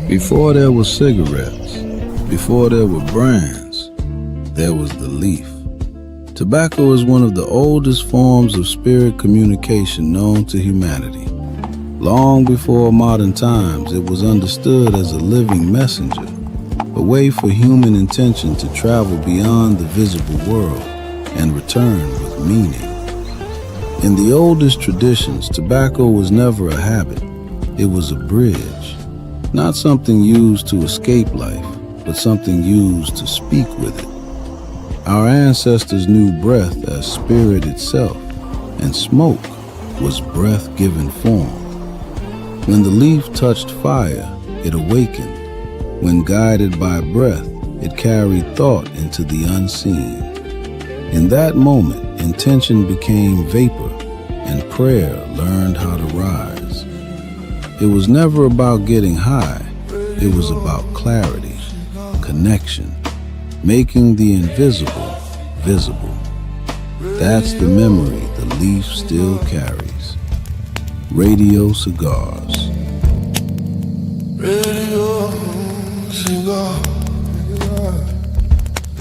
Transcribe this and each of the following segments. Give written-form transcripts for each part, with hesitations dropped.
Before there were cigarettes, before there were brands, there was the leaf. Tobacco is one of the oldest forms of spirit communication known to humanity. Long before modern times, it was understood as a living messenger, a way for human intention to travel beyond the visible world and return with meaning. In the oldest traditions, tobacco was never a habit. It was a bridge, not something used to escape life, but something used to speak with it. Our ancestors knew breath as spirit itself, and smoke was breath-given form. When the leaf touched fire, it awakened. When guided by breath, it carried thought into the unseen. In that moment, intention became vapor, and prayer learned how to rise. It was never about getting high. It was about clarity, connection, making the invisible visible. That's the memory the leaf still carries. Radio cigars. Radio cigar.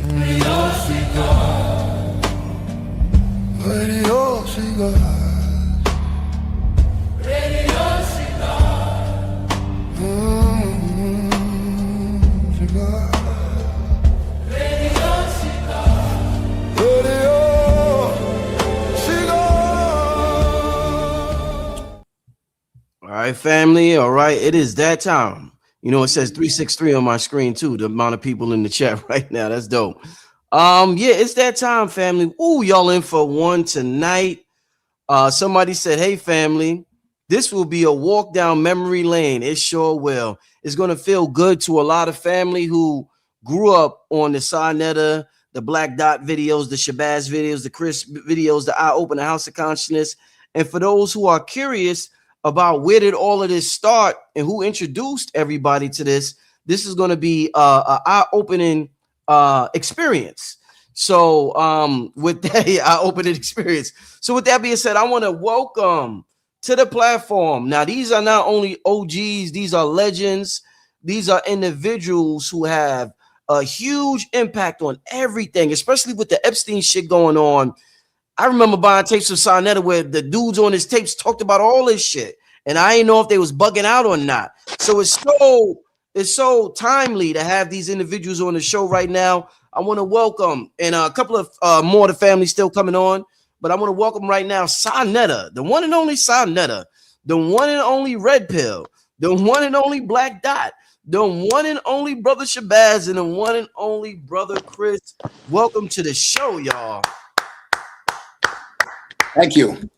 Radio cigar. Radio cigar. Radio cigar. Cigar. All right, family. All right, it is that time. You know, it says 363 on my screen too. The amount of people in the chat right now. That's dope. Yeah, it's that time, family. Ooh, y'all in for one tonight. Somebody said, hey, family, this will be a walk down memory lane. It sure will. It's going to feel good to a lot of family who grew up on the Sarnetta, the Black Dot videos, the Shabazz videos, the Chris videos, the Eye Open, the House of Consciousness. And for those who are curious about where did all of this start and who introduced everybody to this, this is going to be an eye-opening experience. So with that eye-opening experience. So with that being said, I want to welcome to the platform. Now, these are not only OGs, these are legends. These are individuals who have a huge impact on everything, especially with the Epstein shit going on. I remember buying tapes of Sarnetta where the dudes on his tapes talked about all this shit, and I didn't know if they was bugging out or not. So it's so timely to have these individuals on the show right now. I want to welcome, and a couple of more of the family still coming on, but I want to welcome right now Sarnetta, the one and only Sarnetta, the one and only Red Pill, the one and only Black Dot, the one and only Brother Shabazz, and the one and only Brother Chris. Welcome to the show, y'all. Thank you.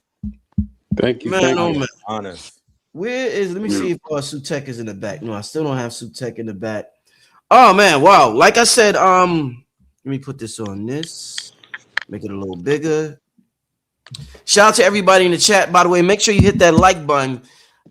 Thank you. Man, Thank oh you. man. Honest. Where is, let me see if Sutek is in the back. No, I still don't have Sutek in the back. Oh man, wow. Like I said, let me put this on this, make it a little bigger. Shout out to everybody in the chat. By the way, make sure you hit that like button.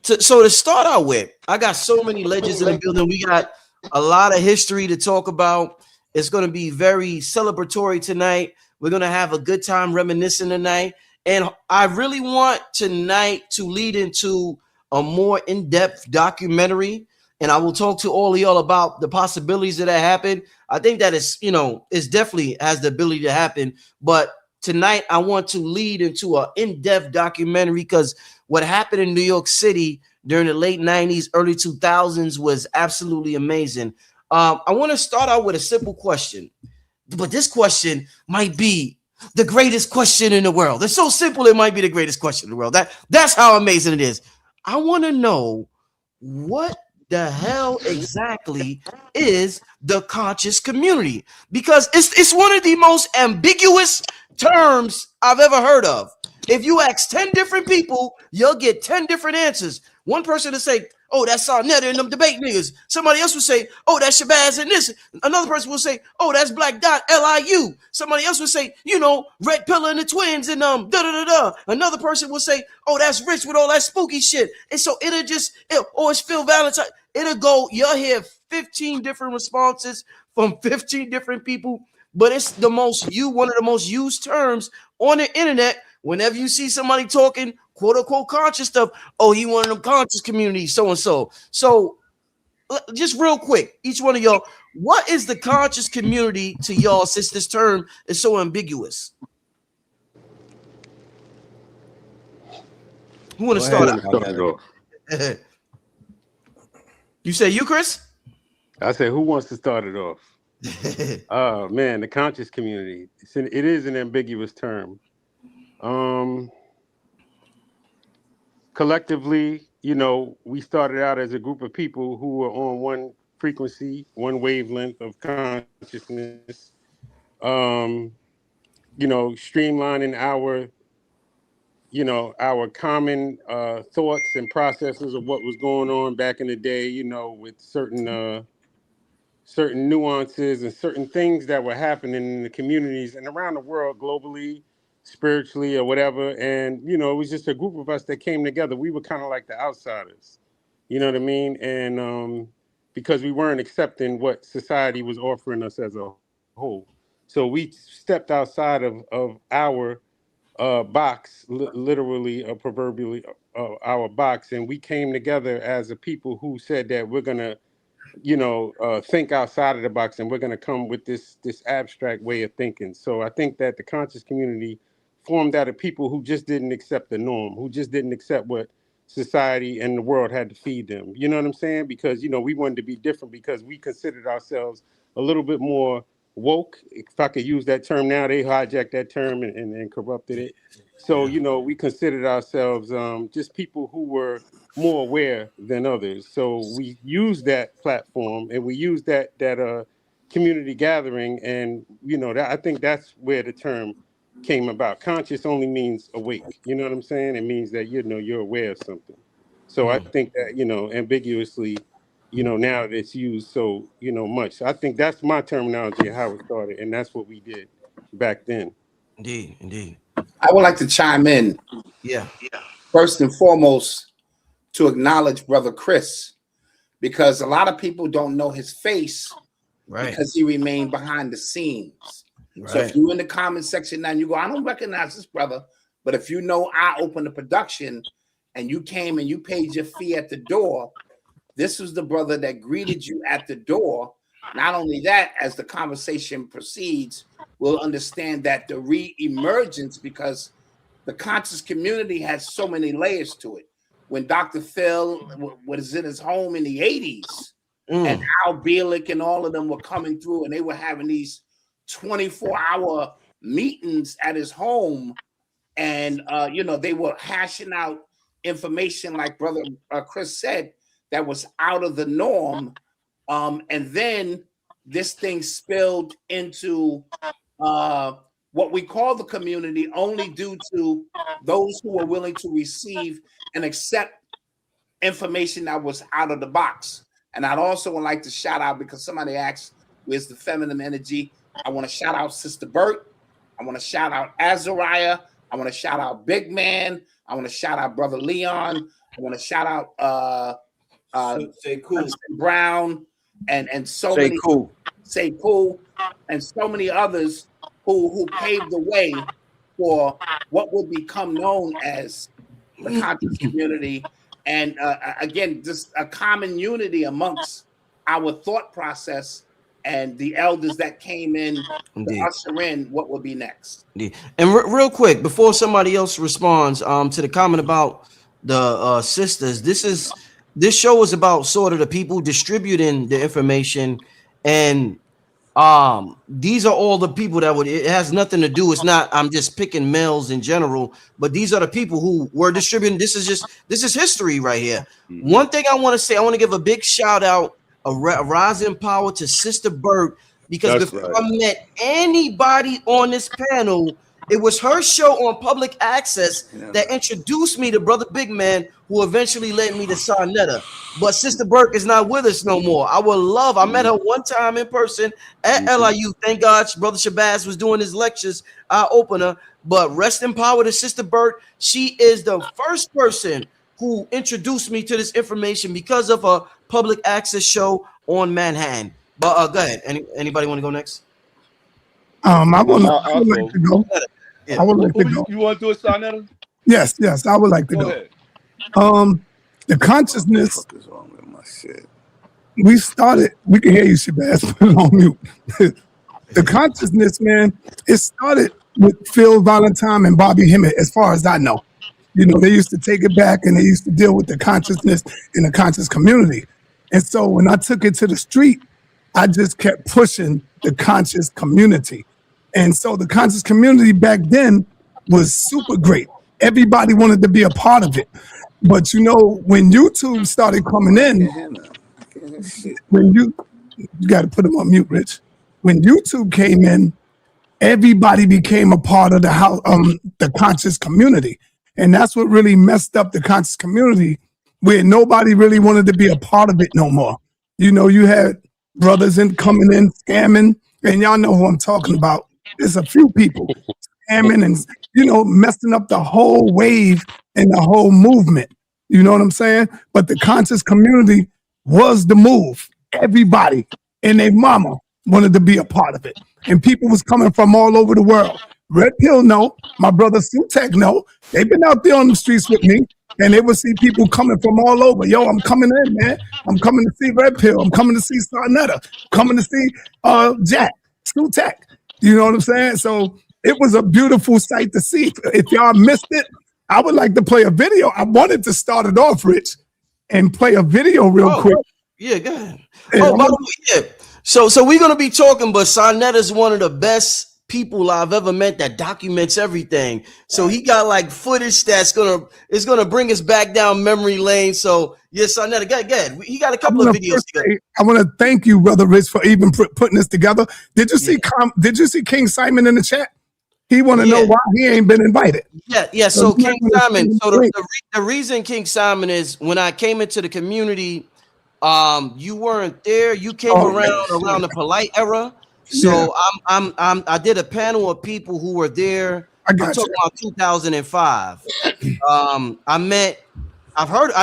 So to start out with, I got so many legends in the building. We got a lot of history to talk about. It's going to be very celebratory tonight. We're going to have a good time reminiscing tonight. And I really want tonight to lead into a more in-depth documentary. And I will talk to all of y'all about the possibilities that happen. I think that is, it's definitely has the ability to happen. But tonight I want to lead into an in-depth documentary because what happened in New York City during the late 90s, early 2000s was absolutely amazing. I want to start out with a simple question. But this question might be the greatest question in the world. It's so simple, it might be the greatest question in the world. That's how amazing it is. I want to know what the hell exactly is the conscious community, because it's one of the most ambiguous terms I've ever heard of. If you ask 10 different people, you'll get 10 different answers. One person will say, oh, that's Sarnetta and them debate niggas. Somebody else will say, oh, that's Shabazz and this. Another person will say, oh, that's Black Dot, LIU. Somebody else will say, Red Pillar and the Twins and da-da-da-da. Another person will say, oh, that's Rich with all that spooky shit. And so it's Phil Valentine. It'll go, you'll hear 15 different responses from 15 different people, but it's one of the most used terms on the internet whenever you see somebody talking quote unquote conscious stuff, oh, he one of them conscious communities, so and so. So just real quick, each one of y'all, what is the conscious community to y'all since this term is so ambiguous? Who want to start it off? You say you, Chris? I said, who wants to start it off? Oh man, the conscious community. It is an ambiguous term. Collectively, you know, we started out as a group of people who were on one frequency, one wavelength of consciousness. You know, streamlining our common thoughts and processes of what was going on back in the day, you know, with certain nuances and certain things that were happening in the communities and around the world globally, spiritually or whatever. And, you know, it was just a group of us that came together. We were kind of like the outsiders, you know what I mean? And because we weren't accepting what society was offering us as a whole. So we stepped outside of our box, literally or proverbially our box. And we came together as a people who said that we're going to, you know, think outside of the box, and we're going to come with this abstract way of thinking. So I think that the conscious community formed out of people who just didn't accept the norm, who just didn't accept what society and the world had to feed them. You know what I'm saying? Because, you know, we wanted to be different because we considered ourselves a little bit more woke. If I could use that term now, they hijacked that term and corrupted it. So, you know, we considered ourselves just people who were more aware than others. So we use that platform and we use that community gathering, and you know that I think that's where the term came about. Conscious only means awake. You know what I'm saying? It means that, you know, you're aware of something. So I think that, you know, ambiguously, you know, now that it's used so, you know, much. So I think that's my terminology of how it started, and that's what we did back then. Indeed. I would like to chime in. Yeah. First and foremost, to acknowledge Brother Chris, because a lot of people don't know his face, right? Because he remained behind the scenes. Right. So if you're in the comment section now and you go, I don't recognize this brother, but if you know I opened the production and you came and you paid your fee at the door, this was the brother that greeted you at the door. Not only that, as the conversation proceeds, we'll understand that the re-emergence, because the conscious community has so many layers to it. When Dr. Phil was in his home in the 80s, and Al Bielek and all of them were coming through, and they were having these 24-hour meetings at his home, and you know, they were hashing out information, like Brother Chris said, that was out of the norm. And then this thing spilled into what we call the community, only due to those who were willing to receive and accept information that was out of the box. And I'd also would like to shout out, because somebody asked, where's the feminine energy? I want to shout out Sister Bert. I want to shout out Azariah. I want to shout out Big Man. I want to shout out Brother Leon. I want to shout out Say Cool Brown and so many Say Cool and so many others who paved the way for what would become known as the conscious community. And again, just a common unity amongst our thought process and the elders that came in to usher in what will be next. Indeed. And real quick, before somebody else responds to the comment about the sisters, this show is about sort of the people distributing the information, and these are all the people that it has nothing to do. It's not, I'm just picking males in general, but these are the people who were distributing. This is history right here. One thing I want to say, I want to give a big shout out, a rise in power to Sister Bert, because before I met anybody on this panel, it was her show on public access that introduced me to Brother Big Man, who eventually led me to Sarnetta. But Sister Burke is not with us no more. I met her one time in person at LIU. Thank God Brother Shabazz was doing his lectures, eye opener. But rest in power to Sister Burke. She is the first person who introduced me to this information because of a public access show on Manhattan. But go ahead. Anybody want to go next? I would like to go. Yeah. I would like to go. You want to do it, Sarnetta? Yes, I would like to Go go. ahead. The consciousness. What the fuck is wrong with my shit? We started. We can hear you, Shabazz. Put it on mute. The consciousness, man. It started with Phil Valentine and Bobby Hemmett, as far as I know. You know, they used to take it back and they used to deal with the consciousness in the conscious community. And so when I took it to the street, I just kept pushing the conscious community. And so the conscious community back then was super great. Everybody wanted to be a part of it. But you know, when YouTube started coming in, when you got to put them on mute, Rich. When YouTube came in, everybody became a part of the conscious community. And that's what really messed up the conscious community, where nobody really wanted to be a part of it no more. You know, you had brothers coming in, scamming, and y'all know who I'm talking about. There's a few people scamming and, you know, messing up the whole wave and the whole movement. You know what I'm saying? But the conscious community was the move. Everybody and their mama wanted to be a part of it. And people was coming from all over the world. Red Pill know, my brother Sutek know. They've been out there on the streets with me, and they would see people coming from all over. Yo, I'm coming in, man. I'm coming to see Red Pill. I'm coming to see Sarnetta. Coming to see Jack, Sutek. You know what I'm saying? So it was a beautiful sight to see. If y'all missed it, I would like to play a video. I wanted to start it off, Rich, and play a video real quick. Yeah, go ahead. Oh, by the way, yeah. So we're gonna be talking, but Sarnetta's one of the best people I've ever met that documents everything. So he got like footage that's gonna bring us back down memory lane. So yes, Sarnetta, go ahead. He got a couple of videos together. I want to thank you, Brother Rich, for even putting this together. Did you see King Simon in the chat? He want to know why he ain't been invited. Yeah. So King Simon. So the reason King Simon is when I came into the community, you weren't there. You came around the polite era. So I did a panel of people who were there. I'm talking about 2005. I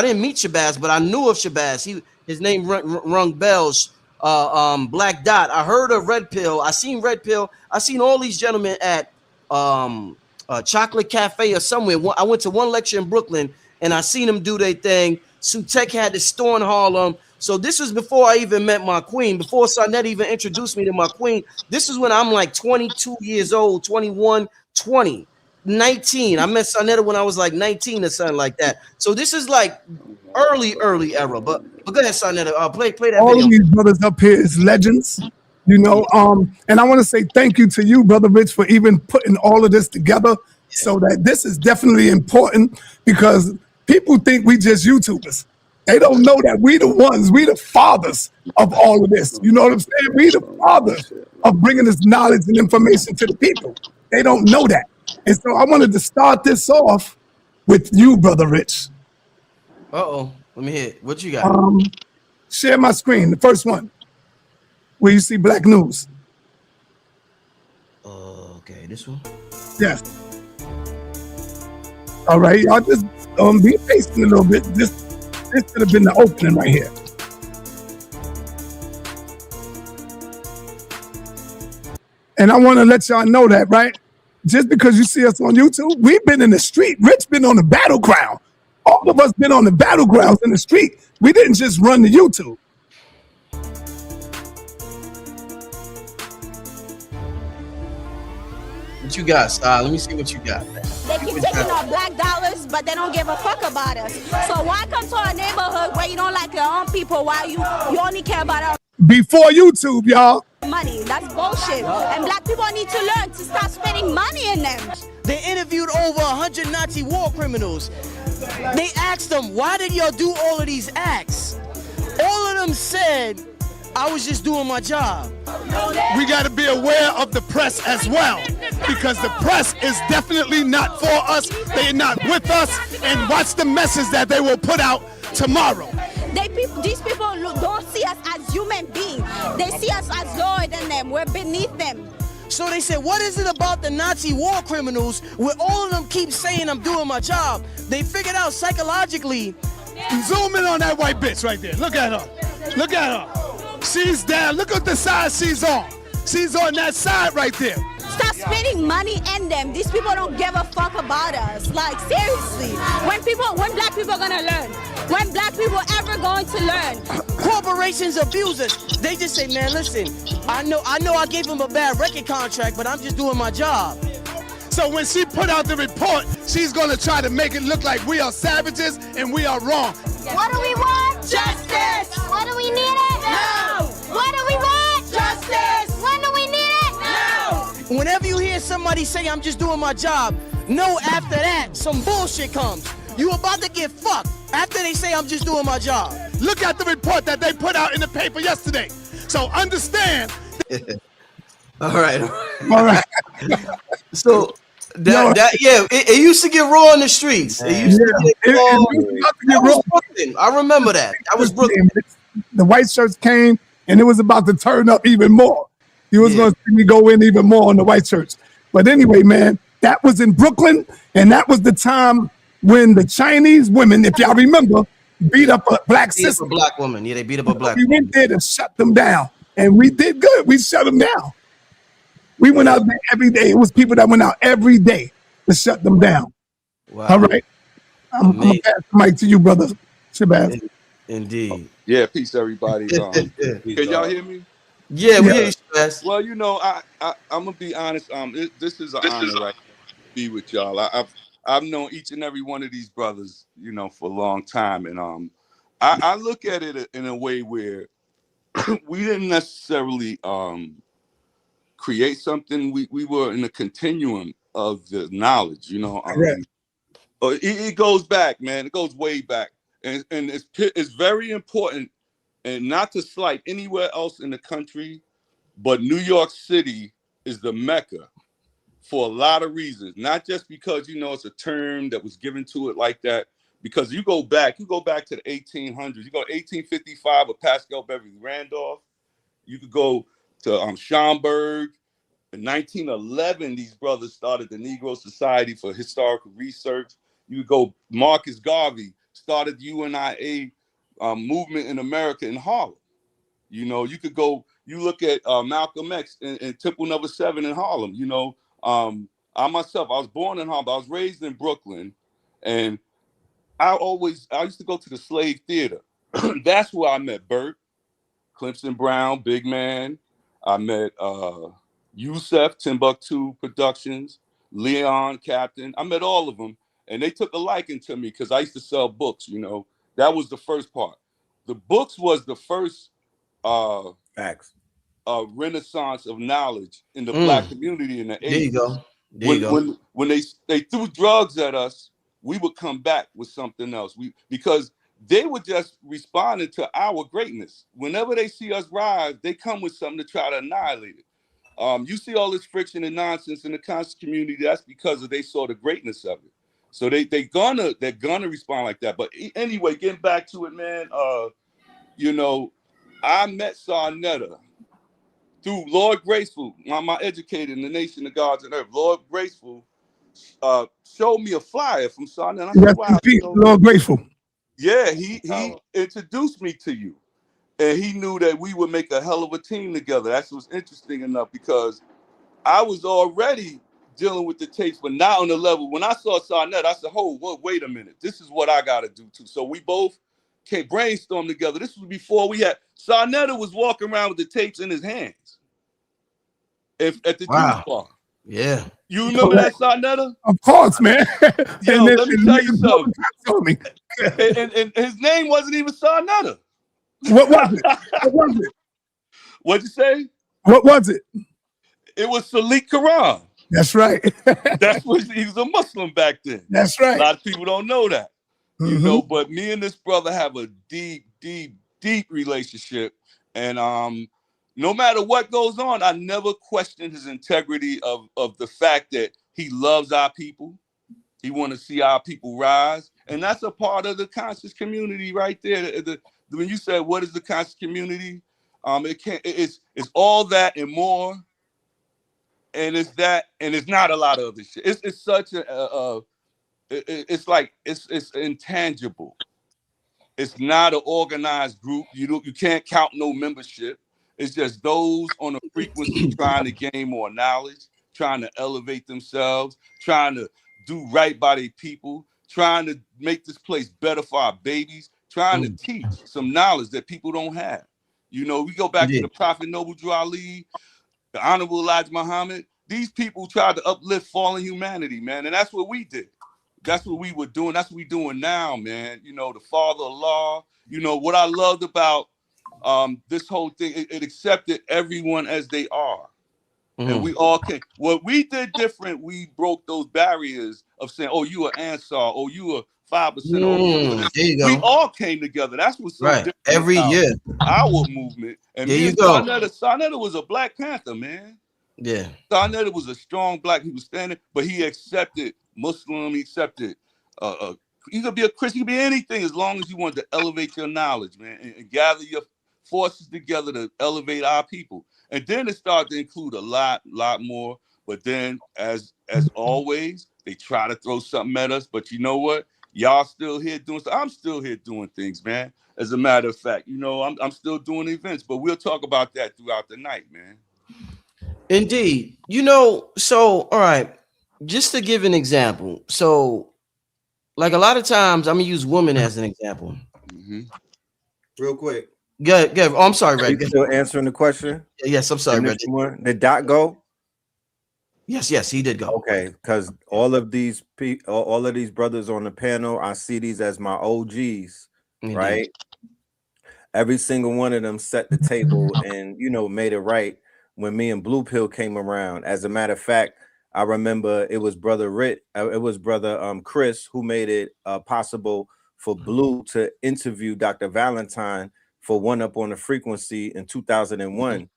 didn't meet Shabazz, but I knew of Shabazz. His name rung bells. Black Dot. I heard of Red Pill. I seen Red Pill. I seen all these gentlemen at Chocolate Cafe or somewhere. I went to one lecture in Brooklyn and I seen them do their thing. Sutek had the store in Harlem. So this was before I even met my queen, before Sarnetta even introduced me to my queen. This is when I'm like 22 years old, 21, 20, 19. I met Sarnetta when I was like 19 or something like that. So this is like early era. But go ahead, Sarnetta. Play that all video. All these brothers up here is legends, you know. And I want to say thank you to you, Brother Rich, for even putting all of this together. So that this is definitely important because people think we just YouTubers. They don't know that we the fathers of all of this. You know what I'm saying? We the fathers of bringing this knowledge and information to the people. They don't know that. And so I wanted to start this off with you, Brother Rich. Uh-oh. Let me hear it. What you got? Share my screen, the first one, where you see Black News. Okay, this one? Yes. All right, y'all just be patient a little bit. This could have been the opening right here. And I want to let y'all know that, right? Just because you see us on YouTube, we've been in the street. Rich been on the battleground. All of us been on the battlegrounds in the street. We didn't just run to YouTube. What you got, Star? Let me see what you got. They keep taking our black dollars, but they don't give a fuck about us. So why come to our neighborhood where you don't like your own people? Why you only care about our before YouTube, y'all? Money. That's bullshit. And black people need to learn to stop spending money in them. They interviewed over 100 Nazi war criminals. They asked them, why did y'all do all of these acts? All of them said, I was just doing my job. We got to be aware of the press as well, because the press is definitely not for us. They're not with us, and watch the message that they will put out tomorrow. These people don't see us as human beings. They see us as lower than them. We're beneath them. So they said, what is it about the Nazi war criminals where all of them keep saying I'm doing my job? They figured out psychologically. Zoom in on that white bitch right there. Look at her. Look at her. She's down. Look at the side she's on. She's on that side right there. Stop spending money in them. These people don't give a fuck about us. Like, seriously. When black people gonna learn? When black people ever going to learn? Corporations abuse us. They just say, man, listen, I know I gave him a bad record contract, but I'm just doing my job. So when she put out the report, she's gonna try to make it look like we are savages and we are wrong. What do we want? Justice. What do we need it? No. What do we want? Justice. When do we need it? No. Whenever you hear somebody say, I'm just doing my job, know after that, some bullshit comes. You about to get fucked after they say, I'm just doing my job. Look at the report that they put out in the paper yesterday. So understand. All right. All right. So it used to get raw in the streets. It used to get raw. That was Brooklyn. I remember that. That was Brooklyn. The white shirts came and it was about to turn up even more. You was going to see me go in even more on the white shirts. But anyway, man, that was in Brooklyn, and that was the time when the Chinese women, if y'all remember, beat up a black sister. A black woman. Yeah, they beat up a black woman. We went there to shut them down, and we did good. We shut them down. We went out there every day. It was people that went out every day to shut them down. Wow. All right. I'm going to pass the mic to you, brother Shabazz. Indeed. Yeah, peace, everybody. Can y'all hear me? Yeah, we hear you, Shabazz. Well, you know, I'm going to be honest. This is an honor, right, to be with y'all. I've known each and every one of these brothers, you know, for a long time. And I look at it in a way where we didn't necessarily create something. We were in a continuum of the knowledge, you know. It goes back, man. It goes way back. And it's very important, and not to slight anywhere else in the country, but New York City is the mecca for a lot of reasons. Not just because, you know, it's a term that was given to it like that. Because you go back to the 1800s. You go 1855 with Pascal Beverly Randolph. You could go to Schomburg. In 1911, these brothers started the Negro Society for Historical Research. You could go, Marcus Garvey started the UNIA movement in America in Harlem. You know, you could go, you look at Malcolm X in Temple No. 7 in Harlem. You know, I myself, I was born in Harlem, I was raised in Brooklyn, and I used to go to the Slave Theater. That's where I met Burt, Clemson Brown, Big Man. I met Yusef, Timbuktu Productions, Leon, Captain. I met all of them, and they took a liking to me because I used to sell books, you know. That was the first part. The books was the first renaissance of knowledge in the black community in the 80s. There you go. When they threw drugs at us, we would come back with something else. Because they were just responding to our greatness. Whenever they see us rise, they come with something to try to annihilate it. You see all this friction and nonsense in the conscious community. That's because they saw the greatness of it. So they're gonna respond like that. But anyway, getting back to it, man. You know, I met Sarnetta through Lord Graceful, my educator in the Nation of Gods and Earth. Lord Graceful showed me a flyer from Sarnetta. I said, wow, Lord Graceful. Yeah, he introduced me to you. And he knew that we would make a hell of a team together. That's what's interesting enough, because I was already dealing with the tapes, but not on the level. When I saw Sarnetta, I said, wait a minute. This is what I got to do too. So we both came brainstorm together. This was before we had, Sarnetta was walking around with the tapes in his hands at the juice bar. Yeah. You remember that, Sarnetta? Of course, man. Yo, let me tell you something. And his name wasn't even Sarnetta. What was it? What was it? What'd you say? What was it? It was Salik Quran. That's right. That's what he was, a Muslim back then. That's right. A lot of people don't know that. You know, but me and this brother have a deep, deep, deep relationship. And no matter what goes on, I never questioned his integrity of the fact that he loves our people. He want to see our people rise. And that's a part of the conscious community right there. When you said, what is the conscious community? It's all that and more. And it's that, and it's not a lot of other shit. It's such it's intangible. It's not an organized group. You can't count no membership. It's just those on a frequency trying to gain more knowledge, trying to elevate themselves, trying to do right by their people, trying to make this place better for our babies, trying to teach some knowledge that people don't have. You know, we go back to the Prophet Noble Drew Ali, the Honorable Elijah Muhammad. These people tried to uplift fallen humanity, man, and that's what we did. That's what we were doing. That's what we're doing now, man. You know, the Father of Law. You know, what I loved about this whole thing, it accepted everyone as they are. And we all came. What we did different, we broke those barriers of saying, oh, you an Ansar, oh, you a 5%. Oh, we all came together. That's what's so different. Every year. Our movement. And there me you and go. Sarnetta was a Black Panther, man. Yeah. Sarnetta was a strong Black. He was standing, but he accepted Muslim, he accepted you could be a Christian, you could be anything as long as you want to elevate your knowledge, man, and gather your forces together to elevate our people. And then it started to include a lot more. But then, as always, they try to throw something at us. But you know what? Y'all still here doing stuff. I'm still here doing things, man. As a matter of fact, you know, I'm still doing events. But we'll talk about that throughout the night, man. Indeed. You know, so, all right, just to give an example. So, like a lot of times, I'm going to use women as an example. Real quick. Good. Oh, I'm sorry, Red. Are you still answering the question? Yes, I'm sorry, Red. Did Dot go? Yes, he did go. Okay, because all of these brothers on the panel, I see these as my OGs, right? Every single one of them set the table and, you know, made it right when me and Blue Pill came around. As a matter of fact, I remember it was brother Chris who made it possible for Blue to interview Dr. Valentine for One Up on the Frequency in 2001.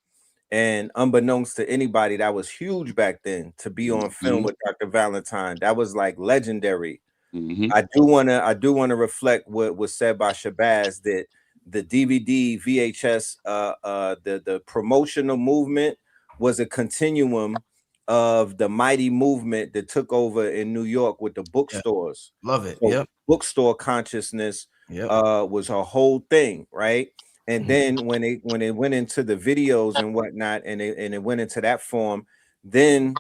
And unbeknownst to anybody, that was huge back then to be on film with Dr. Valentine. That was like legendary. I do want to reflect what was said by Shabazz, that the DVD, VHS, the promotional movement was a continuum of the mighty movement that took over in New York with the bookstores. Love it. So bookstore consciousness was a whole thing, right? And then when it went into the videos and whatnot, and it went into that form, then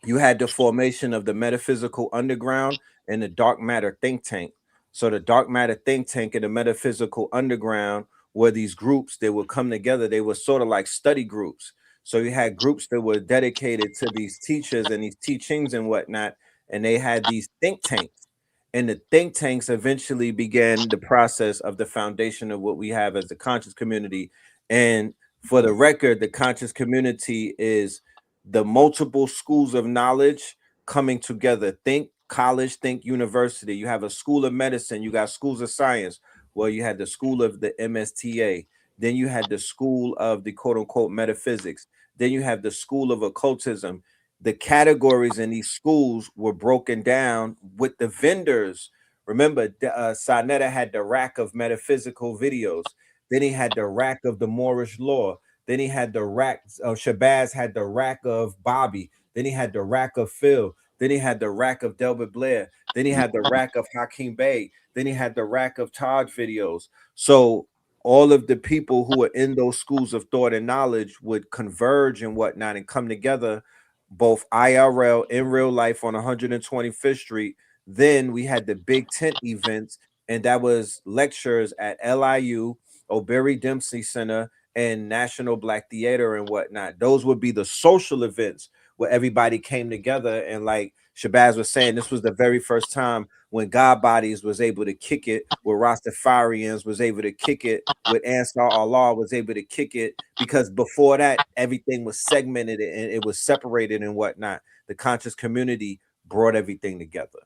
you had the formation of the metaphysical underground and the dark matter think tank. So the dark matter think tank and the metaphysical underground were these groups that would come together. They were sort of like study groups. So you had groups that were dedicated to these teachers and these teachings and whatnot, and they had these think tanks. And the think tanks eventually began the process of the foundation of what we have as the conscious community. And for the record, the conscious community is the multiple schools of knowledge coming together. Think college, think university. You have a school of medicine, you got schools of science. Well, you had the school of the MSTA. Then you had the school of the quote unquote metaphysics. Then you have the school of occultism. The categories in these schools were broken down with the vendors. Remember, Sarnetta had the rack of metaphysical videos. Then he had the rack of the Moorish law. Then he had the rack of Shabazz, had the rack of Bobby. Then he had the rack of Phil. Then he had the rack of Delbert Blair. Then he had the rack of Hakeem Bey. Then he had the rack of Taj videos. So all of the people who were in those schools of thought and knowledge would converge and whatnot and come together, both IRL in real life on 125th Street. Then we had the big tent events, and that was lectures at LIU, O'Berry Dempsey Center, and National Black Theater and whatnot. Those would be the social events where everybody came together. And like Shabazz was saying, this was the very first time when God Bodies was able to kick it, where Rastafarians was able to kick it, with Ansar Allah was able to kick it, because before that, everything was segmented and it was separated and whatnot. The conscious community brought everything together.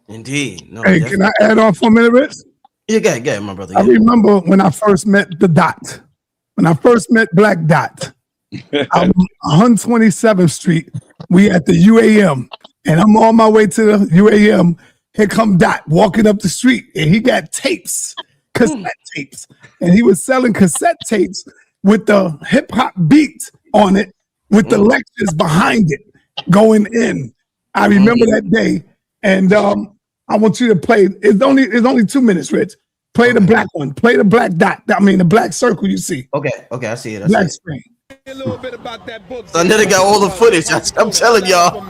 Indeed. No, hey, can I add on for a minute, Rich? Yeah, go ahead, my brother. I remember when I first met the Dot, when I first met Black Dot, on 127th Street, we at the UAM, and I'm on my way to the UAM. Here come Dot walking up the street, and he got tapes, cassette tapes, and he was selling cassette tapes with the hip hop beat on it, with the lectures behind it going in. I remember that day, and I want you to play. It's only 2 minutes, Rich. Play the black one. Play the black dot. I mean, the black circle you see. Okay, I see it. Black screen. A little bit about that book. So then they got all the footage. I'm telling y'all.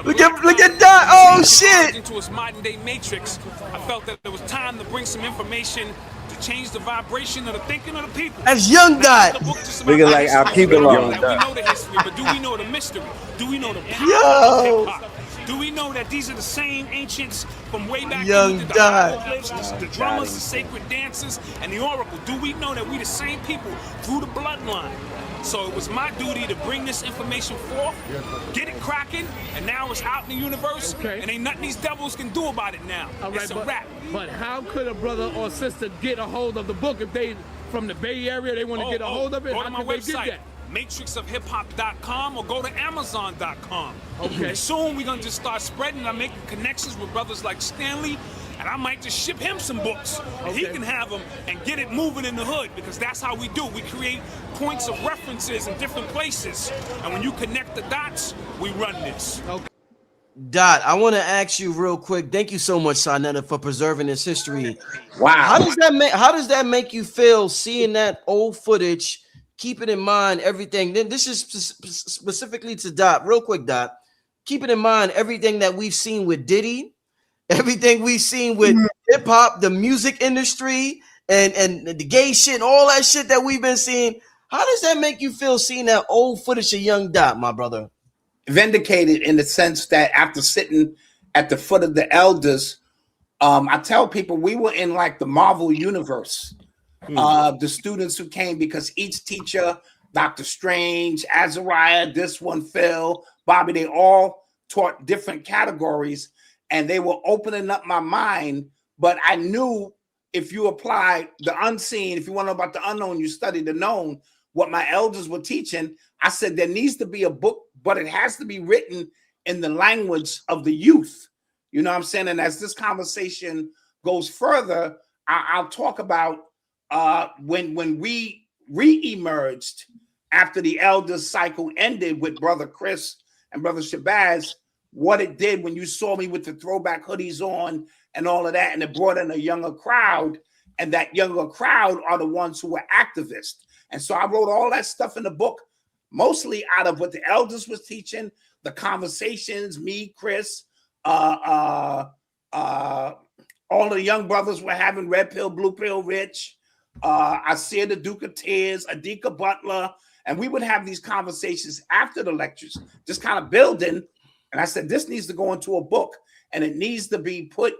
Look at that! Oh shit! Into its modern day matrix, I felt that it was time to bring some information to change the vibration of the thinking of the people. That's Young Dot. Looking like Archival. We know the history, but do we know the mystery? Do we know the power of hip hop? Do we know that these are the same ancients from way back Young then? Dot. The drummers, the sacred dancers, and the oracle. Do we know that we the same people through the bloodline? So it was my duty to bring this information forth, get it cracking, and now it's out in the universe, and ain't nothing these devils can do about it now. All right, it's a wrap. But how could a brother or sister get a hold of the book if they from the Bay Area, they want to get a hold of it? Go to How my could they website, get matrixofhiphop.com, or go to amazon.com. Okay. And soon we're gonna just start spreading. I'm making connections with brothers like Stanley, and I might just ship him some books, and he can have them and get it moving in the hood, because that's how we do. We create points of references in different places, and when you connect the dots, we run this. Okay. Dot, I want to ask you real quick. Thank you so much, Sonetta, for preserving this history. Wow. How does that make you feel seeing that old footage? Keeping in mind everything. Then this is specifically to Dot. Real quick, Dot. Keeping in mind everything that we've seen with Diddy, everything we've seen with hip hop, the music industry, and the gay shit, and all that shit that we've been seeing. How does that make you feel seeing that old footage of Young Dot, my brother? Vindicated in the sense that after sitting at the foot of the elders, I tell people we were in like the Marvel universe. The students who came, because each teacher, Dr. Strange, Azariah, this one, Phil, Bobby, they all taught different categories, and they were opening up my mind. But I knew if you apply the unseen, if you want to know about the unknown, you study the known. What my elders were teaching, I said there needs to be a book, but it has to be written in the language of the youth. You know what I'm saying? And as this conversation goes further, I'll talk about when we re-emerged after the elders cycle ended with Brother Chris and Brother Shabazz, what it did when you saw me with the throwback hoodies on and all of that, and it brought in a younger crowd, and that younger crowd are the ones who were activists. And so I wrote all that stuff in the book, mostly out of what the elders was teaching, the conversations, me, Chris, all the young brothers were having, Red Pill, Blue Pill, Rich, I see the Duke of Tears, Adika Butler, and we would have these conversations after the lectures, just kind of building. And I said, this needs to go into a book, and it needs to be put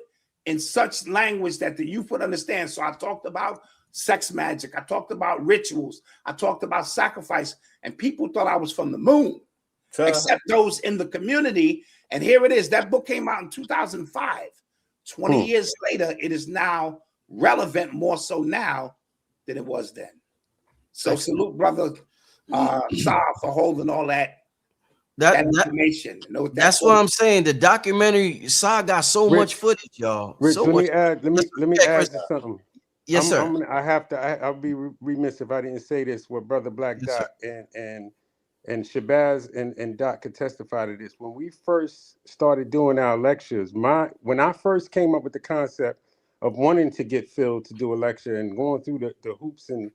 in such language that the youth would understand. So I talked about sex magic. I talked about rituals. I talked about sacrifice, and people thought I was from the moon, except those in the community. And here it is. That book came out in 2005. 20 years later, it is now relevant, more so now than it was then. So salute brother Saab for holding all that information. That's what I'm saying. The documentary Saab got so much footage, y'all. Rich, so let me add something. Yes, sir. I'll be remiss if I didn't say this. What Brother Black Dot and Shabazz and Dot could testify to this. When we first started doing our lectures, when I first came up with the concept of wanting to get Phil to do a lecture and going through the hoops and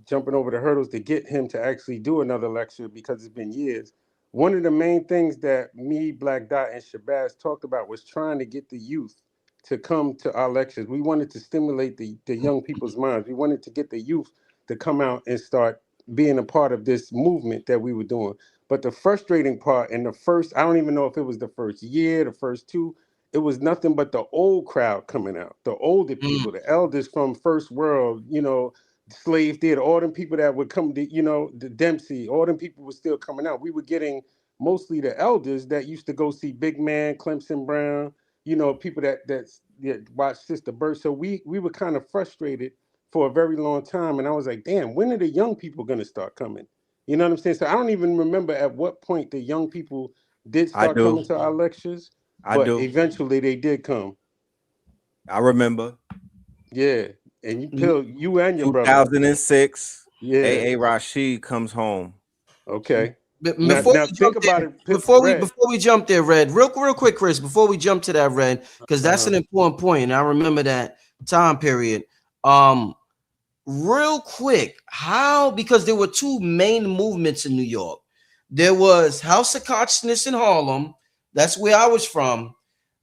jumping over the hurdles to get him to actually do another lecture, because it's been years. One of the main things that me, Black Dot, and Shabazz talked about was trying to get the youth to come to our lectures. We wanted to stimulate the young people's minds. We wanted to get the youth to come out and start being a part of this movement that we were doing. But the frustrating part, in the first, I don't even know if it was the first year, the first two, it was nothing but the old crowd coming out, the older people, the elders from First World, Slave Theater, all them people that would come to, the Dempsey, all them people were still coming out. We were getting mostly the elders that used to go see Big Man, Clemson Brown, people that watch Sister Bird. So we were kind of frustrated for a very long time. And I was like, damn, when are the young people going to start coming? You know what I'm saying? So I don't even remember at what point the young people did start coming to our lectures. But eventually they did come. I remember. Yeah. And you and your brother. 2006. Yeah. A.A. Rashid comes home. Okay. Before we jump there, Red, real quick, Chris, before we jump to that, Red, because that's an important point, and I remember that time period. real quick, how, because there were two main movements in New York. There was House of Consciousness in Harlem. That's where I was from.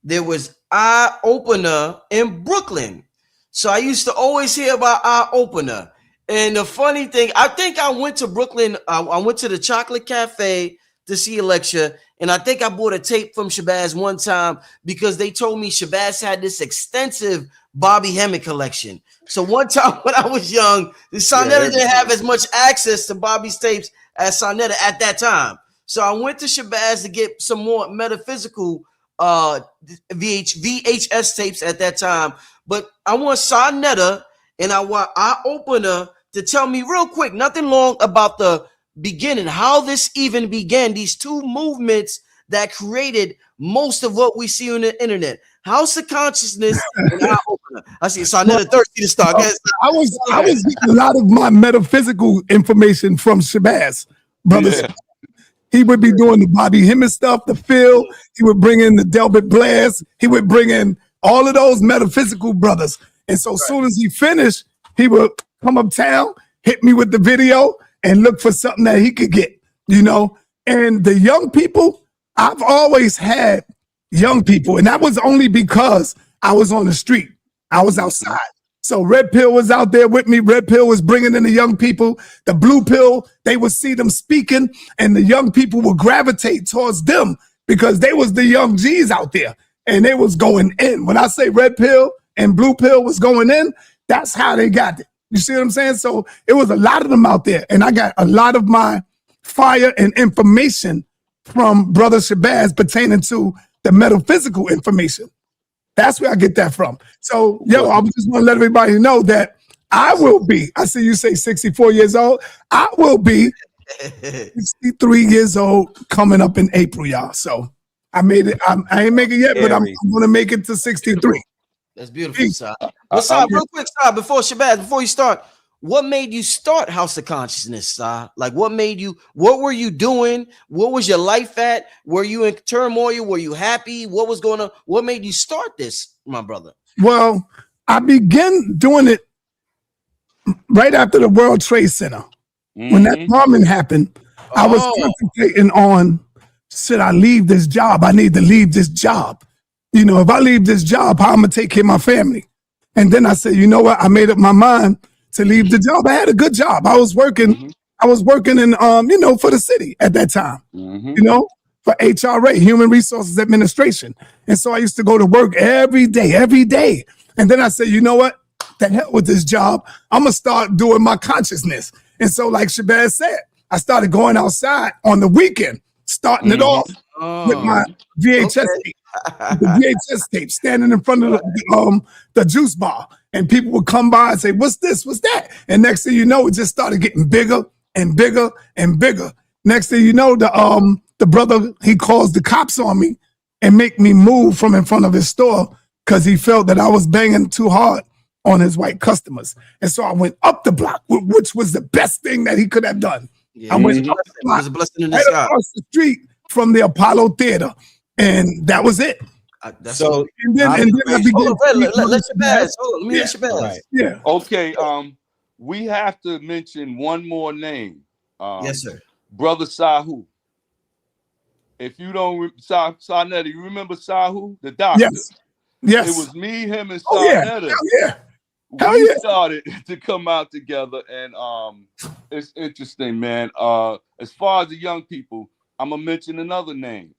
There was Eye Opener in Brooklyn. So I used to always hear about Eye Opener. And the funny thing, I think I went to Brooklyn. I went to the Chocolate Cafe to see a lecture. And I think I bought a tape from Shabazz one time because they told me Shabazz had this extensive Bobby Hemmett collection. So one time when I was young, the Sonetta didn't have as much access to Bobby's tapes as Sonetta at that time. So I went to Shabazz to get some more metaphysical VHS tapes at that time. But I want Sonetta and I want Eye Opener to tell me real quick, nothing long, about the beginning, how this even began, these two movements that created most of what we see on the internet. House of Consciousness and Eye Opener. I see Sonetta thirsty to start. I was getting a lot of my metaphysical information from Shabazz, brother. Yeah. He would be doing the Bobby Hemmett stuff, the Phil. He would bring in the Delbert Blairs. He would bring in all of those metaphysical brothers. And so as soon as he finished, he would come uptown, hit me with the video, and look for something that he could get, you know. And the young people, I've always had young people, and that was only because I was on the street. I was outside. So Red Pill was out there with me. Red Pill was bringing in the young people. The Blue Pill, they would see them speaking, and the young people would gravitate towards them because they was the young G's out there, and they was going in. When I say Red Pill and Blue Pill was going in, that's how they got it. You see what I'm saying? So it was a lot of them out there, and I got a lot of my fire and information from Brother Shabazz pertaining to the metaphysical information. That's where I get that from. So, yo, I just want to let everybody know that I will be, I see you say 64 years old, I will be 63 years old coming up in April, y'all. So I made it. I ain't make it yet, but I'm going to make it to 63. That's beautiful, Sir. Well, Sir, real quick, Sir, before you start, what made you start House of Consciousness, Sir? Like, what were you doing? What was your life at? Were you in turmoil? Were you happy? What was going on? What made you start this, my brother? Well, I began doing it right after the World Trade Center. When that bombing happened, I was concentrating on, should I leave this job? I need to leave this job. You know, if I leave this job, how I'm going to take care of my family? And then I said, you know what? I made up my mind to leave the job. I had a good job. I was working in, you know, for the city at that time, you know, for HRA, Human Resources Administration. And so I used to go to work every day. And then I said, you know what? The hell with this job. I'm going to start doing my consciousness. And so like Shabazz said, I started going outside on the weekend, starting it off with my VHS tape, the VHS tape, standing in front of the juice bar. And people would come by and say, what's this? What's that? And next thing you know, it just started getting bigger and bigger and bigger. Next thing you know, the brother, he calls the cops on me and make me move from in front of his store because he felt that I was banging too hard on his white customers. And so I went up the block, which was the best thing that he could have done. Yeah, I went up the block, across the street from the Apollo Theater. And that was it. So and then I began. Let me hear Shabazz. Yeah. Okay. We have to mention one more name. Yes, sir. Brother Sahu. If you don't, Sonetta, you remember Sahu, the doctor? Yes. It was me, him, and Sonetta. We started to come out together, and it's interesting, man. As far as the young people, I'm gonna mention another name.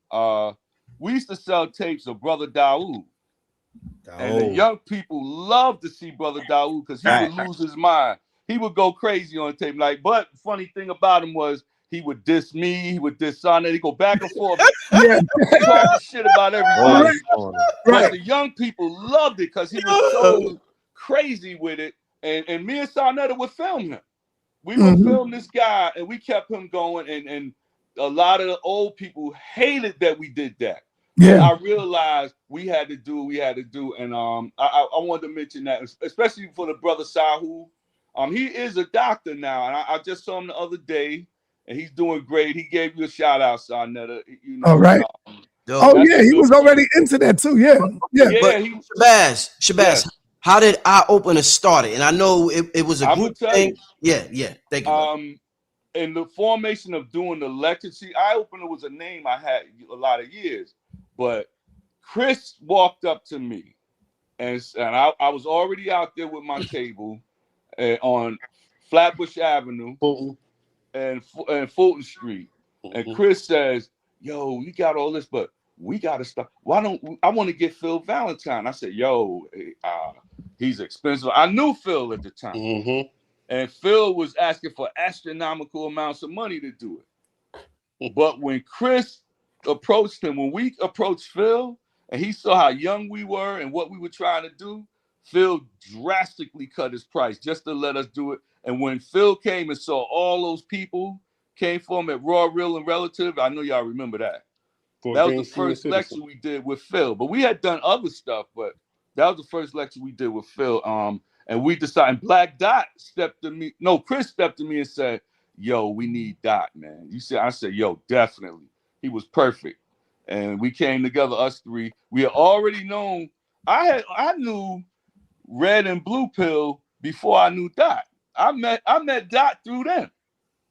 We used to sell tapes of Brother Daoud. And the young people loved to see Brother Daoud because he would lose his mind. He would go crazy on tape. But funny thing about him was he would diss me, he would diss Sonnet, he'd go back and forth, talk shit about everybody. But the young people loved it because he was so crazy with it. And me and Sonetta would film him. We would film this guy and we kept him going, and a lot of the old people hated that we did that. Yeah, I realized we had to do what we had to do, and I wanted to mention that, especially for the brother Sahu. He is a doctor now, and I just saw him the other day, and he's doing great. He gave you a shout out, Sonetta. You know, all right. He was already into that too. Yeah. Shabazz. How did Eye Opener start it? And I know it was a I'm group gonna tell thing. you. Yeah. Thank you. In the formation of doing the lecture, see, Eye Opener was a name I had a lot of years, but Chris walked up to me, and I was already out there with my table on Flatbush Avenue and Fulton Street, and Chris says, "Yo, you got all this, but we got to stop. Why don't I want to get Phil Valentine?" I said, "Yo, he's expensive." I knew Phil at the time. And Phil was asking for astronomical amounts of money to do it. But when Chris approached him, when we approached Phil, and he saw how young we were and what we were trying to do, Phil drastically cut his price just to let us do it. And when Phil came and saw all those people came for him at Raw, Real, and Relative, I know y'all remember that. That was the first lecture we did with Phil. But we had done other stuff, but that was the first lecture we did with Phil. And we decided, Black Dot stepped to me. No, Chris stepped to me and said, "Yo, we need Dot, man." I said, "Yo, definitely." He was perfect. And we came together, us three. We had already known. I knew Red and Blue Pill before I knew Dot. I met Dot through them.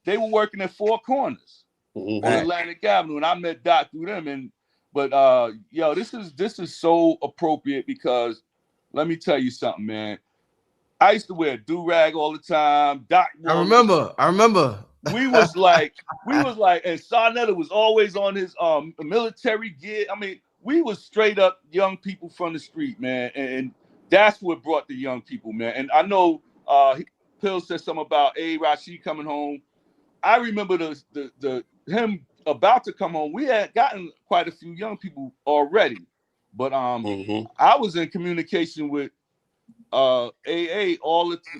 They were working at Four Corners on Atlantic Avenue, and I met Dot through them. But yo, this is so appropriate because let me tell you something, man. I used to wear a do-rag all the time. I remember. We was like, and Sarnetta was always on his military gear. I mean, we was straight up young people from the street, man. And that's what brought the young people, man. And I know Pill said something about Rashid coming home. I remember the him about to come home. We had gotten quite a few young people already. But I was in communication with AA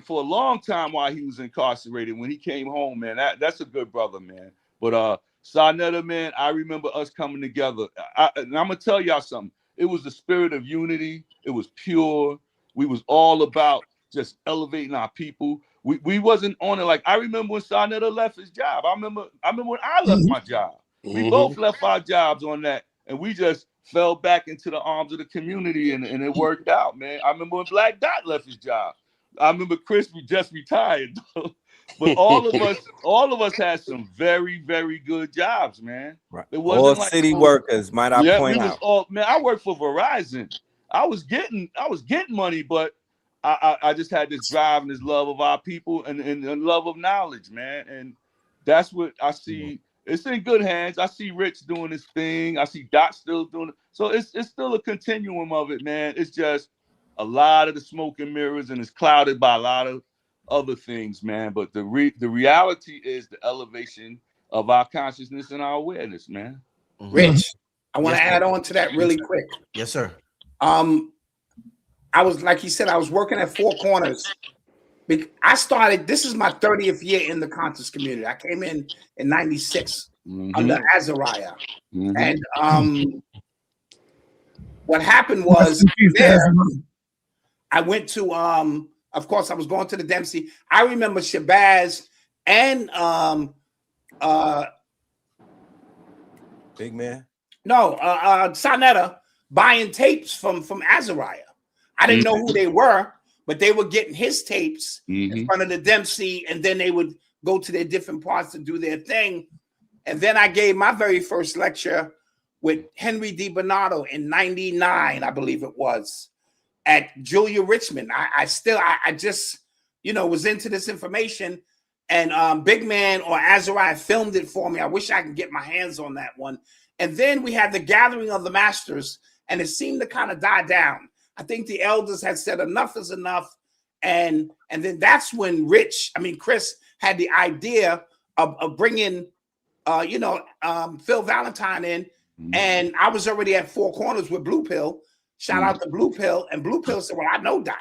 for a long time while he was incarcerated. When he came home, man, that's a good brother, man. But Sarnetta, man, I remember us coming together. And I'm gonna tell y'all something. It was the spirit of unity. It was pure. We was all about just elevating our people. We wasn't on it like I remember when Sarnetta left his job. I remember when I left my job. We both left our jobs on that, and we just fell back into the arms of the community, and it worked out, man. I remember when Black Dot left his job. I remember Chris just retired, but all of us had some very, very good jobs, man. Right. It wasn't all like city workers, might I point out. Man, I worked for Verizon. I was getting money, but I just had this drive and this love of our people and love of knowledge, man. And that's what I see. It's in good hands. I see Rich doing his thing. I see Dot still doing it. So it's still a continuum of it, man. It's just a lot of the smoke and mirrors, and it's clouded by a lot of other things, man. But the reality is the elevation of our consciousness and our awareness, man. Rich, I want to add on to that really quick. Yes, sir. I was, like he said, I was working at Four Corners. I started, this is my 30th year in the conscious community. I came in 96 under Azariah. And what happened was there, I went to, of course, I was going to the Dempsey. I remember Shabazz and Big Man? No, Sarnetta buying tapes from Azariah. I didn't know who they were, but they were getting his tapes in front of the Dempsey, and then they would go to their different parts to do their thing. And then I gave my very first lecture with Henry D. Bernardo in 99, I believe it was, at Julia Richmond. I just, was into this information, and Big Man or Azariah filmed it for me. I wish I could get my hands on that one. And then we had the Gathering of the Masters, and it seemed to kind of die down. I think the elders had said enough is enough. And then that's when Chris had the idea of bringing, Phil Valentine in. And I was already at Four Corners with Blue Pill. Shout out to Blue Pill. And Blue Pill said, well, I know Dot.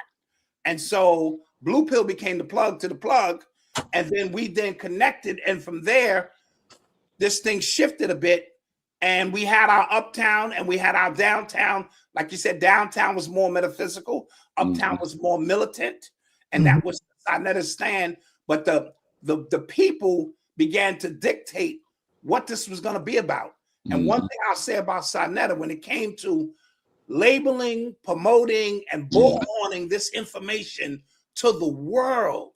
And so Blue Pill became the plug to the plug. And then we connected. And from there, this thing shifted a bit. And we had our Uptown and we had our downtown. Like you said, downtown was more metaphysical. Uptown was more militant. And that was Sarnetta's stand. But the people began to dictate what this was going to be about. And one thing I'll say about Sarnetta, when it came to labeling, promoting, and bullhorning this information to the world.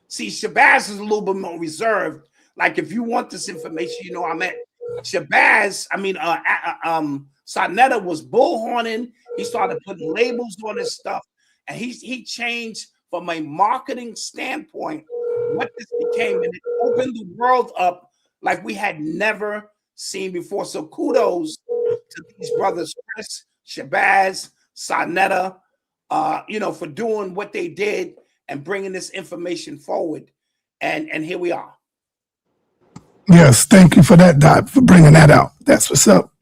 See, Shabazz is a little bit more reserved. Like, if you want this information, you know, I meant Shabazz. I mean, Sarnetta was bullhorning. He started putting labels on his stuff, and he changed from a marketing standpoint what this became, and it opened the world up like we had never seen before. So kudos to these brothers, Chris, Shabazz, Sarnetta, you know, for doing what they did and bringing this information forward. And here we are. Yes, thank you for that, Doc, for bringing that out. That's what's up.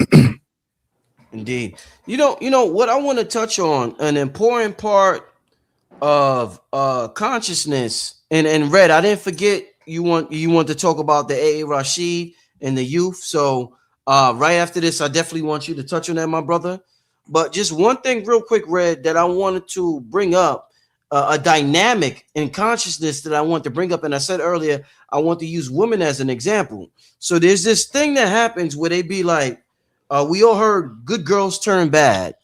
Indeed. You know what I want to touch on, an important part of consciousness, and Red, I didn't forget you want to talk about the A.A. Rashid and the youth. So right after this, I definitely want you to touch on that, my brother. But just one thing real quick, Red, that I wanted to bring up, a dynamic in consciousness that I want to bring up. And I said earlier, I want to use women as an example. So there's this thing that happens where they be like, we all heard good girls turn bad.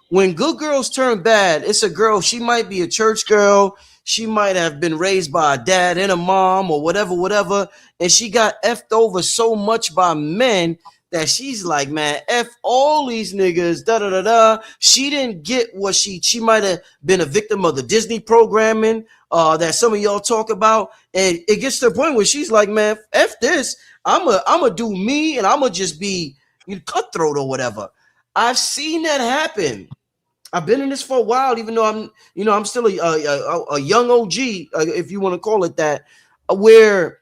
When good girls turn bad, it's a girl, she might be a church girl. She might have been raised by a dad and a mom or whatever. And she got effed over so much by men that she's like, man, F all these niggas, da-da-da-da. She didn't get what she might have been a victim of the Disney programming that some of y'all talk about. And it gets to the point where she's like, man, F this. I'm a do me, and I'm going to just be cutthroat or whatever. I've seen that happen. I've been in this for a while, even though I'm still a young OG, if you want to call it that, where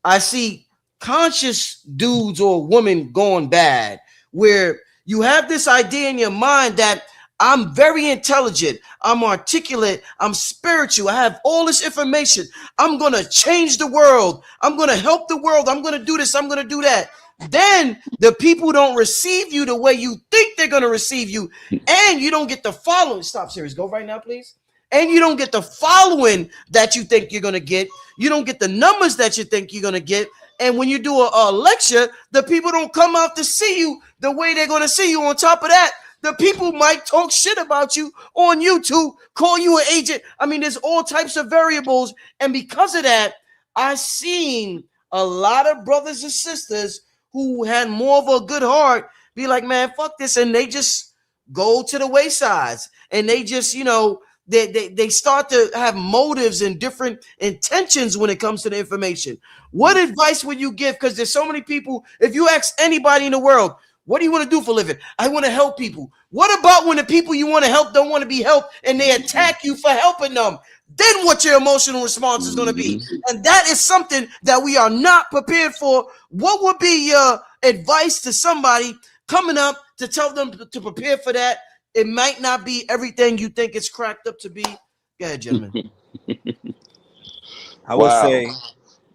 I see conscious dudes or women going bad, where you have this idea in your mind that I'm very intelligent, I'm articulate, I'm spiritual, I have all this information, I'm going to change the world, I'm going to help the world, I'm going to do this, I'm going to do that. Then the people don't receive you the way you think they're going to receive you, and you don't get the following. Stop, series. Go right now, please. And you don't get the following that you think you're going to get. You don't get the numbers that you think you're going to get. And when you do a lecture, the people don't come out to see you the way they're going to see you. On top of that, the people might talk shit about you on YouTube, call you an agent. I mean, there's all types of variables. And because of that, I've seen a lot of brothers and sisters who had more of a good heart be like, man, fuck this. And they just go to the waysides, and they just, they start to have motives and different intentions when it comes to the information. What advice would you give? Because there's so many people. If you ask anybody in the world, what do you want to do for a living? I want to help people. What about when the people you want to help don't want to be helped and they attack you for helping them? Then what your emotional response is going to be. And that is something that we are not prepared for. What would be your advice to somebody coming up to tell them to prepare for that? It might not be everything you think it's cracked up to be. Go ahead, gentlemen. I would say.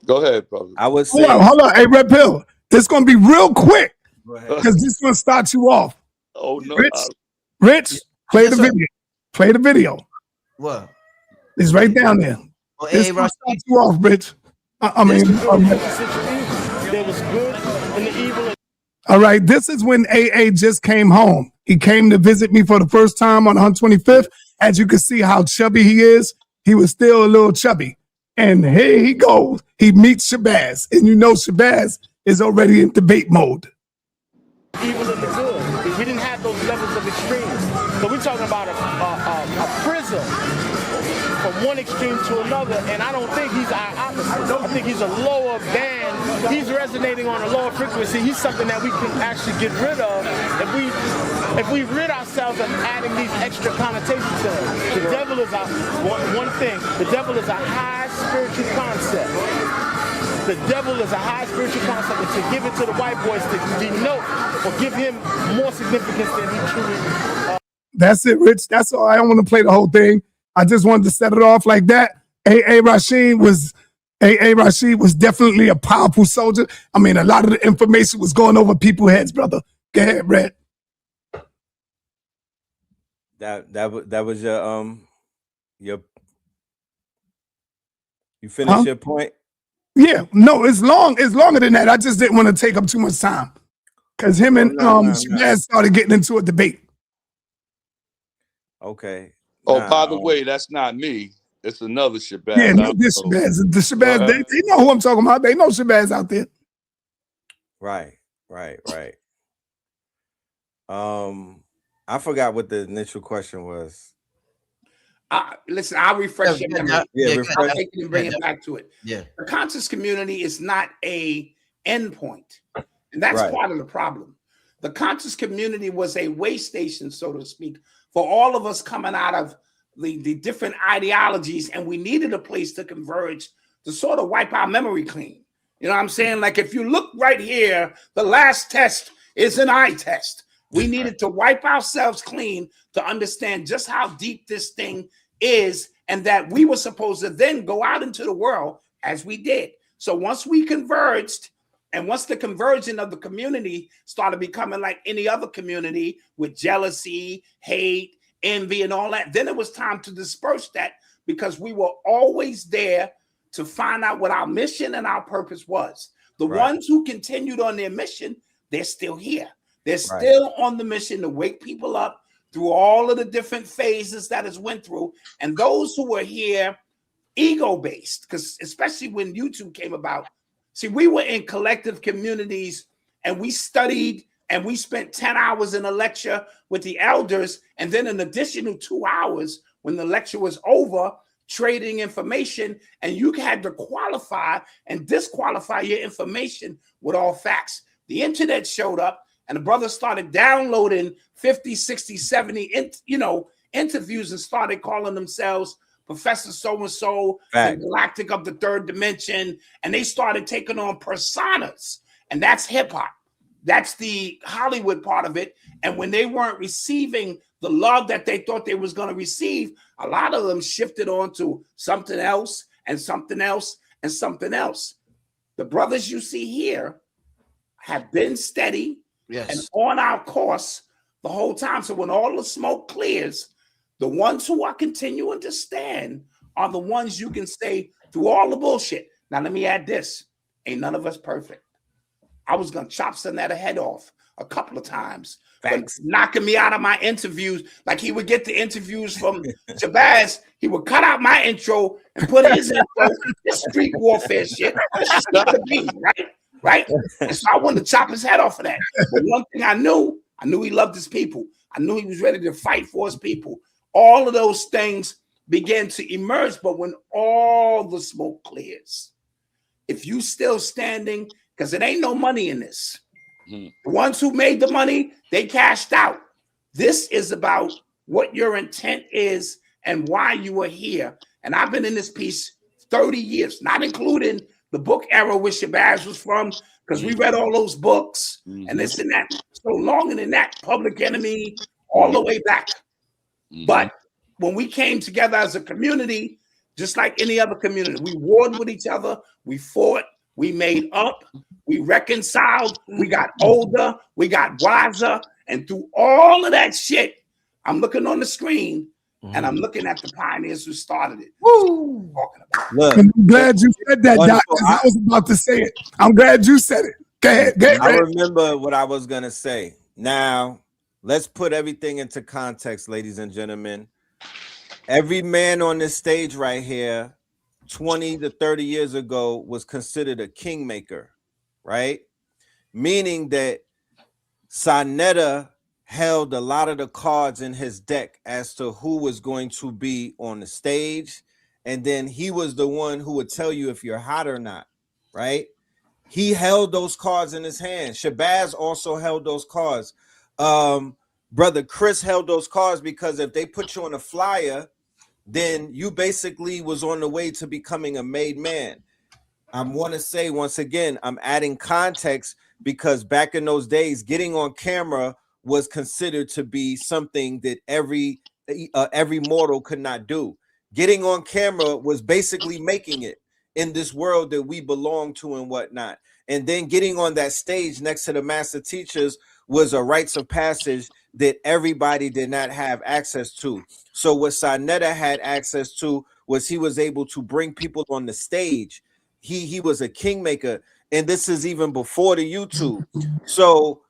Go ahead, brother. I would say. Hold on. Hey, Red Pill. It's going to be real quick because this one starts you off. Oh, no. Rich, play the video. Play the video. What? It's right down there. Well, this hey, one starts you off, Rich. There was good and the evil. All right, this is when AA just came home. He came to visit me for the first time on 125th. As you can see how chubby he is, he was still a little chubby. And here he goes. He meets Shabazz. And you know Shabazz is already in debate mode. Evil and the good. We didn't have those levels of extremes. So we're talking about a prism from one extreme to another, and I don't think he's our opposite. I think he's a lower band. He's resonating on a lower frequency. He's something that we can actually get rid of if we rid ourselves of adding these extra connotations to him. The devil is one thing. The devil is a high spiritual concept. The devil is a high spiritual concept, and to give it to the white boys to denote or give him more significance than he truly. That's it, Rich. That's all. I don't want to play the whole thing. I just wanted to set it off like that. A.A. Rashid was definitely a powerful soldier. I mean, a lot of the information was going over people's heads, brother. Go ahead, Red. That was your you finished your point? Yeah, no, it's longer than that. I just didn't want to take up too much time because him and Shabazz started getting into a debate. Okay. Oh, by the way, that's not me. It's another Shabazz. Yeah, no, this Shabazz. The Shabazz, they know who I'm talking about. They know Shabazz out there. Right. I forgot what the initial question was. Listen, I'll refresh your memory. I'll take it and bring it back to it. Yeah. The conscious community is not a endpoint, and that's part of the problem. The conscious community was a way station, so to speak, for all of us coming out of the different ideologies, and we needed a place to converge to sort of wipe our memory clean. You know what I'm saying? Like if you look right here, the last test is an eye test. We needed to wipe ourselves clean to understand just how deep this thing is, and that we were supposed to then go out into the world as we did. So once we converged, and once the conversion of the community started becoming like any other community with jealousy, hate, envy, and all that, then it was time to disperse that, because we were always there to find out what our mission and our purpose was. The ones who continued on their mission, they're still here. They're still on the mission to wake people up through all of the different phases that it's went through. And those who were here ego-based, because especially when YouTube came about, see, we were in collective communities and we studied and we spent 10 hours in a lecture with the elders, and then an additional 2 hours when the lecture was over, trading information, and you had to qualify and disqualify your information with all facts. The internet showed up, and the brothers started downloading 50, 60, 70, interviews, and started calling themselves Professor So-and-so, the Galactic of the Third Dimension, and they started taking on personas, and that's hip-hop. That's the Hollywood part of it. And when they weren't receiving the love that they thought they was going to receive, a lot of them shifted on to something else and something else and something else. The brothers you see here have been steady and on our course the whole time. So when all the smoke clears, the ones who are continuing to stand are the ones you can say through all the bullshit. Now, let me add this. Ain't none of us perfect. I was going to chop Sonetta head off a couple of times. But knocking me out of my interviews, like he would get the interviews from Shabazz, he would cut out my intro and put his intro, this street warfare shit. This is the beat, right? And so I wanted to chop his head off of that. But one thing I knew he loved his people. I knew he was ready to fight for his people. All of those things began to emerge, but when all the smoke clears, if you still standing, because it ain't no money in this. The ones who made the money, they cashed out. This is about what your intent is and why you are here. And I've been in this piece 30 years, not including the book era where Shabazz was from, because we read all those books and this and that. So longer than that, Public Enemy, all the way back. But when we came together as a community, just like any other community, we warred with each other, we fought, we made up, we reconciled, we got older, we got wiser, and through all of that shit, I'm looking on the screen and I'm looking at the pioneers who started it. Woo! Look, I'm glad you said that, Doc, because I was about to say it. I'm glad you said it. Go ahead. I remember what I was going to say. Now, let's put everything into context, ladies and gentlemen. Every man on this stage right here, 20 to 30 years ago, was considered a kingmaker, right? Meaning that Sonetta held a lot of the cards in his deck as to who was going to be on the stage. And then he was the one who would tell you if you're hot or not, right? He held those cards in his hand. Shabazz also held those cards. Brother Chris held those cards because if they put you on a flyer, then you basically was on the way to becoming a made man. I want to say once again, I'm adding context because back in those days, getting on camera was considered to be something that every mortal could not do. Getting on camera was basically making it in this world that we belong to and whatnot. And then getting on that stage next to the master teachers was a rites of passage that everybody did not have access to. So what Sonetta had access to was he was able to bring people on the stage. He was a kingmaker, and this is even before the YouTube. So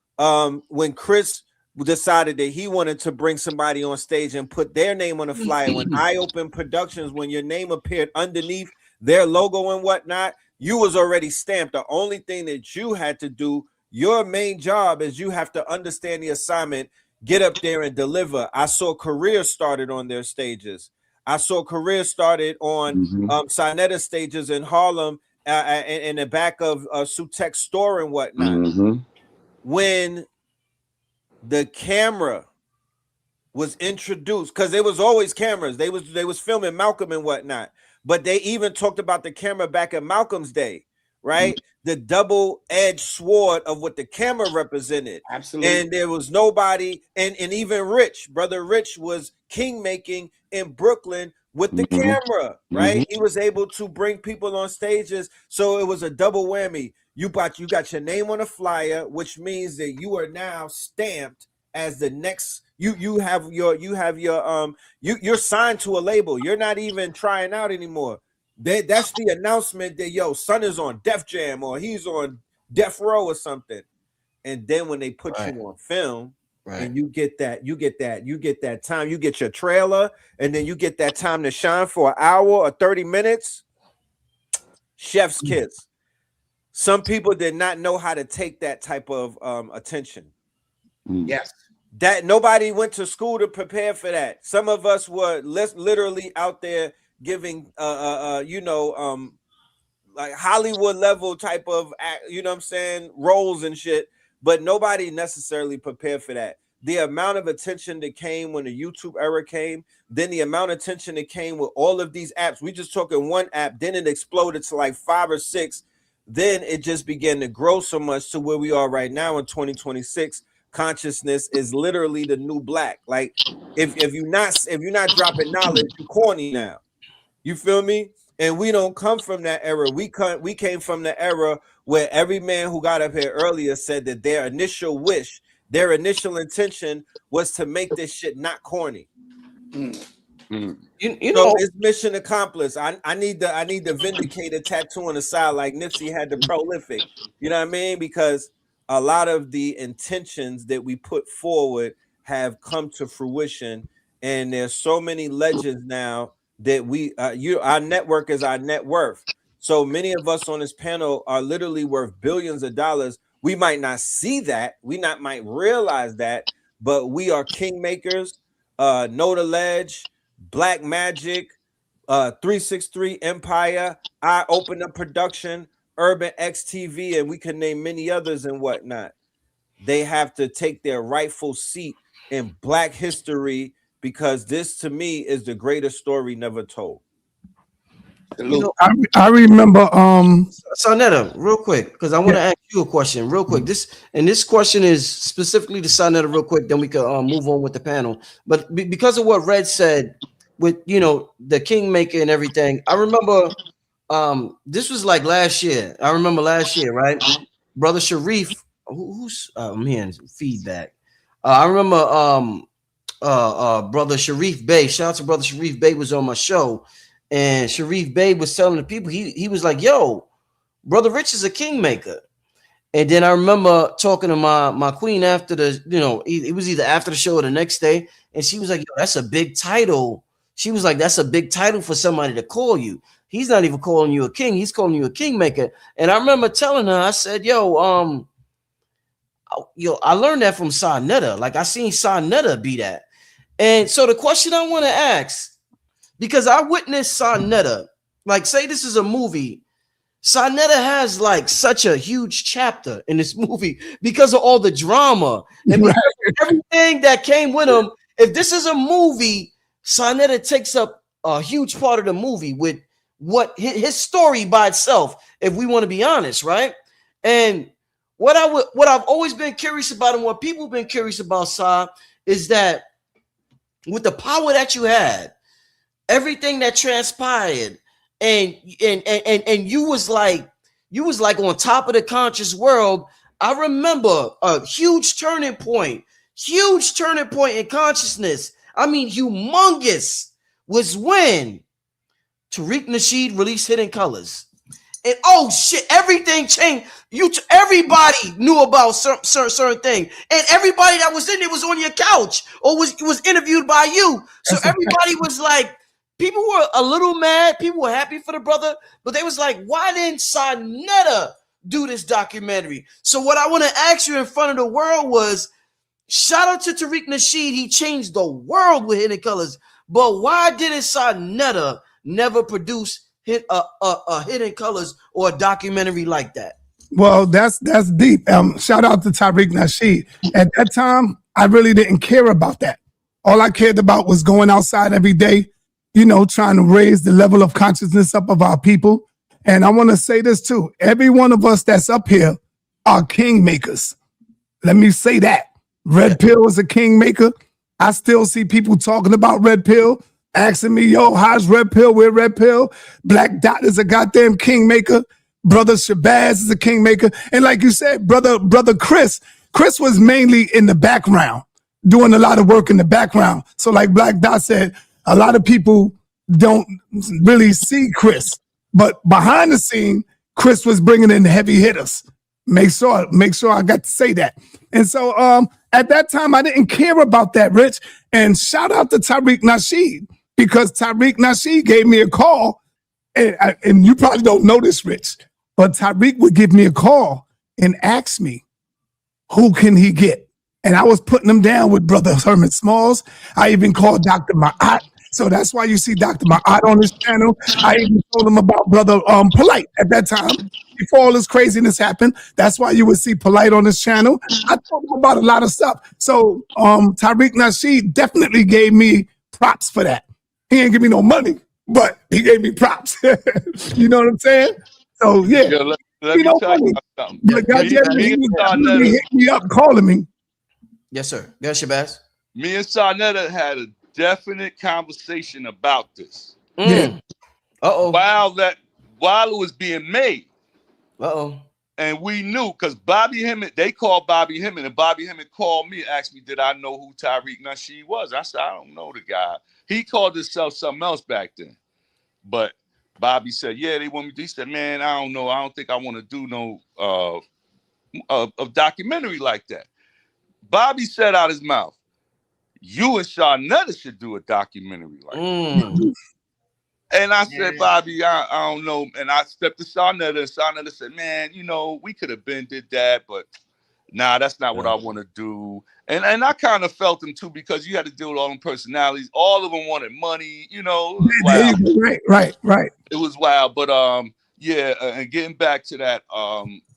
when Chris decided that he wanted to bring somebody on stage and put their name on the flyer. When Eye Open Productions, when your name appeared underneath their logo and whatnot, you was already stamped. The only thing that you had to do, your main job, is you have to understand the assignment, get up there and deliver. I saw careers started on their stages. I saw careers started on Sinetta stages in Harlem, in the back of Sutek's store and whatnot. When the camera was introduced, because there was always cameras, they was filming Malcolm and whatnot, but they even talked about the camera back in Malcolm's day, right? The double-edged sword of what the camera represented. Absolutely. And there was nobody, and even Brother Rich was king making in Brooklyn with the camera, right? He was able to bring people on stages, so it was a double whammy. You got your name on a flyer, which means that you are now stamped as the next. You're signed to a label. You're not even trying out anymore. That's the announcement that son is on Def Jam or he's on Death Row or something. And then when they put you on film, and you get that time, you get your trailer, and then you get that time to shine for an hour or 30 minutes. Chef's kiss. Some people did not know how to take that type of attention. Yes. That nobody went to school to prepare for that. Some of us were literally out there giving like Hollywood level type of roles and shit, but nobody necessarily prepared for that. The amount of attention that came when the YouTube era came, then the amount of attention that came with all of these apps. We just talking one app, then it exploded to like 5 or 6. Then it just began to grow so much to where we are right now in 2026. Consciousness is literally the new black. Like if you're not dropping knowledge, you're corny now. You feel me? And we don't come from that era. We came from the era where every man who got up here earlier said that their initial wish, their initial intention was to make this shit not corny. So it's mission accomplished. I need the vindicator tattoo on the side like Nipsey had the prolific. You know what I mean? Because a lot of the intentions that we put forward have come to fruition, and there's so many legends now that our network is our net worth. So many of us on this panel are literally worth billions of dollars. We might not see that, might realize that, but we are Kingmakers, Know the Ledge, Black Magic, 363 Empire, I Open Up Production, Urban X TV, and we can name many others and whatnot. They have to take their rightful seat in Black history, because this to me is the greatest story never told. I remember Sonetta, real quick, because I want to ask you a question real quick. This question is specifically to Sonetta real quick, then we can move on with the panel. But because of what Red said with the Kingmaker and everything, I remember this was like last year. I remember last year, right? Brother Sharif, who's I'm hearing feedback. I remember Brother Sharif Bey. Shout out to Brother Sharif Bey, was on my show, and Sharif Bey was telling the people, he was like, yo, Brother Rich is a Kingmaker. And then I remember talking to my queen after the, it was either after the show or the next day, and she was like, yo, that's a big title. She was like, that's a big title for somebody to call you. He's not even calling you a king, he's calling you a Kingmaker. And I remember telling her, I said, yo, I learned that from Sonetta. Like, I seen Sonetta be that. And so the question I want to ask, because I witnessed Sonetta, like, say this is a movie, Sonetta has like such a huge chapter in this movie because of all the drama and everything that came with him. If this is a movie, Sonetta takes up a huge part of the movie with what his story by itself, if we want to be honest, right? And what I've always been curious about, and what people have been curious about, Sa, is that with the power that you had, everything that transpired, and you was like on top of the conscious world. I remember a huge turning point in consciousness. I mean, humongous, was when Tariq Nasheed released Hidden Colors. And oh shit, everything changed. Everybody knew about certain thing, and everybody that was in there was on your couch or was interviewed by you. So everybody was like, people were a little mad. People were happy for the brother, but they was like, why didn't Sarnetta do this documentary? So what I want to ask you in front of the world was, shout out to Tariq Nasheed. He changed the world with Hidden Colors, but why didn't Sarnetta never produce Hidden Colors or a documentary like that? Well, that's deep. Shout out to Tariq Nasheed. At that time, I really didn't care about that. All I cared about was going outside every day, trying to raise the level of consciousness up of our people. And I want to say this too. Every one of us that's up here are kingmakers. Let me say that. Red Pill is a kingmaker. I still see people talking about Red Pill, asking me, yo, how's Red Pill? We're Red Pill. Black Dot is a goddamn kingmaker. Brother Shabazz is a kingmaker. And like you said, brother Chris was mainly in the background, doing a lot of work in the background. So like Black Dot said, a lot of people don't really see Chris. But behind the scene, Chris was bringing in the heavy hitters. Make sure I got to say that. And so at that time, I didn't care about that, Rich. And shout out to Tariq Nasheed, because Tariq Nasheed gave me a call. And you probably don't know this, Rich, but Tariq would give me a call and ask me, who can he get? And I was putting him down with Brother Herman Smalls. I even called Dr. Ma'at. So that's why you see Dr. Ma'at on this channel. I even told him about Brother Polite at that time. Before all this craziness happened, that's why you would see Polite on this channel. I told him about a lot of stuff. So Tariq Nasheed definitely gave me props for that. He didn't give me no money, but he gave me props. You know what I'm saying? So yeah. Let me tell you something. But goddamn, he hit me up calling me. Yes, sir. Yes, Shabazz. Me and Sarnetta had a definite conversation about this. Yeah. While it was being made. And we knew, because Bobby Hemmett, they called Bobby Hemmett, and Bobby Hemmett called me and asked me, did I know who Tariq Nasheed was? I said, I don't know the guy. He called himself something else back then. But Bobby said, yeah, they want me to. He said, man, I don't know. I don't think I want to do no a documentary like that. Bobby said out his mouth, you and Sarnetta should do a documentary like that. And I said, Bobby, I don't know. And I stepped to Sarnetta, and Sarnetta said, man, we could have did that, but nah, that's not what I want to do. And I kind of felt him too, because you had to deal with all them personalities. All of them wanted money, It was wild. Right. It was wild. But and getting back to that,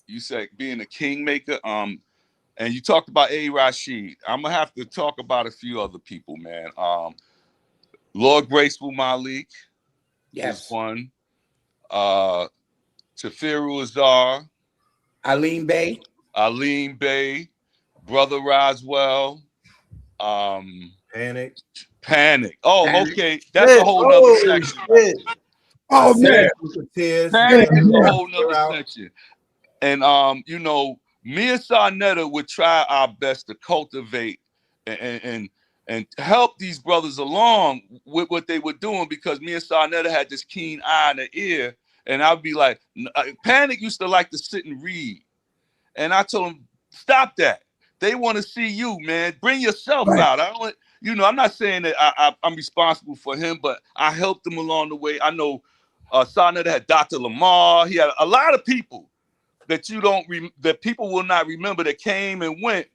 you said being a kingmaker, and you talked about A. Rashid. I'm gonna have to talk about a few other people, man. Lord Graceful Malik. Yes. Is one. Tafiru Azar. Aline Bey. Brother Roswell. Panic. Oh, okay. That's a whole nother section. Oh, man. Panic is a whole nother section. And, me and Sarnetta would try our best to cultivate and help these brothers along with what they were doing, because me and Sarnetta had this keen eye and an ear, and I'd be like, Panic used to like to sit and read. And I told him, stop that. They want to see you, man. Bring yourself out. I don't, I'm not saying that I'm responsible for him, but I helped him along the way. I know Sarnetta had Dr. Lamar. He had a lot of people that that people will not remember that came and went.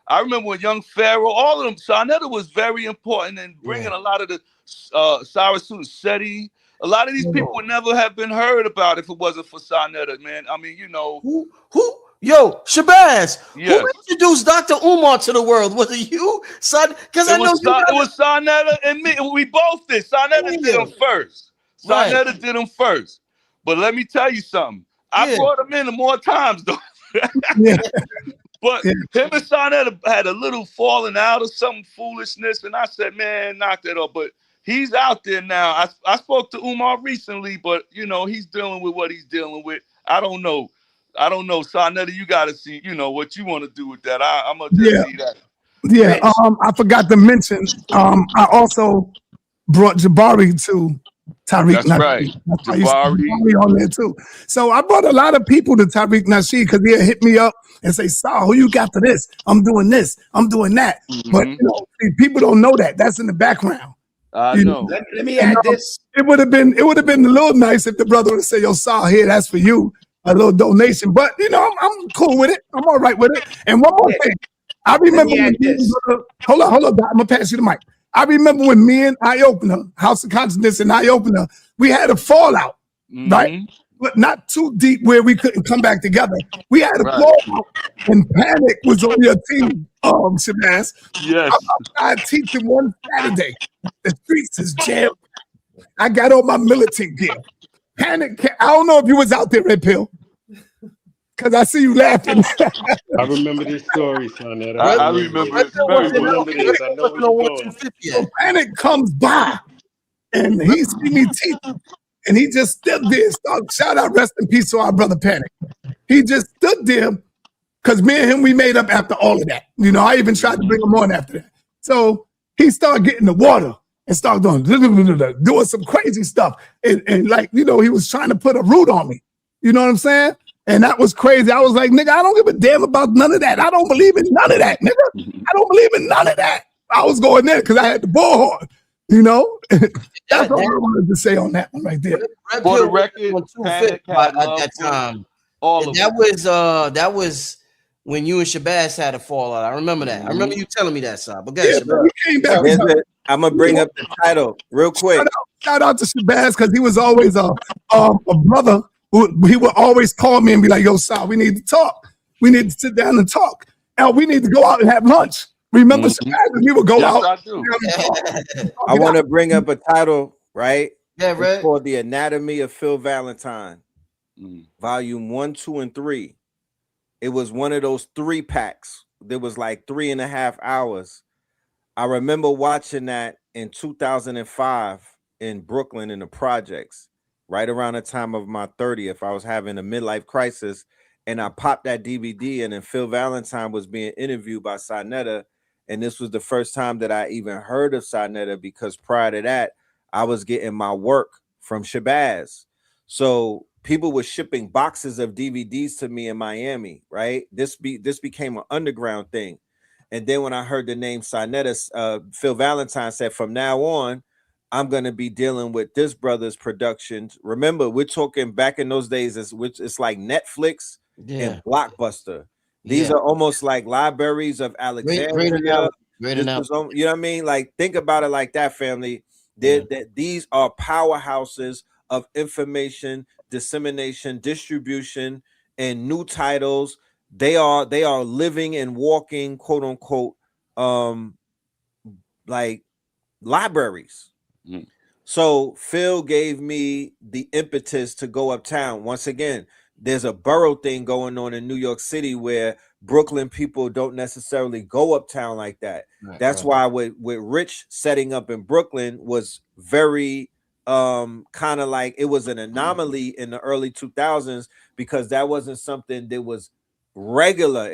I remember when Young Pharaoh, all of them, Sarnetta was very important in bringing a lot of the Cyrus Sutek. A lot of these people would never have been heard about if it wasn't for Sarnetta, man. I mean, Who? Yo, Shabazz, who introduced Dr. Umar to the world? Was it you, son? Because I know it was Sarnetta and me. We both did. Sarnetta did them first. Sarnetta did them first. But let me tell you something. I brought him in more times, though. But him and Sarnetta had a little falling out of some foolishness, and I said, man, knock that off. But he's out there now. I spoke to Umar recently, but, he's dealing with what he's dealing with. I don't know, Sarnetta. You got to see, what you want to do with that. I'm gonna just see that. Yeah. I forgot to mention. I also brought Jabari to Tariq That's right. Jabari on there too. So I brought a lot of people to Tariq Nasheed because he'll hit me up and say, Saul, who you got for this? I'm doing this. I'm doing that. But you know, people don't know that. That's in the background. I You know. Let me add this. It would have been a little nice if the brother would have said, yo, Saul, here, that's for you. A little donation. But you know, I'm cool with it. I'm all right with it. And one more thing. I remember when hold on, Doc, I'm gonna pass you the mic. I remember when me and Eye Opener, House of Consciousness and Eye Opener, we had a fallout, right? But not too deep where we couldn't come back together. We had a fallout, and Panic was on your team, Shabazz. Yes. I'm outside teaching one Saturday. The streets is jammed. I got on my militant gear. Panic. I don't know if you was out there, Red Pill, because I see you laughing. I remember this story, son. I remember it very well. I know where you're going. So Panic comes by, and he see me teaching, and he just stood there. Shout out, rest in peace to our brother Panic. He just stood there because me and him, we made up after all of that. You know, I even tried to bring him on after that. So he started getting the water and started doing some crazy stuff. And like, you know, he was trying to put a root on me. You know what I'm saying? And that was crazy. I was like, nigga, I don't give a damn about none of that. I don't believe in none of that, nigga. I don't believe in none of that. I was going there because I had the bullhorn, you know? That's all I wanted to say on that one right there. For the record, Panic at that time. That was when you and Shabazz had a fallout. I remember that. I remember you telling me that, side. But guys, I'm gonna bring up the title real quick. Shout out to Shabazz because he was always a brother. He would always call me and be like, yo, Sal, we need to talk. We need to sit down and talk. And we need to go out and have lunch. Remember, Shabazz, we would go out. I do. I want to bring up a title, right? Yeah, right. It's called The Anatomy of Phil Valentine, Volume 1, 2, and 3. It was one of those 3-packs. There was like 3.5 hours. I remember watching that in 2005 in Brooklyn in the projects. Right around the time of my 30th, I was having a midlife crisis, and I popped that DVD, and then Phil Valentine was being interviewed by Sinetta, and this was the first time that I even heard of Sinetta because prior to that, I was getting my work from Shabazz. So people were shipping boxes of DVDs to me in Miami, right? This became an underground thing. And then when I heard the name Sinetta, Phil Valentine said, from now on, I'm going to be dealing with this brother's productions. Remember, we're talking back in those days, it's like Netflix and Blockbuster. These are almost like libraries of Alexandria. You know what I mean? Like, think about it like that, family. That these are powerhouses of information, dissemination, distribution, and new titles. They are living and walking, quote unquote, like libraries. So Phil gave me the impetus to go uptown. Once again, there's a borough thing going on in New York City where Brooklyn people don't necessarily go uptown like that. That's why with Rich setting up in Brooklyn was very kind of like it was an anomaly in the early 2000s because that wasn't something that was regular.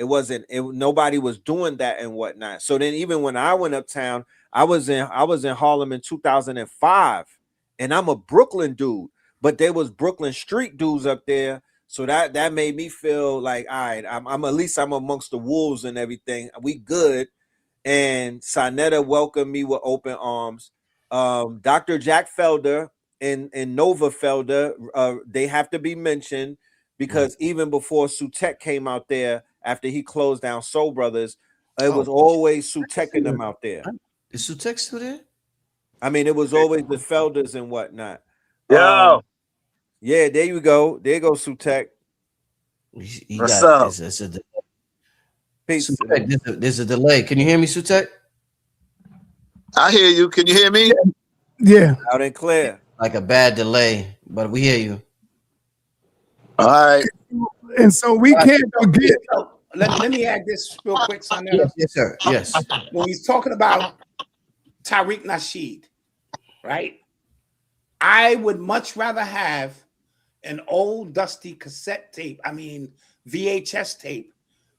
Nobody was doing that and whatnot. So then even when I went uptown, I was in Harlem in 2005, and I'm a Brooklyn dude, but there was Brooklyn street dudes up there. So that made me feel like, all right, I'm at least I'm amongst the wolves and everything. We good. And Sinetta welcomed me with open arms. Dr. Jack Felder and Nova Felder, they have to be mentioned because even before Sutek came out there, after he closed down Soul Brothers, it was always Sutek and them out there. Is Sutek still there? I mean, it was always the Felders and whatnot. Yo. Yeah, there you go. There goes Sutek. What's up? Peace. Sutek, there's a delay. Can you hear me, Sutek? I hear you. Can you hear me? Yeah. Loud and clear. Like a bad delay, but we hear you. All right. And so we can't forget. Let me add this real quick, son. Yes, sir. Yes. When he's talking about Tariq Nasheed, right? I would much rather have an old dusty cassette tape, VHS tape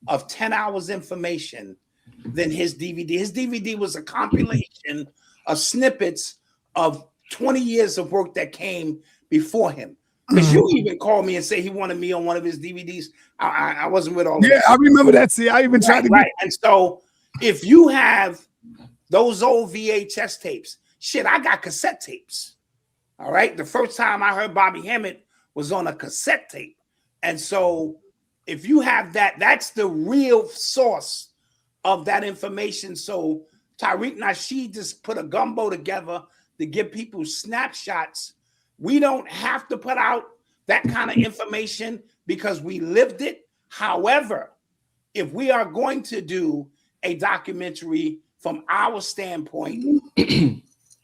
of 10 hours information than his DVD. His DVD was a compilation of snippets of 20 years of work that came before him. Because you even called me and said he wanted me on one of his DVDs. I wasn't with all of that. Yeah, I remember that. See, I even tried to get And so if you have those old VHS tapes, shit, I got cassette tapes. All right. The first time I heard Bobby Hemmett was on a cassette tape. And so if you have that, that's the real source of that information. So Tariq Nasheed just put a gumbo together to give people snapshots. We don't have to put out that kind of information because we lived it. However, if we are going to do a documentary from our standpoint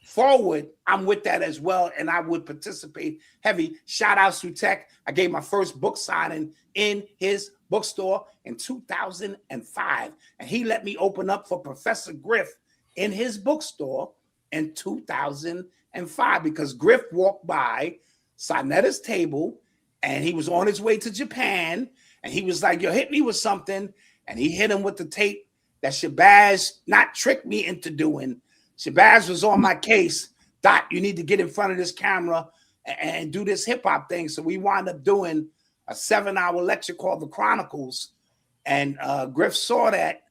forward, I'm with that as well, and I would participate heavy. Shout out Sutek. I gave my first book signing in his bookstore in 2005, and he let me open up for Professor Griff in his bookstore in 2005 because Griff walked by Sanetta's table, and he was on his way to Japan, and he was like, yo, hit me with something, and he hit him with the tape that Shabazz not tricked me into doing. Shabazz was on my case. Dot, you need to get in front of this camera and do this hip-hop thing. So we wound up doing a 7-hour lecture called The Chronicles. And Griff saw that,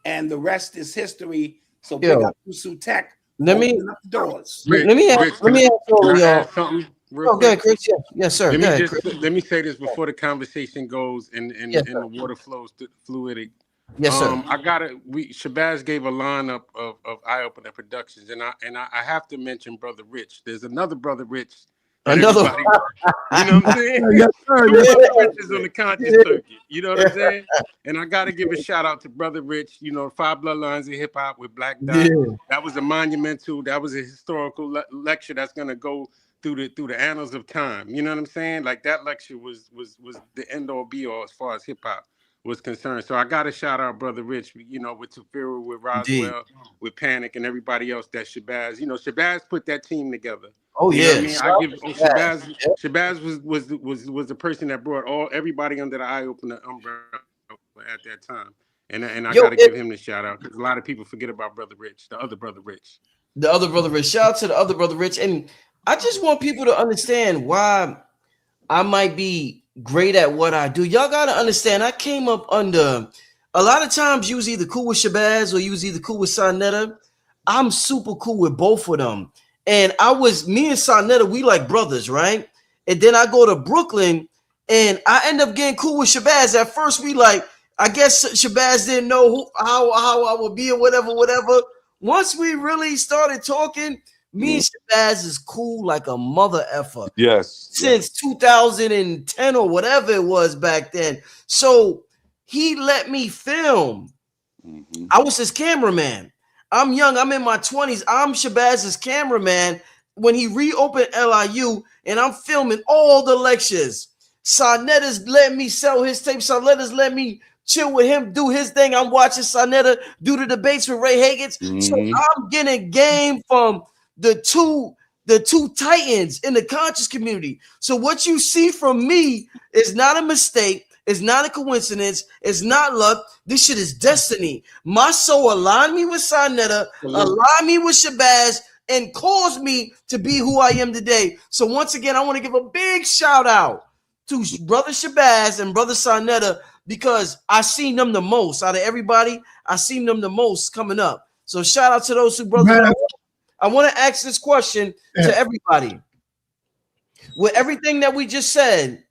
and the rest is history. So big up to Sutek. Let me doors. Let me ask y'all. Quick. Chris. Yes, sir. Let me say this before the conversation goes and the water flows fluidic. Yes, sir. Shabazz gave a lineup of Eye Opener Productions, and I have to mention Brother Rich. There's another Brother Rich. You know what I'm saying? Yes, sir. Brother Rich is on the conscious circuit. You know what I'm saying? And I got to give a shout out to Brother Rich. You know, 5 Bloodlines of Hip Hop with Black Dot. Yeah. That was a monumental. That was a historical lecture that's gonna go through the annals of time. You know what I'm saying? Like that lecture was the end all be all as far as hip hop was concerned. So I got to shout out Brother Rich, you know, with Tafira, with Roswell, with Panic, and everybody else that Shabazz, you know, Shabazz put that team together. Oh, yeah. You know what I mean? Shabazz was the person that brought everybody under the Eye Opener umbrella at that time. And I got to give him the shout out because a lot of people forget about Brother Rich, the other Brother Rich. The other Brother Rich. Shout out to the other Brother Rich. And I just want people to understand why I might be great at what I do. Y'all got to understand, I came up under, a lot of times you was either cool with Shabazz or you was either cool with Sanetta. I'm super cool with both of them. And me and Sanetta, we like brothers, right? And then I go to Brooklyn and I end up getting cool with Shabazz. At first we like, I guess Shabazz didn't know how I would be or whatever. Once we really started talking, me and Shabazz is cool like a mother effer. Yes. Since 2010 or whatever it was back then. So he let me film. I was his cameraman. I'm young. I'm in my 20s. I'm Shabazz's cameraman when he reopened LIU, and I'm filming all the lectures. Sanetta's let me sell his tape. Sanetta's let me chill with him, do his thing. I'm watching Sanetta do the debates with Ray Hagans. So I'm getting game from the two titans in the conscious community. So what you see from me is not a mistake. It's not a coincidence. It's not luck. This shit is destiny. My soul aligned me with Sanetta, aligned me with Shabazz, and caused me to be who I am today. So once again, I want to give a big shout out to Brother Shabazz and Brother Sanetta because I seen them the most out of everybody. I seen them the most coming up. So shout out to those two brothers. I want to ask this question to everybody. With everything that we just said,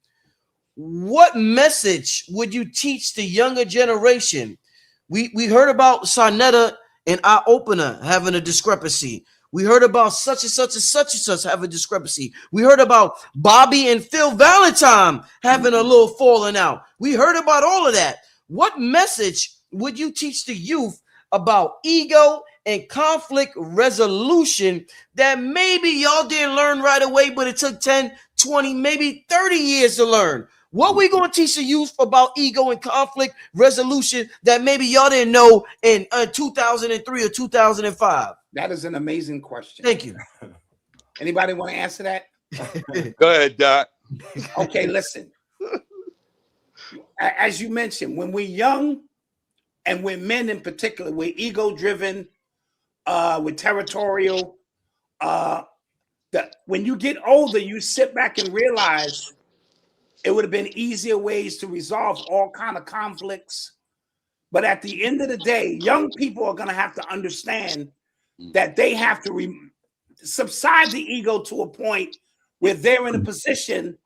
what message would you teach the younger generation? We heard about Sanetta and Eye Opener having a discrepancy. We heard about such and such and such and such have a discrepancy. We heard about Bobby and Phil Valentine having a little falling out. We heard about all of that. What message would you teach the youth about ego and conflict resolution that maybe y'all didn't learn right away, but it took 10, 20, maybe 30 years to learn? What we going to teach the youth about ego and conflict resolution that maybe y'all didn't know in 2003 or 2005? That is an amazing question. Thank you. Anybody want to answer that? Go ahead, Doc. Okay, listen. As you mentioned, when we're young and we're men in particular, we're ego-driven, we're territorial. that when you get older, you sit back and realize it would have been easier ways to resolve all kind of conflicts. But at the end of the day, young people are going to have to understand that they have to subside the ego to a point where they're in a position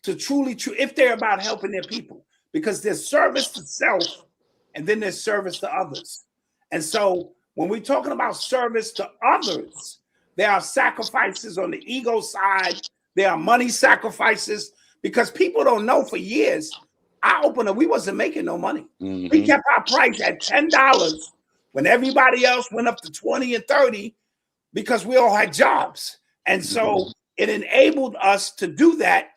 to truly, if they're about helping their people, because there's service to self and then there's service to others. And so when we're talking about service to others, there are sacrifices on the ego side. There are money sacrifices, because people don't know. For years, we wasn't making no money. We kept our price at $10 when everybody else went up to 20 and 30 because we all had jobs. And so it enabled us to do that.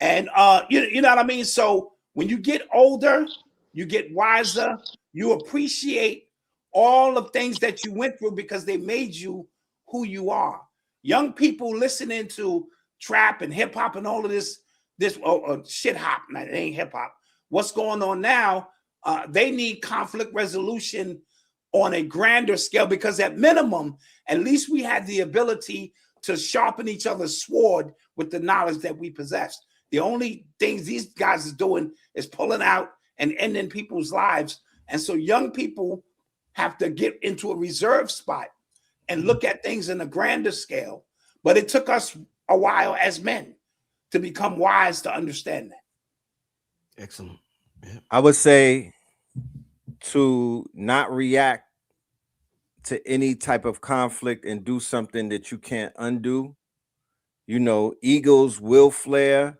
And you know what I mean? So when you get older, you get wiser, you appreciate all of things that you went through because they made you who you are. Young people listening to trap and hip hop and all of this shit hop, it ain't hip hop. What's going on now? They need conflict resolution on a grander scale, because at minimum, at least we had the ability to sharpen each other's sword with the knowledge that we possessed. The only things these guys is doing is pulling out and ending people's lives. And so young people have to get into a reserve spot and look at things in a grander scale. But it took us a while as men to become wise to understand that. Excellent. Yeah. I would say to not react to any type of conflict and do something that you can't undo. You know, egos will flare.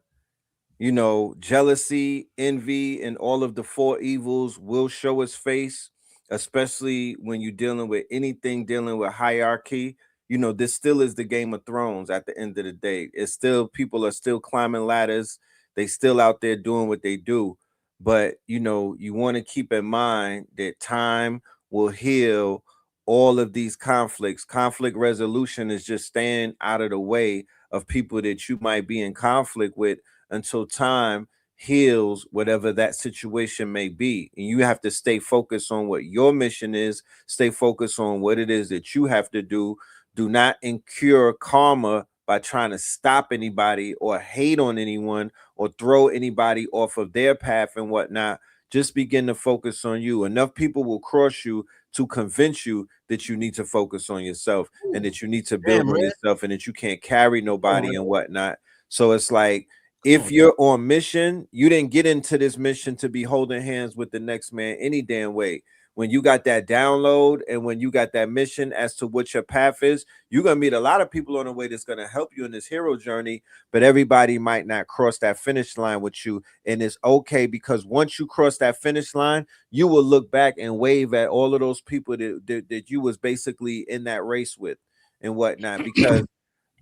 You know, jealousy, envy, and all of the four evils will show its face, especially when you're dealing with anything dealing with hierarchy. You know, this still is the Game of Thrones at the end of the day. It's still, people are still climbing ladders. They still out there doing what they do. But, you know, you want to keep in mind that time will heal all of these conflicts. Conflict resolution is just staying out of the way of people that you might be in conflict with until time heals whatever that situation may be. And you have to stay focused on what your mission is, stay focused on what it is that you have to do. Do not incur karma by trying to stop anybody or hate on anyone or throw anybody off of their path and whatnot. Just begin to focus on you. Enough people will cross you to convince you that you need to focus on yourself and that you need to build on yourself and that you can't carry nobody and whatnot. So it's like, if you're on mission, you didn't get into this mission to be holding hands with the next man any damn way. When you got that download and when you got that mission as to what your path is, you're going to meet a lot of people on the way that's going to help you in this hero journey, but everybody might not cross that finish line with you. And it's okay, because once you cross that finish line, you will look back and wave at all of those people that you was basically in that race with and whatnot, because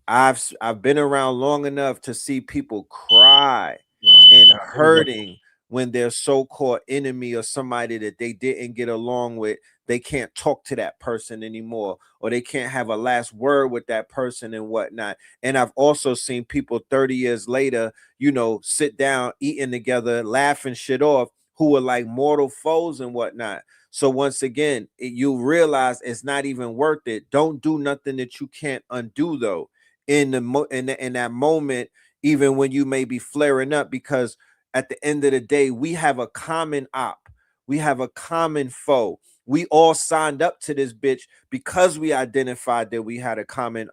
I've been around long enough to see people cry and hurting when their so-called enemy or somebody that they didn't get along with, they can't talk to that person anymore, or they can't have a last word with that person and whatnot. And I've also seen people 30 years later, you know, sit down, eating together, laughing shit off, who were like mortal foes and whatnot. So once again, you realize it's not even worth it. Don't do nothing that you can't undo, though. In that moment, even when you may be flaring up, because at the end of the day, we have a common op, we have a common foe. We all signed up to this bitch because we identified that we had a common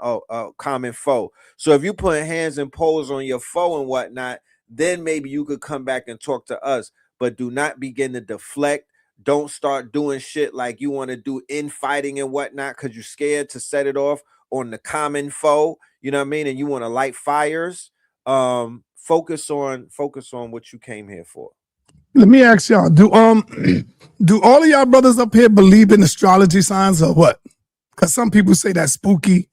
foe. So if you put hands and paws on your foe and whatnot, then maybe you could come back and talk to us. But do not begin to deflect. Don't start doing shit like you want to do infighting and whatnot because you're scared to set it off on the common foe. You know what I mean? And you want to light fires. Focus on what you came here for. Let me ask y'all, do all of y'all brothers up here believe in astrology signs or what? Because some people say that's spooky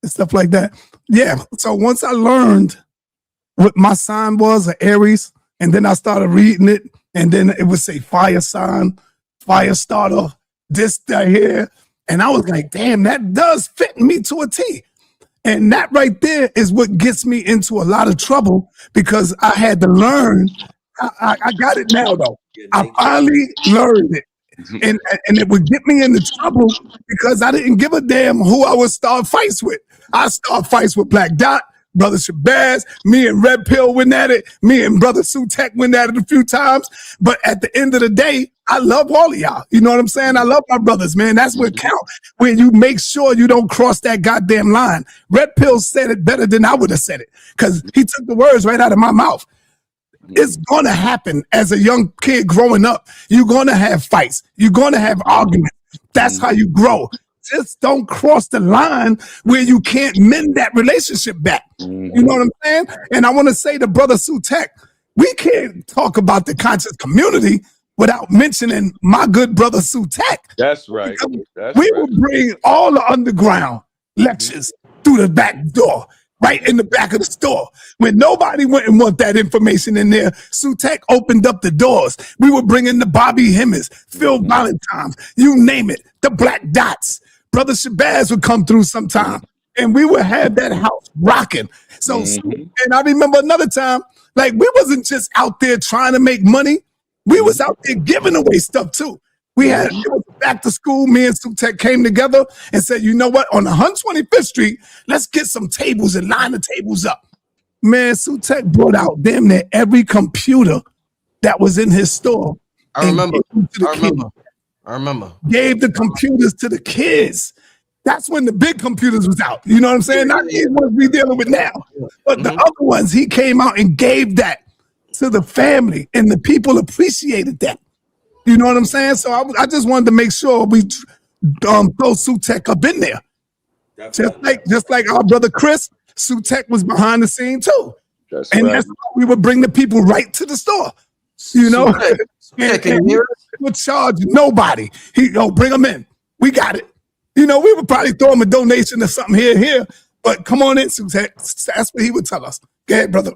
and stuff like that. Yeah. So once I learned what my sign was, an Aries, and then I started reading it, and then it would say fire sign, fire starter, this, that here. And I was like, damn, that does fit me to a T. And that right there is what gets me into a lot of trouble, because I had to learn. I got it now, though. I finally learned it. and it would get me into trouble because I didn't give a damn who I would start fights with. I start fights with Black Dot, Brother Shabazz, me and Red Pill went at it, me and Brother Sutek went at it a few times. But at the end of the day, I love all of y'all. You know what I'm saying? I love my brothers, man. That's what counts. When you make sure you don't cross that goddamn line. Red Pill said it better than I would have said it because he took the words right out of my mouth. It's going to happen as a young kid growing up. You're going to have fights. You're going to have arguments. That's how you grow. Just don't cross the line where you can't mend that relationship back. You know what I'm saying? And I want to say to Brother Sutek, we can't talk about the conscious community without mentioning my good brother Sutek. That's right. We will bring all the underground lectures through the back door, right in the back of the store. When nobody wouldn't want that information in there, Sutek opened up the doors. We were bringing the Bobby Hemmers, Phil Valentine's, you name it, the Black Dots. Brother Shabazz would come through sometime, and we would have that house rocking. So, and I remember another time, like we wasn't just out there trying to make money. We was out there giving away stuff too. We had, it was back to school. Me and Sutek came together and said, you know what? On 125th Street, let's get some tables and line the tables up. Man, Sutek brought out damn near every computer that was in his store. I remember. Gave the computers to the kids. That's when the big computers was out. You know what I'm saying? Not these ones we dealing with now. But the other ones, he came out and gave that to the family, and the people appreciated that. You know what I'm saying? So I just wanted to make sure we throw Sutek up in there. Just like our brother Chris, Sutek was behind the scene too. That's why we would bring the people right to the store. You know, and he would charge nobody. Bring them in. We got it. You know, we would probably throw him a donation or something here, but come on in, Sutek. That's what he would tell us. Go ahead, brother.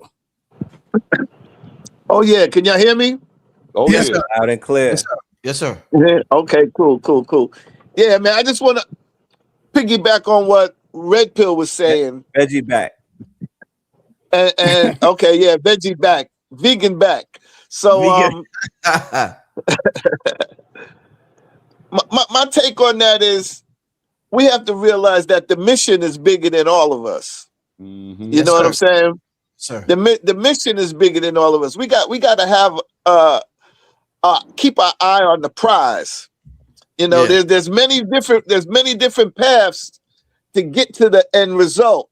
Oh yeah, can y'all hear me? Oh yes, sir. Loud and clear. Yes, sir. Okay, cool. Yeah, man, I just want to piggyback on what Red Pill was saying. Veggie back. And okay, yeah, veggie back, vegan back. So my take on that is we have to realize that the mission is bigger than all of us. You know what I'm saying? Sir. The mission is bigger than all of us. We got to have keep our eye on the prize. You know, there's many different paths to get to the end result.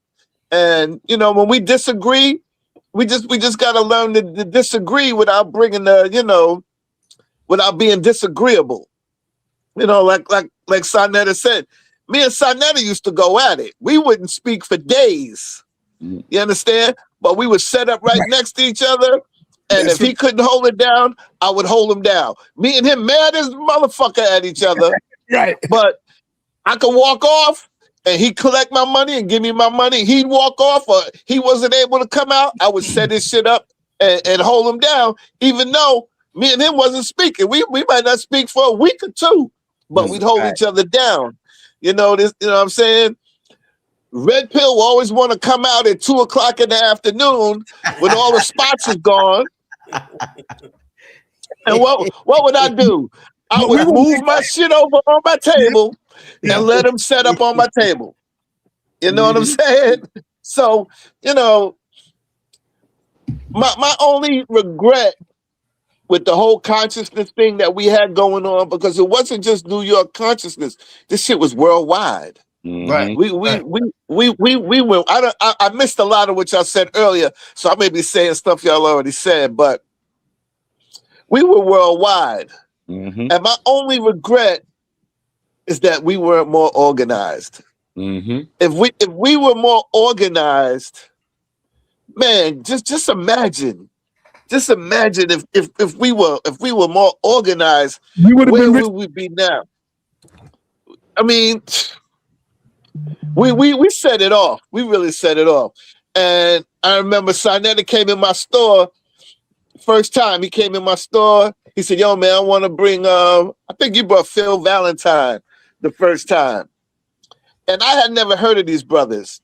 And you know, when we disagree, we just got to learn to disagree without bringing without being disagreeable. You know, like Sarnetta said, me and Sarnetta used to go at it. We wouldn't speak for days. You understand? But we would set up right next to each other. And if he couldn't hold it down, I would hold him down. Me and him mad as a motherfucker at each other. Right. But I could walk off and he'd collect my money and give me my money. He'd walk off or he wasn't able to come out. I would set his shit up and hold him down, even though me and him wasn't speaking. We might not speak for a week or two, but we'd hold each other down. You know what I'm saying? Red Pill always want to come out at 2 o'clock in the afternoon when all the spots is gone. And what would I do? I would move my shit over on my table and let him set up on my table. You know what I'm saying? So, you know, my only regret with the whole consciousness thing that we had going on, because it wasn't just New York consciousness, this shit was worldwide. Right. We went. I missed a lot of what y'all said earlier, so I may be saying stuff y'all already said, but we were worldwide. And my only regret is that we weren't more organized. If we were more organized, man, just imagine. Just imagine if we were more organized, where would we be now? I mean, we set it off. We really set it off. And I remember Sarnetta came in my store first time. He came in my store. He said, yo, man, I want to bring, I think you brought Phil Valentine the first time. And I had never heard of these brothers.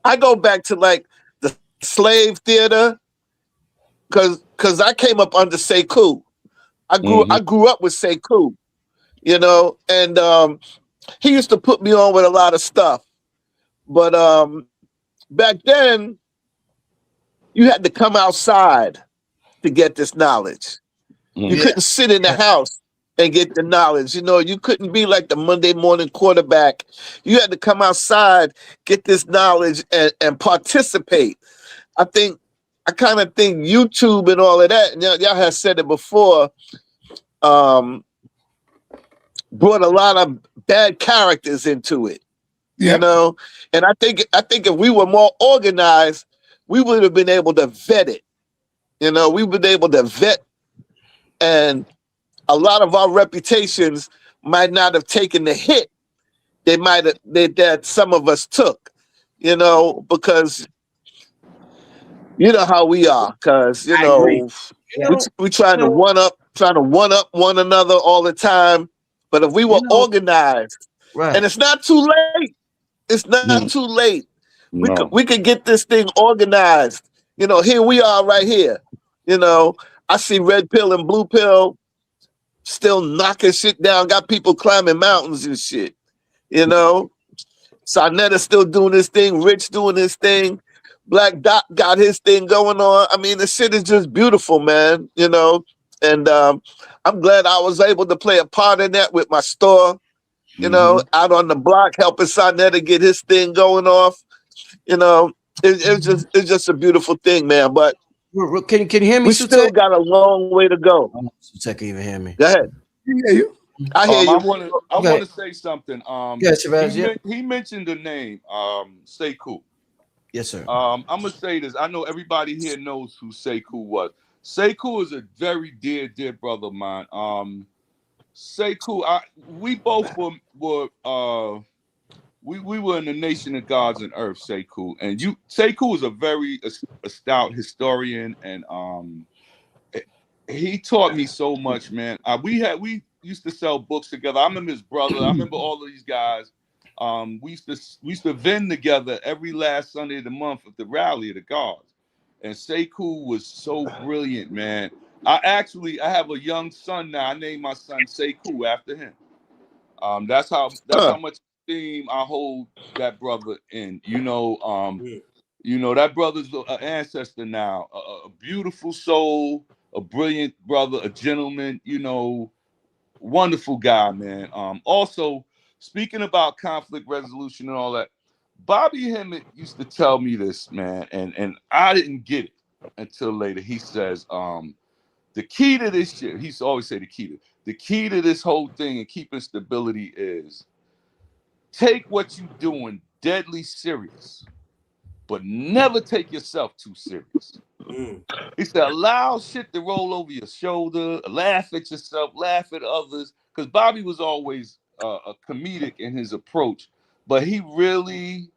I go back to like the slave theater because I came up under Sekou. I grew up with Sekou, you know, and he used to put me on with a lot of stuff. But back then, you had to come outside to get this knowledge. You couldn't sit in the house and get the knowledge. You know, you couldn't be like the Monday morning quarterback. You had to come outside, get this knowledge, and participate. I kind of think YouTube and all of that, and y'all have said it before, brought a lot of bad characters into it. You know, and I think if we were more organized, we would have been able to vet it. You know, we would be able to vet, and a lot of our reputations might not have taken the hit that some of us took. You know, because you know how we are. Because you know, we trying to one up one another all the time. But if we were organized, and it's not too late. It's not too late. We could get this thing organized. You know, here we are right here. You know, I see Red Pill and Blue Pill still knocking shit down, got people climbing mountains and shit. You know, Sarnetta's still doing his thing, Rich doing his thing, Black Dot got his thing going on. I mean, the shit is just beautiful, man. You know, and I'm glad I was able to play a part in that with my store. You know, out on the block, helping Sarnetta get his thing going off. You know, it's just a beautiful thing, man. But can you hear me? We still got a long way to go. Sutek can even hear me. Go ahead. I hear you. I want to say something. Shabazz, he mentioned the name Sekou. Yes, sir. I'm gonna say this. I know everybody here knows who Sekou was. Sekou is a very dear brother of mine. Sekou, we both were we were in the nation of gods and earth, Sekou. And Sekou is a very stout historian, and he taught me so much, man. We used to sell books together. I remember his brother. I remember all of these guys. We used to vend together every last Sunday of the month at the rally of the gods. And Sekou was so brilliant, man. I have a young son now. I named my son Sekou after him. That's how much esteem I hold that brother in. You know, that brother's an ancestor now. A beautiful soul, a brilliant brother, a gentleman. You know, wonderful guy, man. Also, speaking about conflict resolution and all that, Bobby Hemmett used to tell me this, man, and I didn't get it until later. He says, the key to this shit, he used to always say the key to this whole thing and keeping stability is take what you're doing deadly serious, but never take yourself too serious. He said, allow shit to roll over your shoulder, laugh at yourself, laugh at others, because Bobby was always a comedic in his approach, but he really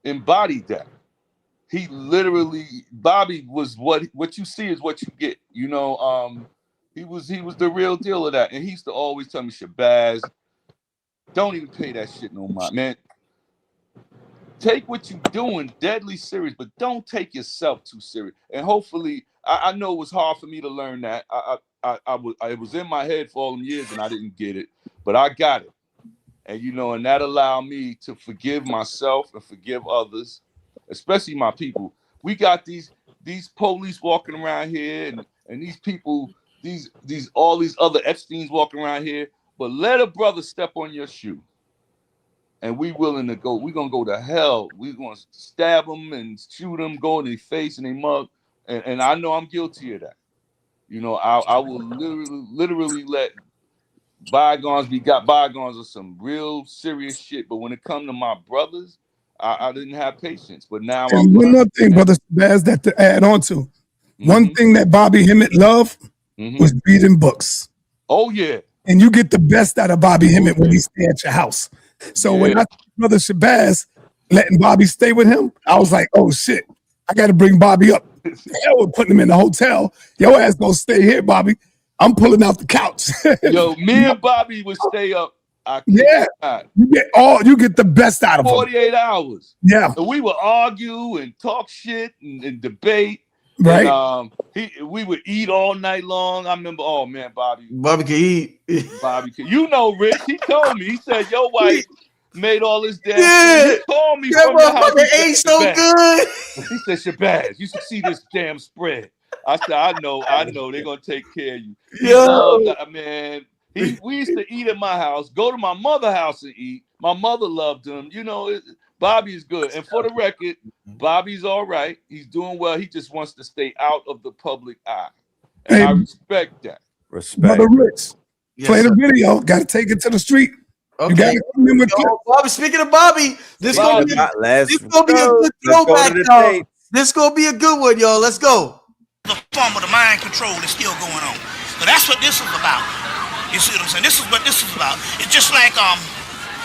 embodied that. He literally, Bobby was what you see is what you get. You know, he was the real deal of that. And he used to always tell me, Shabazz, don't even pay that shit no mind, man. Take what you're doing deadly serious, but don't take yourself too serious. And hopefully, I know it was hard for me to learn that. It was in my head for all them years and I didn't get it, but I got it. And you know, and that allowed me to forgive myself and forgive others, especially my people. We got these police walking around here and these people, all these other Epsteins walking around here, but let a brother step on your shoe. And we're gonna go to hell. We're gonna stab them and shoot them, go in their face and their mug. And I know I'm guilty of that. You know, I will literally let bygones be bygones of some real serious shit. But when it comes to my brothers, I didn't have patience. But now and one more thing, Brother Shabazz, that to add on to. One thing that Bobby Hemmett loved was reading books. Oh yeah. And you get the best out of Bobby Hemmett when he stay at your house. So when I see Brother Shabazz letting Bobby stay with him, I was like, oh shit, I got to bring Bobby up. Hell with putting him in the hotel. Your ass gonna stay here, Bobby. I'm pulling out the couch. Yo, me and Bobby would stay up. You get the best out of 48 him. hours. Yeah. And we would argue and talk shit and debate. Right. And we would eat all night long. I remember, oh man, Bobby can eat. Bobby can, you know, Rich, he told me, he said your wife made all this damn food. He called me from the house. That ate so good. He said, Shabazz, you should see this damn spread. I said, I know, they're gonna take care of you. He loved that, man. We used to eat at my house, go to my mother's house and eat. My mother loved him. You know, Bobby's good. And for the record, Bobby's all right. He's doing well. He just wants to stay out of the public eye. And I respect that. Brother Rich, play the video. Got to take it to the street. Okay. You got to come in with Bobby. Speaking of Bobby, this gonna be a good throwback, y'all. This gonna be a good one, y'all. Let's go. The form of the mind control is still going on. So that's what this is about. You see what I'm saying? This is what this is about. It's just like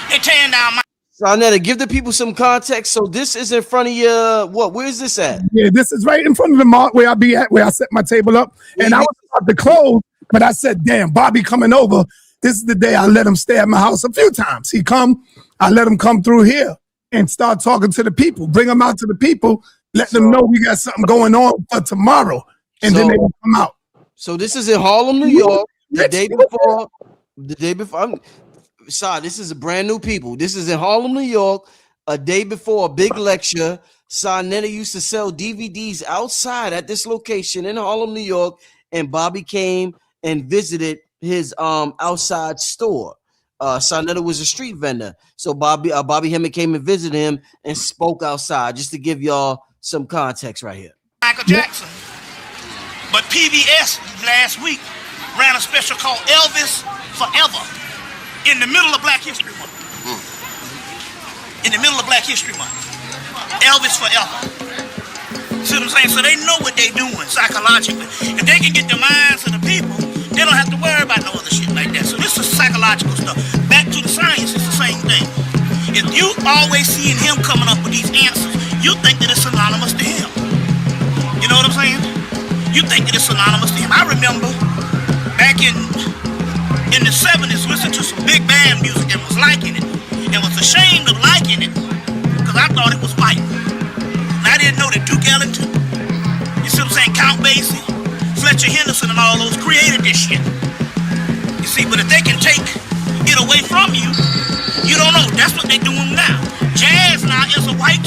they tearing down my. Sonetta, give the people some context. So this is in front of your what? Where is this at? Yeah, this is right in front of the mark where I be at, where I set my table up. And I was about to close, but I said, damn, Bobby coming over. This is the day I let him stay at my house a few times. He come, I let him come through here and start talking to the people, bring them out to the people, let them know we got something going on for tomorrow. And then they will come out. So this is in Harlem, New York. The day before. Sorry, this is a brand new people. This is in Harlem, New York. A day before a big lecture. Sonetta used to sell DVDs outside at this location in Harlem, New York. And Bobby came and visited his outside store. Sonetta was a street vendor. So Bobby Hemmett came and visited him and spoke outside, just to give y'all some context right here. Michael Jackson. But PBS last week ran a special called Elvis Forever in the middle of Black History Month. In the middle of Black History Month. Elvis Forever. See what I'm saying? So they know what they're doing psychologically. If they can get the minds of the people, they don't have to worry about no other shit like that. So this is psychological stuff. Back to the science, it's the same thing. If you always seeing him coming up with these answers, you think that it's synonymous to him. You know what I'm saying? You think that it's synonymous to him. I remember back in the 70s listening to some big band music and was liking it and was ashamed of liking it because I thought it was white. And I didn't know that Duke Ellington, you see what I'm saying, Count Basie, Fletcher Henderson and all those created this shit. You see, but if they can take it away from you, you don't know. That's what they're doing now. Jazz now is a white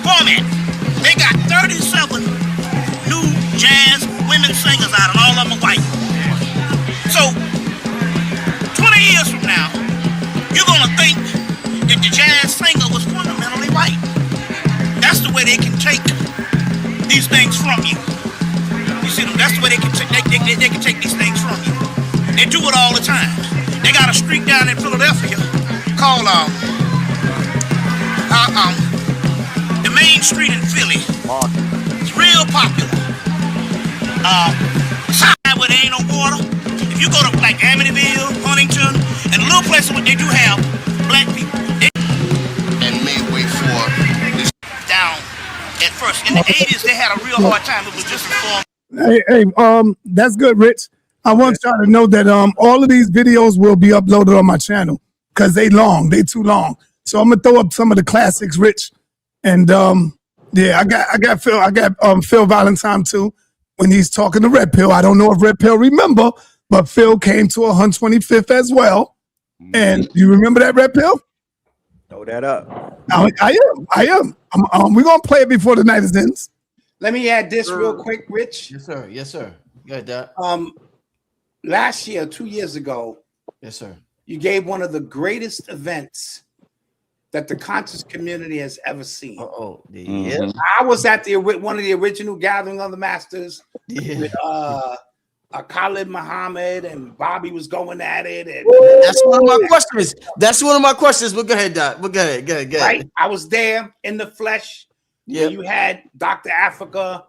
format. They got 37 new jazz women singers out, and all of them are white. So, 20 years from now, you're gonna think that the jazz singer was fundamentally white. That's the way they can take these things from you. You see them? That's the way they can take. They can take these things from you. They do it all the time. They got a street down in Philadelphia called the main street in Philly. It's real popular. Side where there ain't no water. If you go to like Amityville, Huntington, and little places where they do have black people, and made way for this down at first. In the 80s, they had a real hard time. It was just a form. Hey, that's good, Rich. I want y'all to know that all of these videos will be uploaded on my channel because they too long. So I'm gonna throw up some of the classics, Rich. And yeah, I got Phil Valentine too when he's talking to Red Pill. I don't know if Red Pill remember, but Phil came to 125th as well. And you remember that, Red Pill? Throw that up. I am. We're gonna play it before the night is ends. Let me add this real quick, Rich. Yes, sir. Yes, sir. You got that. Last year, 2 years ago, yes, sir, you gave one of the greatest events that the conscious community has ever seen. Yeah. I was at one of the original gathering of the masters with Khalid Muhammad, and Bobby was going at it. And that's one of my questions. That's one of my questions. But go ahead, Doc. But go ahead. Right? I was there in the flesh. Yeah. You had Dr. Africa,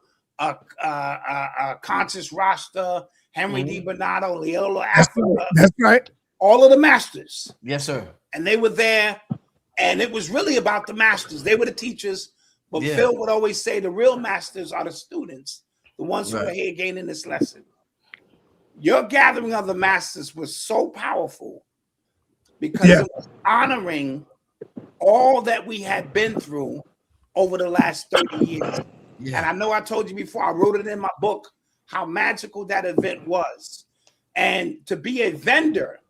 Conscious Rasta, Henry D. Bernardo, Leola Africa. That's right. All of the masters. Yes, sir. And they were there, and it was really about the masters. They were the teachers, but Phil would always say the real masters are the students, the ones who are here gaining this lesson. Your gathering of the masters was so powerful because it was honoring all that we had been through over the last 30 years. And I know I told you before, I wrote it in my book, how magical that event was. And to be a vendor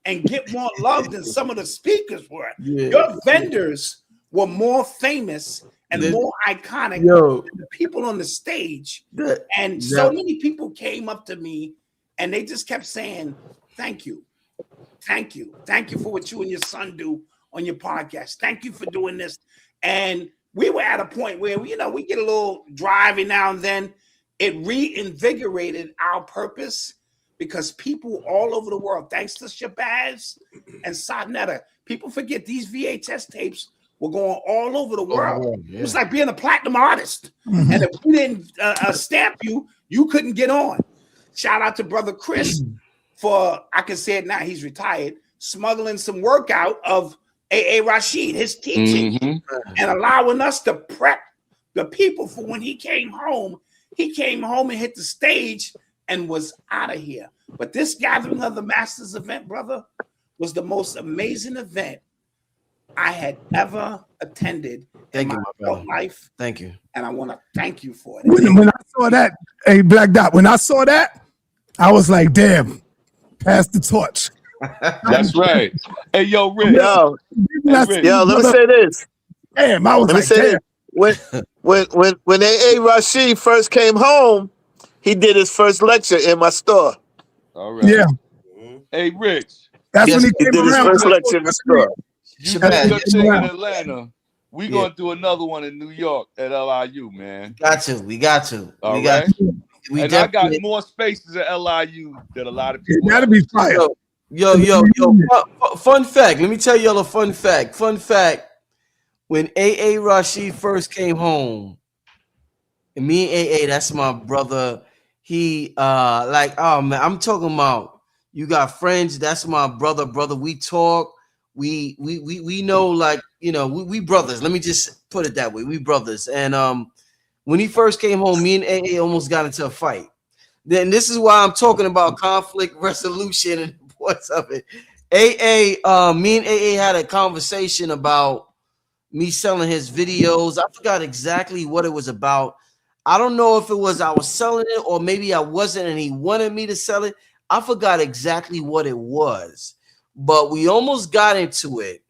and get more love than some of the speakers were. Your vendors were more famous and more iconic than the people on the stage. And so many people came up to me and they just kept saying, thank you. Thank you. Thank you for what you and your son do on your podcast. Thank you for doing this. And we were at a point where, we get a little driving now and then. It reinvigorated our purpose because people all over the world, thanks to Shabazz and Sonetta, people forget these VHS tapes were going all over the world. It was like being a platinum artist. And if we didn't stamp you, you couldn't get on. Shout out to Brother Chris for, I can say it now, he's retired, smuggling some workout of A.A. Rashid, his teaching, and allowing us to prep the people for when he came home. He came home and hit the stage and was out of here. But this Gathering of the Masters event, brother, was the most amazing event I had ever attended in my adult life. Thank you. And I want to thank you for it. When I saw that, hey, Black Dot, when I saw that, I was like, damn, pass the torch. That's right. Hey, yo, Rick. Yo, let me say this. Damn, I was let me say this. When A.A. Rashid first came home, he did his first lecture in my store. All right. Yeah. Hey, Rich. That's when he did his first lecture in the store. You did your thing in Atlanta. We're going to do another one in New York at LIU, man. We got to. All we right. got to. And I got more spaces at LIU that a lot of people. That'll be fire. Yo. Fun fact. Let me tell y'all a fun fact. Fun fact. When A.A. Rashid first came home, and me and A.A., that's my brother. He oh man, I'm talking about you got friends. That's my brother. We talk. We know, like, we brothers. Let me just put it that way. We brothers. And when he first came home, me and A.A. almost got into a fight. Then this is why I'm talking about conflict resolution and the importance of it. A.A. Me and A.A. had a conversation about me selling his videos. I forgot exactly what it was about. I don't know if it was I was selling it or maybe I wasn't and he wanted me to sell it. I forgot exactly what it was, but we almost got into it.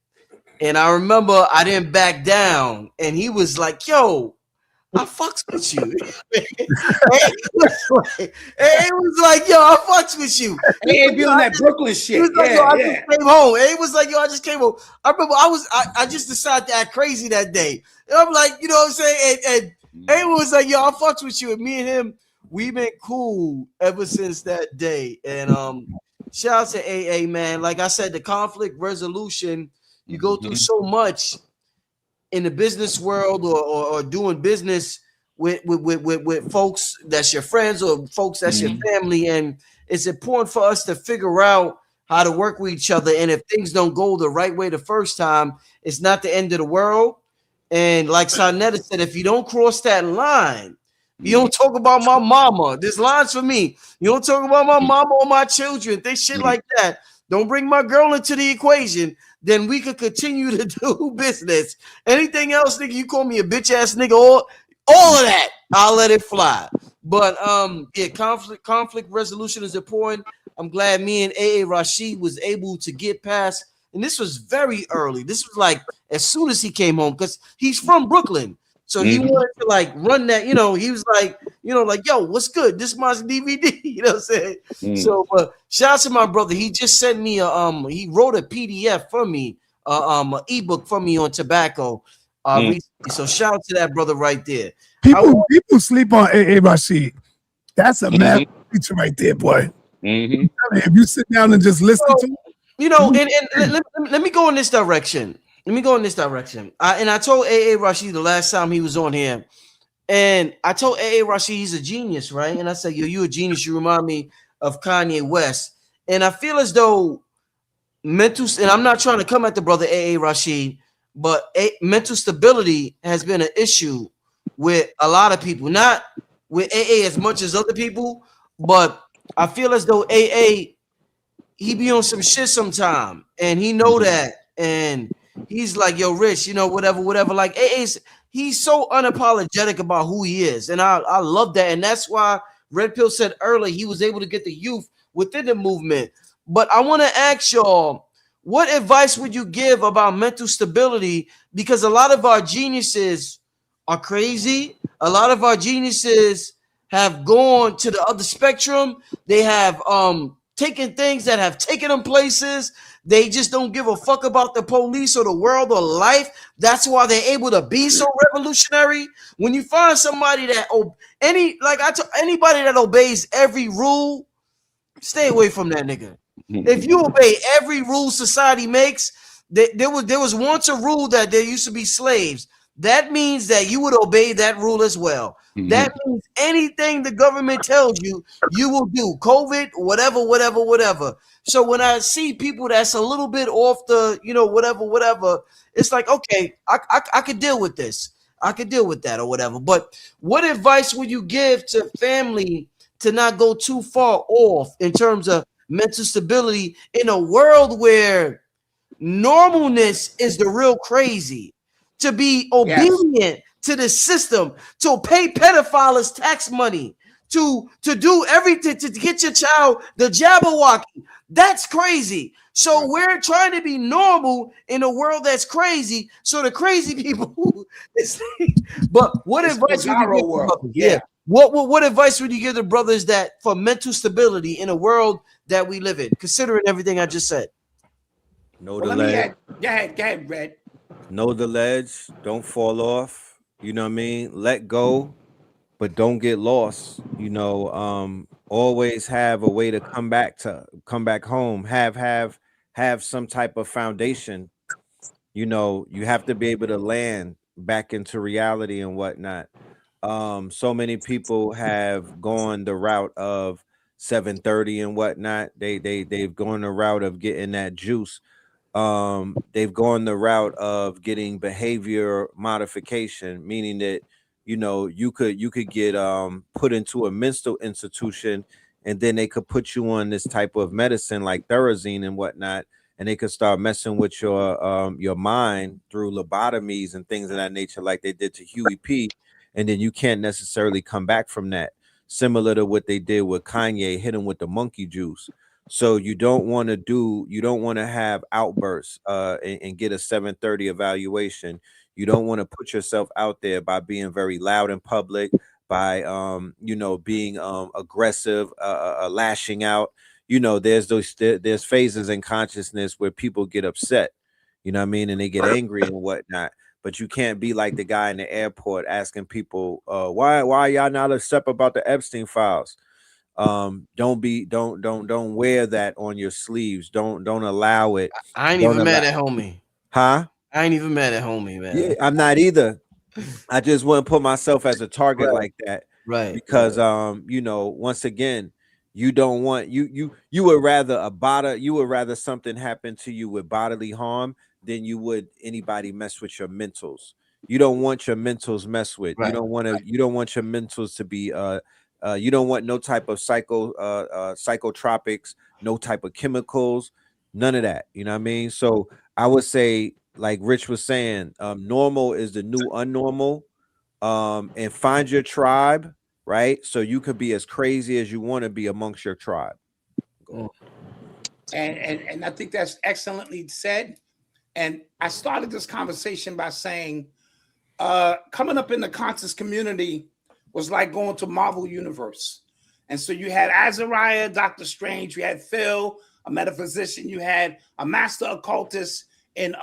And I remember I didn't back down and he was like, yo, I fucks with you. It was like, yo, I fucks with you. He ain't doing that Brooklyn shit. He was like, yo, I just came home. It was like, yo, I just came home. I remember I just decided to act crazy that day. And I'm like, you know what I'm saying? And it was like, yo, I fucks with you. And me and him, we've been cool ever since that day. And shout out to AA, man. Like I said, the conflict resolution, you go through so much in the business world or doing business with folks that's your friends or folks that's your family. And it's important for us to figure out how to work with each other. And if things don't go the right way the first time, it's not the end of the world. And like Sonetta said, if you don't cross that line, you don't talk about my mama. This line's for me. You don't talk about my mama or my children. They shit like that. Don't bring my girl into the equation. Then we could continue to do business. Anything else, nigga, you call me a bitch ass nigga, or all of that, I'll let it fly. But yeah, conflict resolution is important. I'm glad me and A.A. Rashid was able to get past, and this was very early. This was like as soon as he came home, because he's from Brooklyn. So he wanted to like run that, he was like, like, yo, what's good? This is my DVD, you know what I'm saying? So shout out to my brother. He just sent me he wrote a PDF for me, an ebook for me on tobacco. So shout out to that brother right there. People sleep on A.A. Rashid. That's a mad feature right there, boy. If you sit down and just listen to him. And let me go in this direction. I told A.A. Rashid the last time he was on here, and I told A.A. Rashid he's a genius, right? And I said, yo, you a genius. You remind me of Kanye West. And I feel as though and I'm not trying to come at the brother A.A. Rashid, but mental stability has been an issue with a lot of people. Not with A.A. as much as other people, but I feel as though A.A., he be on some shit sometime, and he know that, and he's like, yo, Rich, whatever. Like, he's so unapologetic about who he is, and I love that, and that's why Red Pill said earlier he was able to get the youth within the movement. But I want to ask y'all, what advice would you give about mental stability? Because a lot of our geniuses are crazy. A lot of our geniuses have gone to the other spectrum. They have taken things that have taken them places. They just don't give a fuck about the police or the world or life. That's why they're able to be so revolutionary. When you find somebody that anybody that obeys every rule, stay away from that nigga. If you obey every rule society makes, there was once a rule that there used to be slaves. That means that you would obey that rule as well. That means anything the government tells you, you will do. COVID, whatever. So when I see people that's a little bit off the, whatever, it's like, okay, I could deal with this. I could deal with that or whatever. But what advice would you give to family to not go too far off in terms of mental stability in a world where normalness is the real crazy? To be obedient to the system, to pay pedophiles tax money, to do everything to get your child the Jabberwocky. That's crazy. So we're trying to be normal in a world that's crazy. So the crazy people. But what advice would you give to brothers? What advice would you give to brothers that for mental stability in a world that we live in, considering everything I just said? Know the ledge. Go ahead, Red. Know the ledge. Don't fall off. You know what I mean? Let go, but don't get lost. Always have a way to come back home. Have some type of foundation. You have to be able to land back into reality and whatnot. So many people have gone the route of 730 and whatnot. They've gone the route of getting that juice. They've gone the route of getting behavior modification, meaning that you could get put into a mental institution, and then they could put you on this type of medicine like Thorazine and whatnot, and they could start messing with your mind through lobotomies and things of that nature, like they did to Huey P. And then you can't necessarily come back from that. Similar to what they did with Kanye, hit him with the monkey juice. So you don't want to have outbursts and get a 730 evaluation. You don't want to put yourself out there by being very loud in public, by being aggressive, lashing out. There's phases in consciousness where people get upset, and they get angry and whatnot. But you can't be like the guy in the airport asking people, why y'all not upset about the Epstein files? Don't wear that on your sleeves. Don't allow it. I ain't even mad at homie. Huh? I ain't even mad at homie, man. Yeah, I'm not either. I just wouldn't put myself as a target like that. Right. Because once again, you don't want you would rather something happen to you with bodily harm than you would anybody mess with your mentals. You don't want your mentals messed with. Right. You don't want your mentals to be you don't want no type of psychotropics, no type of chemicals, none of that. You know what I mean? So I would say, like Rich was saying, normal is the new unnormal. And find your tribe, right? So you could be as crazy as you want to be amongst your tribe. And I think that's excellently said. And I started this conversation by saying, coming up in the conscious community was like going to Marvel Universe. And so you had Azariah, Dr. Strange, you had Phil, a metaphysician, you had a master occultist in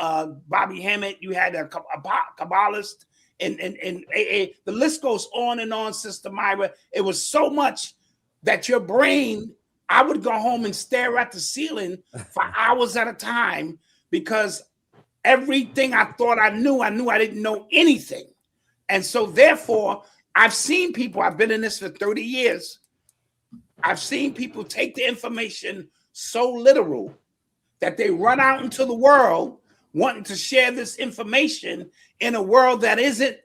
Bobby Hammett, you had a Kabbalist, and the list goes on and on, Sister Myra. It was so much that your brain, I would go home and stare at the ceiling for hours at a time, because everything I thought I knew I didn't know anything. And so therefore, I've seen people, I've been in this for 30 years. I've seen people take the information so literal that they run out into the world wanting to share this information in a world that isn't,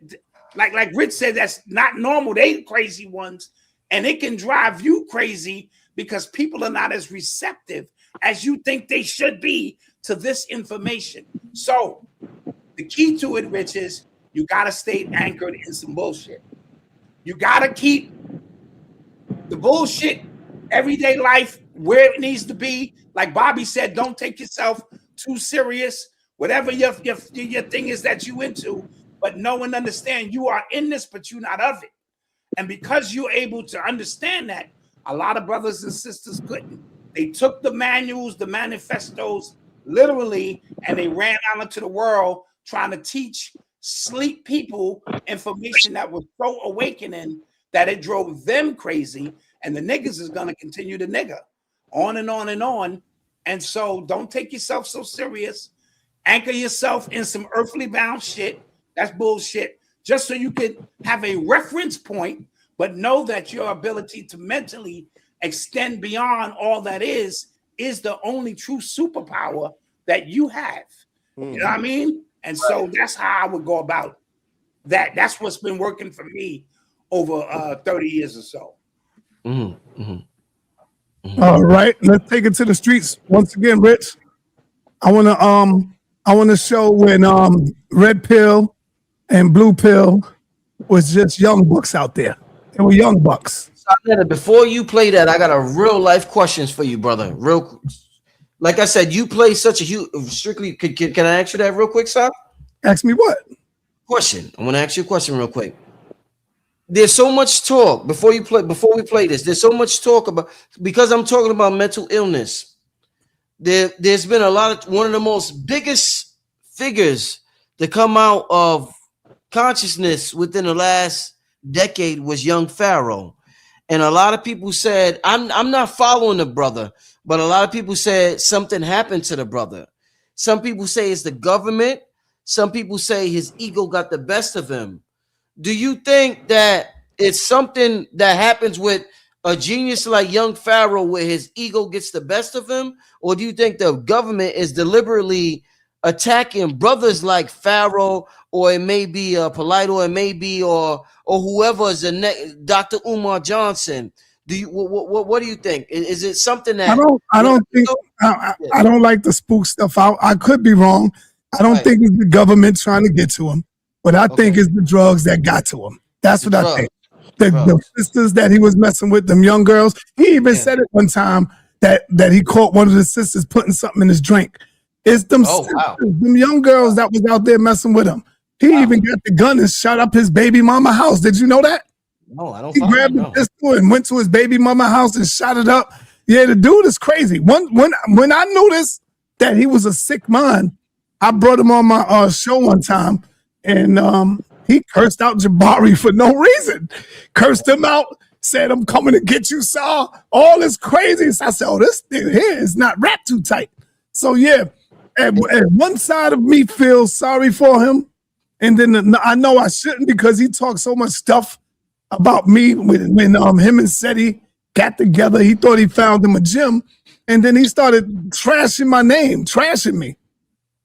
like Rich said, that's not normal. They crazy ones. And it can drive you crazy because people are not as receptive as you think they should be to this information. So the key to it, Rich, is you got to stay anchored in some bullshit. You got to keep the bullshit, everyday life, where it needs to be. Like Bobby said, don't take yourself too serious. Whatever your thing is that you into, but know and understand you are in this, but you're not of it. And because you're able to understand that, a lot of brothers and sisters couldn't. They took the manuals, the manifestos, literally, and they ran out into the world trying to teach sleep people information that was so awakening that it drove them crazy. And the niggas is going to continue to nigger on and on and on. And so don't take yourself so serious. Anchor yourself in some earthly bound shit. That's bullshit. Just so you can have a reference point, but know that your ability to mentally extend beyond all that is the only true superpower that you have. You know what I mean? And so that's how I would go about that. That's what's been working for me over 30 years or so. All right, let's take it to the streets once again, Rich. I want to show when Red Pill and Blue Pill was just young bucks out there. They were young bucks. Before you play that, I got a real life questions for you, brother. Real, like I said, you play such a huge. Strictly, can I ask you that real quick, sir? Ask me what? Question. I want to ask you a question real quick. There's so much talk before we play this. There's so much talk about, because I'm talking about mental illness. There's been one of the most biggest figures to come out of consciousness within the last decade was young Pharaoh. And a lot of people said, I'm not following the brother, but a lot of people said something happened to the brother. Some people say it's the government. Some people say his ego got the best of him. Do you think that it's something that happens with a genius like young Pharaoh where his ego gets the best of him? Or do you think the government is deliberately attacking brothers like Pharaoh, or it may be Polite, or it may be or whoever is the next Dr. Umar Johnson? Do you what do you think? Is it something that I don't like to spook stuff out. I could be wrong. I don't think it's the government trying to get to him, but I think it's the drugs that got to him. That's what I think. The sisters that he was messing with, them young girls. He even said it one time that he caught one of the sisters putting something in his drink. It's them sisters, them young girls that was out there messing with him. He even got the gun and shot up his baby mama house. Did you know that? No, I don't. He grabbed the pistol and went to his baby mama house and shot it up. Yeah, the dude is crazy. When I noticed that he was a sick mind, I brought him on my show one time, and he cursed out Jabari for no reason. Cursed him out, said, "I'm coming to get you, Saul." All this crazy. So I said, "Oh, this thing here is not wrapped too tight." So yeah, and one side of me feels sorry for him, and then I know I shouldn't, because he talked so much stuff about me when him and Seti got together. He thought he found him a gym, and then he started trashing my name, trashing me.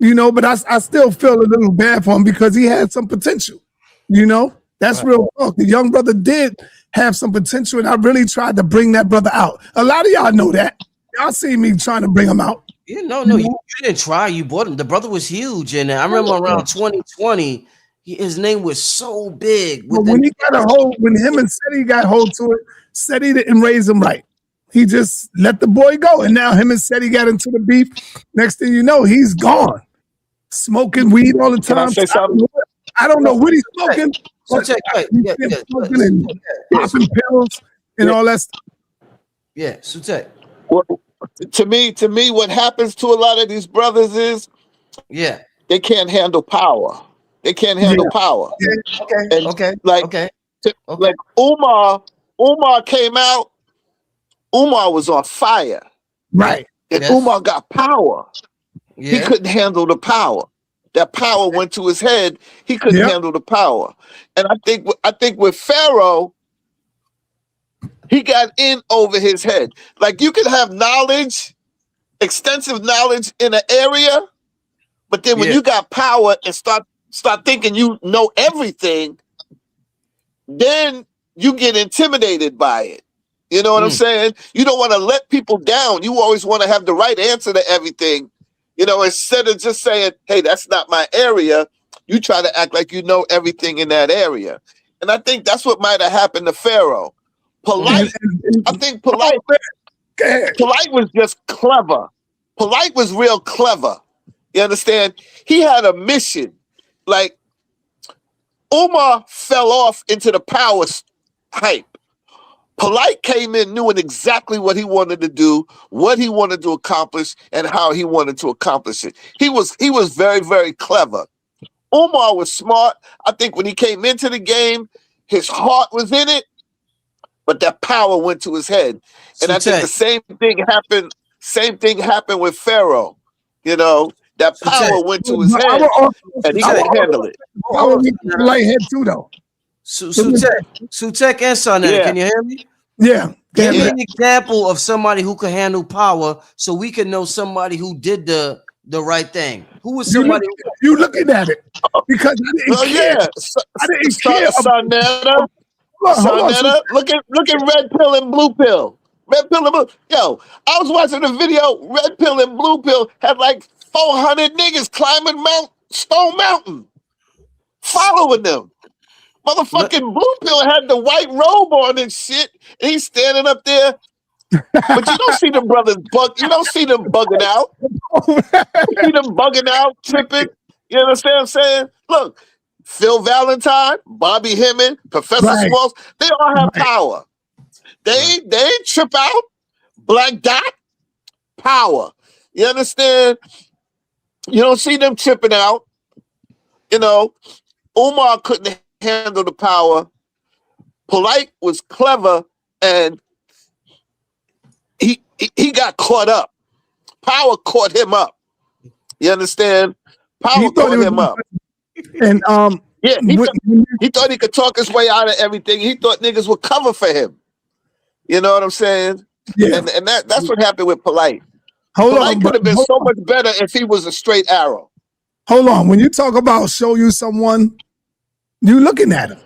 You know, but I still feel a little bad for him because he had some potential. You know, that's real talk. The young brother did have some potential, and I really tried to bring that brother out. A lot of y'all know that. Y'all see me trying to bring him out. Yeah, no, you didn't try. You bought him. The brother was huge, and I remember around 2020, his name was so big. When he got a hold, when him and Seti got hold to it, Seti didn't raise him right. He just let the boy go, and now him and Seti got into the beef. Next thing you know, he's gone, smoking weed all the time. I don't know what he's smoking. Smoking and popping pills and all that stuff. Yeah, Sutek. Well, to me, what happens to a lot of these brothers is, they can't handle power. They can't handle power. Yeah. Okay. Like Umar came out. Umar was on fire. Right. And Umar got power. Yeah. He couldn't handle the power. That power went to his head. He couldn't handle the power. And I think with Pharaoh, he got in over his head. Like, you can have knowledge, extensive knowledge in an area, but then when you got power and start thinking you know everything, then you get intimidated by it. You know what I'm saying? You don't want to let people down. You always want to have the right answer to everything. You know, instead of just saying, "Hey, that's not my area," You try to act like you know everything in that area. And I think that's what might have happened to Pharaoh. Polite, I think Polite was just clever. Polite was real clever. You understand? He had a mission. Like, Umar fell off into the power hype. Polite came in knowing exactly what he wanted to do, what he wanted to accomplish, and how he wanted to accomplish it. He was very, very clever. Umar was smart. I think when he came into the game, his heart was in it, but that power went to his head. And I think the same thing happened. Same thing happened with Pharaoh. You know, that power went to his head, and he couldn't handle it. Power went to the light head too, though. Sutek and Sonetta, can you hear me? Yeah. Give me an example of somebody who could handle power, so we can know somebody who did the right thing. Who was somebody? You looking at it because I didn't care. I didn't care. Sonetta, look at red pill and blue pill. Red pill and blue. Yo, I was watching the video. Red pill and blue pill had like 400 niggas climbing Stone Mountain, following them. Motherfucking blue pill had the white robe on and shit. And he's standing up there. But you don't see them brothers you don't see them bugging out. You see them bugging out, tripping. You understand what I'm saying? Look, Phil Valentine, Bobby Hemming, Professor Smalls, they all have power. They ain't trip out. Black Dot, power. You understand? You don't see them tripping out. You know, Umar couldn't handle the power. Polite was clever, and he got caught up. Power caught him up. You understand? Power caught him up. And he thought he could talk his way out of everything. He thought niggas would cover for him. You know what I'm saying? Yeah. And that's what happened with Polite. Polite could have been so much better if he was a straight arrow. Hold on. When you talk about show you someone, you looking at him.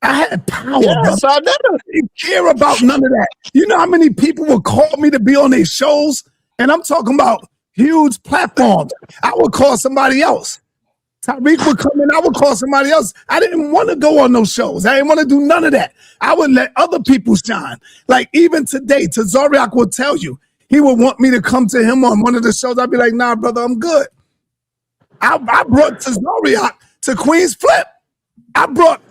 I had power, brother. I didn't care about none of that. You know how many people would call me to be on their shows? And I'm talking about huge platforms. I would call somebody else. Tariq would come in, I would call somebody else. I didn't want to go on those shows. I didn't want to do none of that. I would let other people shine. Like even today, Tazariak will tell you, he would want me to come to him on one of the shows. I'd be like, nah, brother, I'm good. I brought Tazariak to Queen's Flip. I brought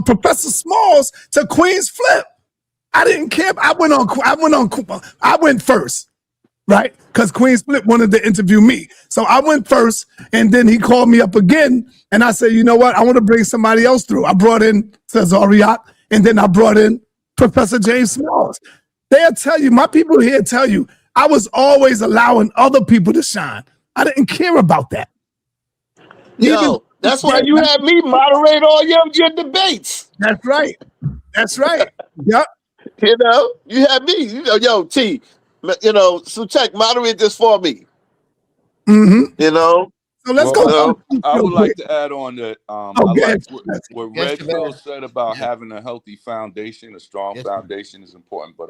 Professor Smalls to Queen's Flip. I didn't care. I went first, right? Because Queen's Flip wanted to interview me. So I went first, and then he called me up again, and I said, you know what? I want to bring somebody else through. I brought in Tazariak, and then I brought in Professor James Smalls. They'll tell you, my people here tell you, I was always allowing other people to shine. I didn't care about that. Yo, that's why you had me moderate all your debates. That's right. That's right. Yep. You know, you had me. You know, yo, T, you know, Sutek, moderate this for me. Mm-hmm. You know? So let's go. I would like to add on that. I like what Red Pill said about having a healthy foundation, a strong foundation is important. But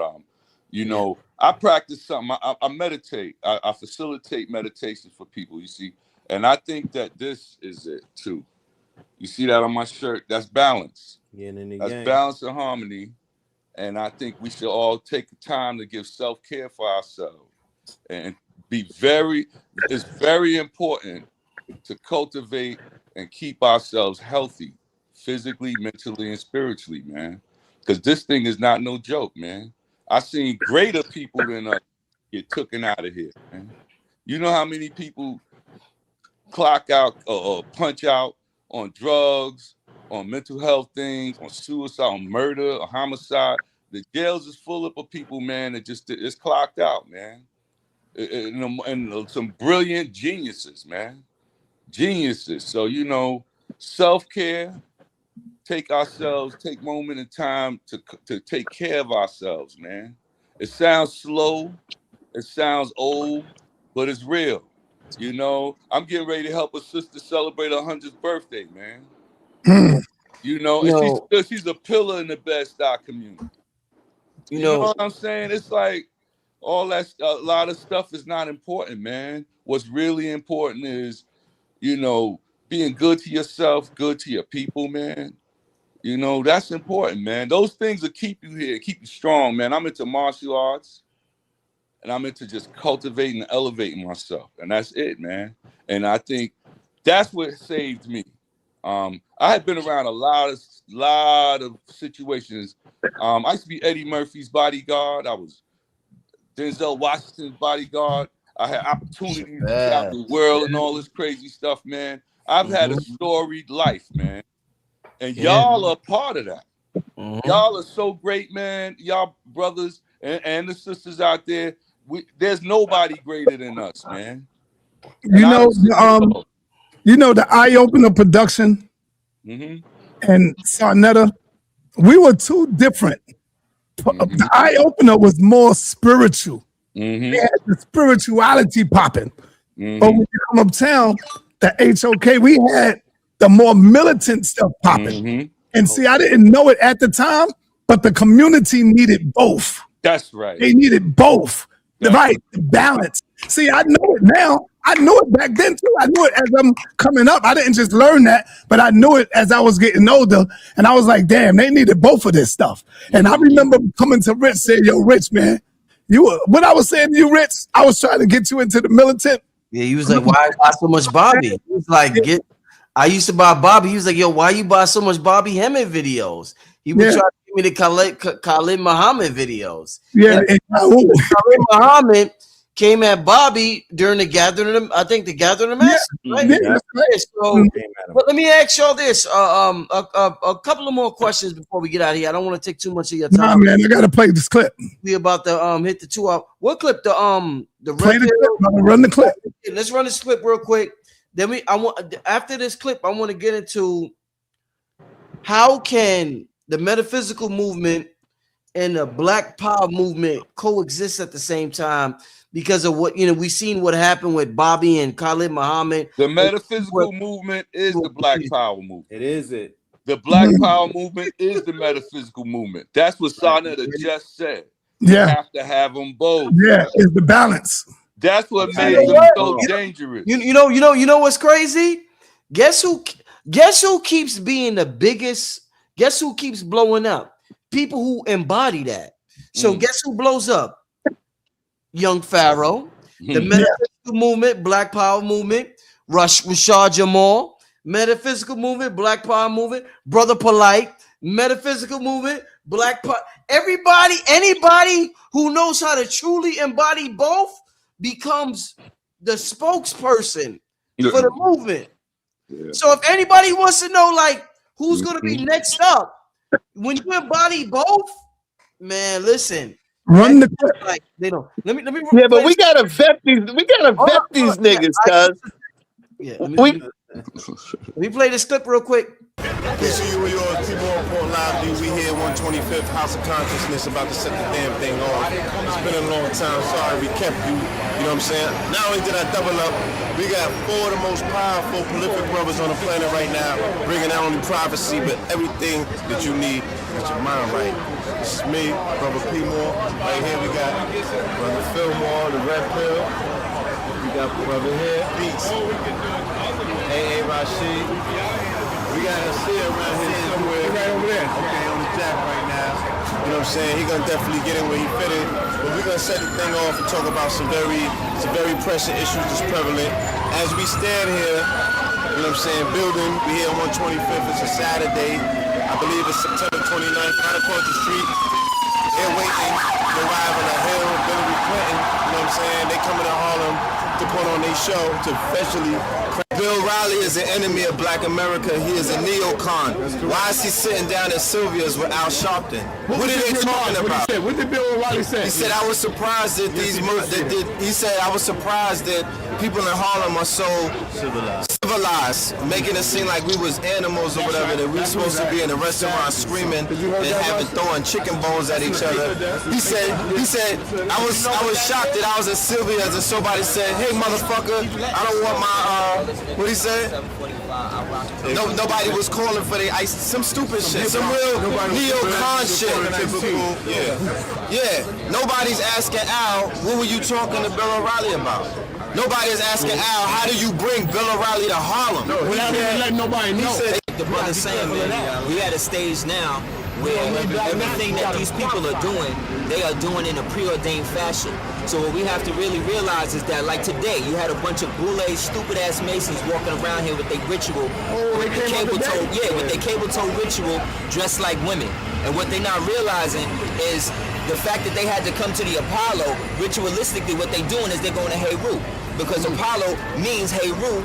you know, I practice something. I meditate. I facilitate meditation for people. You see, and I think that this is it too. You see that on my shirt? That's balance. That's balance and harmony. And I think we should all take the time to give self-care for ourselves and it's very important to cultivate and keep ourselves healthy, physically, mentally, and spiritually, man. Because this thing is not no joke, man. I've seen greater people than us get taken out of here, man. You know how many people clock out or punch out on drugs, on mental health things, on suicide, on murder, or homicide. The jails is full up of people, man, that just it's clocked out, man. And some brilliant geniuses, man. Geniuses. So, you know, self-care, take moment in time to take care of ourselves, man. It sounds slow, it sounds old, but it's real. You know, I'm getting ready to help a sister celebrate her 100th birthday, man. You know, and she's a pillar in the Bed-Stuy community. You know what I'm saying? It's like all that, a lot of stuff is not important, man. What's really important is, you know, being good to yourself, good to your people, man. You know, that's important, man. Those things will keep you here, keep you strong, man. I'm into martial arts, and I'm into just cultivating and elevating myself, and that's it, man. And I think that's what saved me. I had been around a lot of situations. I used to be Eddie Murphy's bodyguard. I was Denzel Washington's bodyguard. I had opportunities to travel the world and all this crazy stuff, man. I've had a storied life, man. And y'all are part of that. Y'all are so great, man. Y'all brothers and the sisters out there. There's nobody greater than us, man. You know, the Eye Opener production and Sarnetta, we were two different. The Eye Opener was more spiritual. They had the spirituality popping. But when you come uptown, the HOK, we had the more militant stuff popping. And see, I didn't know it at the time, but the community needed both. That's right. They needed both. The balance. See, I know it now. I knew it back then too. I knew it as I'm coming up. I didn't just learn that, but I knew it as I was getting older. And I was like, damn, they needed both of this stuff. And I remember coming to Rich saying, yo, Rich, man, what I was saying to you, Rich, I was trying to get you into the militant. Yeah, he was like, why buy so much Bobby? He was like, I used to buy Bobby. He was like, yo, why you buy so much Bobby Hemmett videos? He would try to give me the Khalid Muhammad videos. Yeah, Khalid Muhammad came at Bobby during the gathering. I think the gathering of Masters, right? So, but let me ask y'all this: a couple of more questions before we get out of here. I don't want to take too much of your time. Nah, man, I gotta play this clip. We about to hit the 2 hour. What clip? The play the clip. Run the clip. Let's run this clip real quick. Then after this clip, I want to get into how can the metaphysical movement and the Black Power movement coexist at the same time because of what we've seen what happened with Bobby and Khalid Muhammad. The metaphysical movement is the Black Power movement. It is it. The Black Power movement is the metaphysical movement. That's what Sarnetta just said. Yeah, you have to have them both. Yeah, it's the balance. That's what made them so dangerous. You know what's crazy? Guess who keeps being the biggest? Guess who keeps blowing up? People who embody that. So guess who blows up? Young Pharaoh, the metaphysical movement, Black Power movement, Rashad Jamal, metaphysical movement, Black Power movement, Brother Polite, metaphysical movement, Black Power. Anybody who knows how to truly embody both becomes the spokesperson for the movement. Yeah. So if anybody wants to know, like, who's going to be next up, when you embody both, man, listen. Run the clip. Like, they don't. Let me. Yeah, but we gotta vet these. We gotta vet these niggas, cuz. Yeah. Let me play this clip real quick. This is yours, T-Ball Port Live. We here, 125th House of Consciousness, about to set the damn thing off. It's been a long time. Sorry we kept you. You know what I'm saying? Not only did I double up, we got 4 of the most powerful, prolific brothers on the planet right now, bringing not only prophecy, but everything that you need to get your mind right. This is me, Brother P. Moore. Right here we got Brother Fillmore, the Red Pill. We got Brother here, Beats. A.A. Rashid. We got a seer around here somewhere. Right over there. Okay, on the jack right now. You know what I'm saying? He's gonna definitely get in where he fitted. But we're gonna set the thing off and talk about some very pressing issues that's prevalent. As we stand here, you know what I'm saying, building, we here on 125th, it's a Saturday. I believe it's September 29th, right across the street. They're waiting to arrive on the hill, Hillary Clinton, you know what I'm saying? They coming to Harlem to put on their show to officially. Bill Riley is an enemy of Black America. He is a neocon. Why is he sitting down at Sylvia's with Al Sharpton? What are they talking about? What did Bill Riley say? He said, I was surprised that he said, I was surprised that people in Harlem are so civilized, making it seem like we was animals or whatever, that we were supposed to be in a restaurant screaming and throwing chicken bones at each other. He said, I was shocked that I was at Sylvia's and somebody said, hey motherfucker, I don't want my what he said? No, nobody was calling for the ice. Some stupid shit. Some real neocon shit. Yeah. Nobody's asking Al, what were you talking to Bill O'Reilly about? Nobody is asking Al, how do you bring Bill O'Reilly to Harlem? No, without even letting nobody know. The brother's saying, man, we at a stage now where everything that these people are doing, they are doing in a preordained fashion. So what we have to really realize is that, like today, you had a bunch of boule, stupid-ass Masons walking around here with their ritual, with their cable-toe ritual, dressed like women. And what they're not realizing is the fact that they had to come to the Apollo, ritualistically, what they're doing is they're going to Heru. Because Apollo means Heru,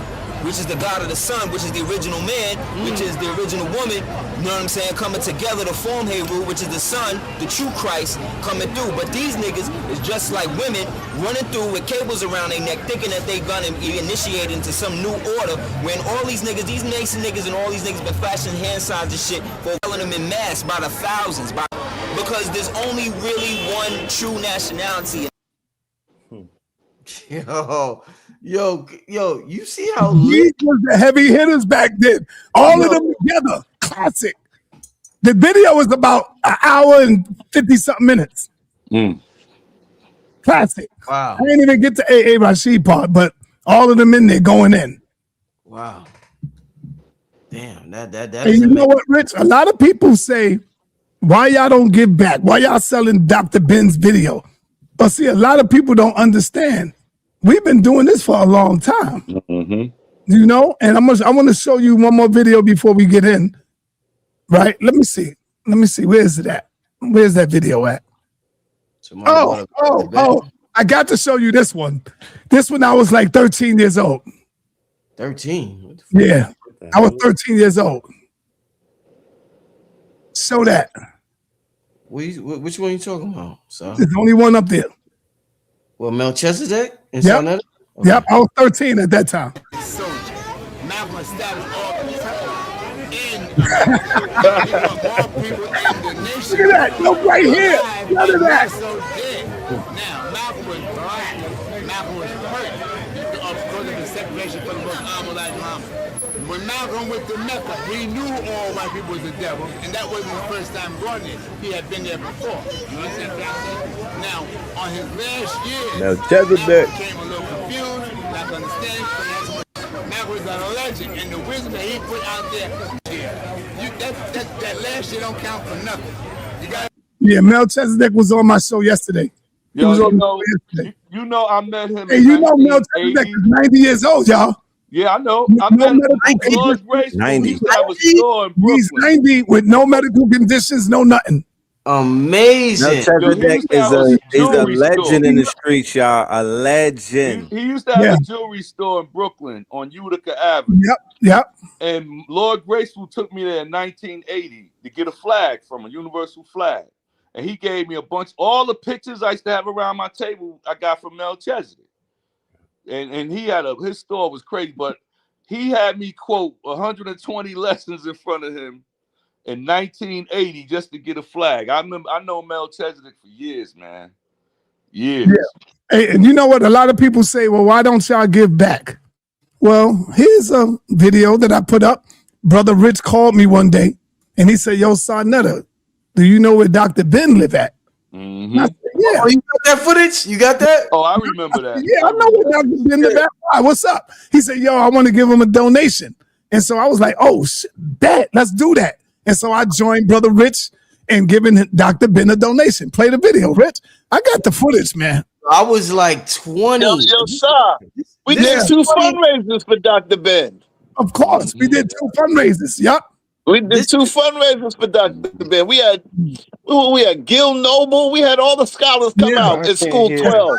which is the god of the sun, which is the original man, which is the original woman, you know what I'm saying, coming together to form Heru, which is the sun, the true Christ, coming through. But these niggas is just like women running through with cables around their neck, thinking that they gonna initiate into some new order, when all these niggas, these Mason niggas and all these niggas been flashing hand signs and shit for selling them in mass by the thousands, because there's only really one true nationality. Yo, you see how these was the heavy hitters back then. All of them together. Classic. The video was about an hour and 50-something minutes. Classic. Wow. I didn't even get to A.A. Rashid part, but all of them in there going in. Wow. Damn, that And is you know what, Rich? A lot of people say, why y'all don't give back? Why y'all selling Dr. Ben's video? But see, a lot of people don't understand. We've been doing this for a long time. You know, and I want to show you one more video before we get in. Right? Let me see. Where's it at? Where's that video at? Oh, I got to show you this one. This one, I was like 13 years old. 13? Yeah, I was 13 years old. Show that. Which one are you talking about? So there's only one up there. Well, Melchizedek? Yep. Yep, I was 13 at that time. Malcolm established all the Look at that. Look right here. None of that. Now, Malcolm was black. Malcolm was hurt because of the separation from the Muslim like Muhammad. When Malcolm went to Mecca, he knew all white people was the devil, and that wasn't the first time going there. He had been there before. You understand what I'm saying? Now, on his last year, Melchizedek became a little confused, not understanding. Malcolm was a legend, and the wisdom that he put out there, that last year don't count for nothing. Yeah, Melchizedek was on my show yesterday. Yo, you know, I met him. Hey, you know Melchizedek is 90 years old, y'all. Yeah, I know. I met him. He's 90. He's 90 with no medical conditions, no nothing. Amazing. Melchizedek is a legend in the streets, y'all. A legend. He used to have a jewelry store in Brooklyn on Utica Avenue. Yep. And Lord Graceful took me there in 1980 to get a flag from a universal flag. And he gave me all the pictures I used to have around my table I got from Melchizedek. And he had his store was crazy, but he had me quote 120 lessons in front of him in 1980 just to get a flag. I know Melchizedek for years, man. Years. Yeah. Hey, and you know what? A lot of people say, well, why don't y'all give back? Well, here's a video that I put up. Brother Rich called me one day and he said, yo, Sarnetta, do you know where Dr. Ben live at? Mm-hmm. I said, yeah. Oh, you got that footage? You got that? Oh, I remember that. Yeah, I know where Dr. Ben live at. Why? What's up? He said, yo, I want to give him a donation. And so I was like, oh, shit, bet. Let's do that. And so I joined Brother Rich in giving Dr. Ben a donation. Play the video, Rich. I got the footage, man. I was like 20. Yo, sir. We did 2 fundraisers for Dr. Ben. Of course. We did 2 fundraisers. Yep. We did 2 fundraisers for Dr. Ben. We had Gil Noble. We had all the scholars come out at School 12.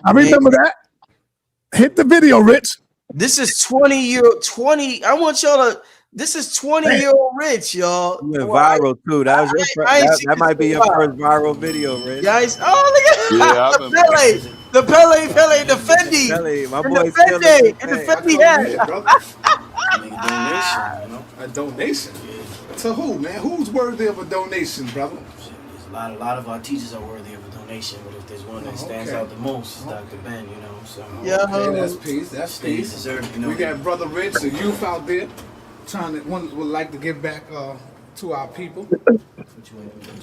I remember that. Hit the video, Rich. This is 20. I want y'all to. This is 20-year-old Rich, y'all. You went viral too. That was that might be your first viral video, Rich. Guys, look at the Pele, the Fendi, Pele, my and boy the Fendi, and the Fendi hat. A donation? To who, man? Who's worthy of a donation, brother? A lot of our teachers are worthy of a donation, but if there's one that stands out the most, it's Dr. Ben, you know. So okay, that's peace. That's peace. Deserved, you know. We got Brother Rich, a youth out there, would like to give back to our people.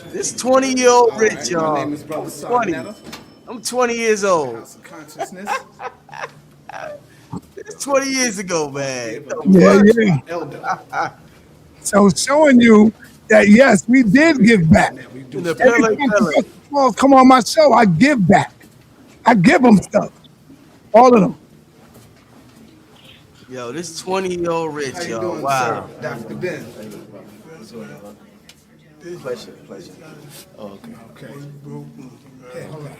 This 20-year-old Rich, y'all. My name is Brother Sarnetta. I'm 20 years old. House of Consciousness. It's 20 years ago, man. Yeah. So showing you that yes, we did give back. In the Every Pele time Pele. Professor Smalls come on my show, I give back. I give them stuff, all of them. Yo, this 20-year-old rich, yo. Wow. Dr. Ben. Pleasure. Oh, okay. Hey, hold on.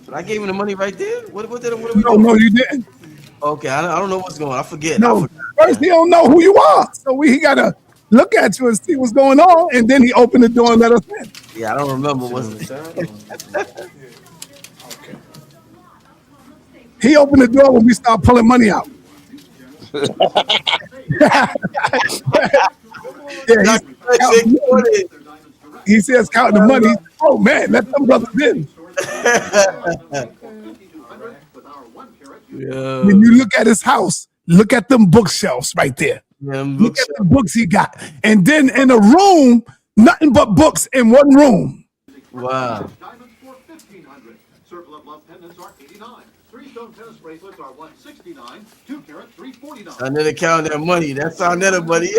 But I gave him the money right there. What are we No, doing? no, you didn't. Okay, I don't know what's going on. I forget. No, first he don't know who you are, so he gotta look at you and see what's going on, and then he opened the door and let us in. Yeah, I don't remember what's. He opened the door when we start pulling money out. He says counting the money. Oh man, let them brothers in. When you look at his house, look at them bookshelves right there. Look at the books he got. And then in a room, nothing but books in one room. Wow. I never count that money. That's our netter money.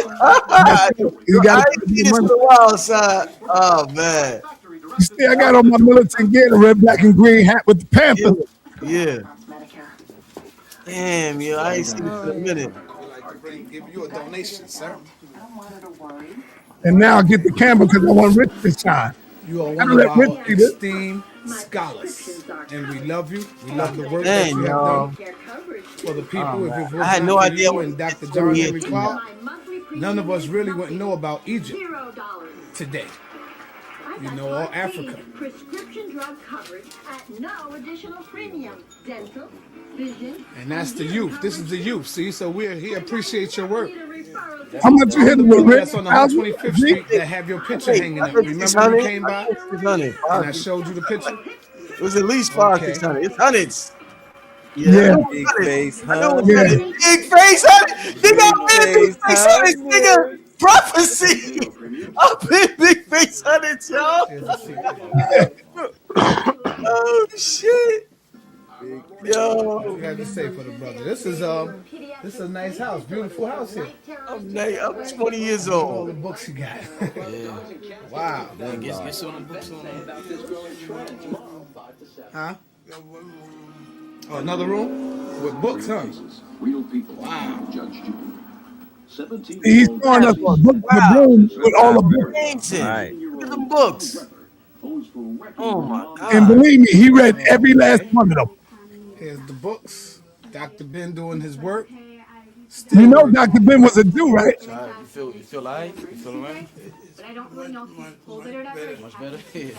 You got this for a while, son. Oh man. You see, I got on my militant gear, the red, black, and green hat with the Panther. Yeah. Damn, yo, I ain't seen this in a minute. Give you a donation, sir. And now I get the camera because I want Rich to shine. You are I one don't of let Rich our see this. esteemed scholars, and we love you. We love the work Dang, that you have y'all. done for the people. If it was I had not no for idea you what and Dr. this John was. Henry Clark, none of us really wouldn't know about Egypt today. You know, or Africa. Prescription drug coverage at no additional premium. Dental, vision. And that's the youth. This is the youth. See, so he appreciates your work. How much you hitting with, Rich? That's on 125th Street that have your picture hanging up. Remember when you came by? And I showed you the picture? It was at least 500-600. It's hundreds. Yeah. Big face, I know huh? it's hundreds. Big face, hundred. They got big face hundreds, nigga. Prophecy. I've been big face hundreds, y'all. Oh shit. Yo. What you had to say for the brother? This is a nice house, beautiful house here. I'm 20 years All old. the books you got. Yeah. Wow. Get some books on. Huh? Oh, another room with books, huh? Wow. He's throwing us a book in the room with all the books. Ancient. Right. Look at them books. Oh my God. And believe me, he read every last one of them. Here's the books. Dr. Ben doing his work. You know Dr. Ben was a Jew, right? You feel like? You feel alright? But I don't really know if he's pulled it or not. Much better? Yeah.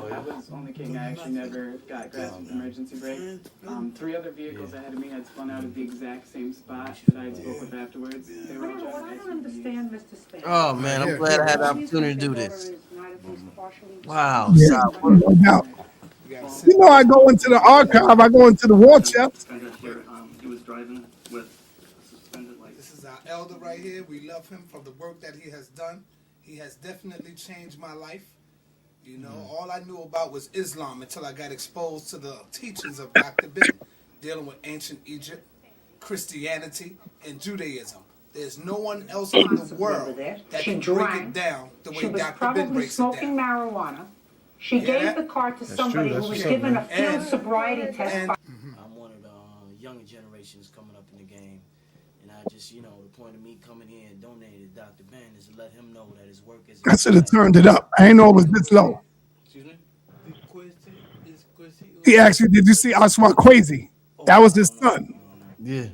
I was only king. I actually never got grasped emergency brake. 3 other vehicles ahead of me had spun out of the exact same spot that I spoke with afterwards. They were all trying I don't understand, Mr. Span. Oh man, I'm glad I had the opportunity to do this. Wow. Yeah, Stop. no doubt. You know, I go into the archive, I go into the war chest. He was driving with suspended lights. This is our elder right here. We love him for the work that he has done. He has definitely changed my life. You know, all I knew about was Islam until I got exposed to the teachings of Dr. Ben, dealing with ancient Egypt, Christianity, and Judaism. There's no one else in the world that can break it down the way Dr. Ben breaks it down. Smoking marijuana. She Yeah, gave that- the car to That's somebody true, who was that's given a true. field And- sobriety test. I'm one of the younger generations coming up in the game. And I just, the point of me coming here and donating to Dr. Ben is to let him know that his work is. I should have turned it up. I ain't know it was this low. Excuse me? He asked you, did you see Aswa Crazy? That was his son. Yeah.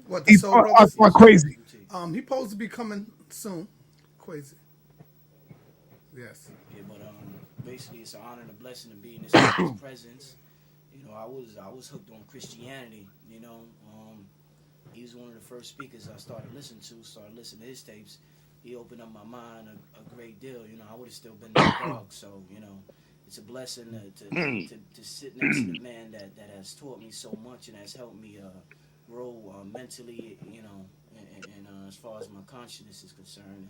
What, He the Soul thought Brothers? Aswa Crazy. He supposed to be coming soon. Crazy. Yes. Yeah, but basically it's an honor and a blessing to be in this man's presence. I was hooked on Christianity. He was one of the first speakers I started listening to his tapes. He opened up my mind a great deal. I would have still been in the dark. So it's a blessing to sit next to the man that has taught me so much and has helped me grow mentally. And as far as my consciousness is concerned,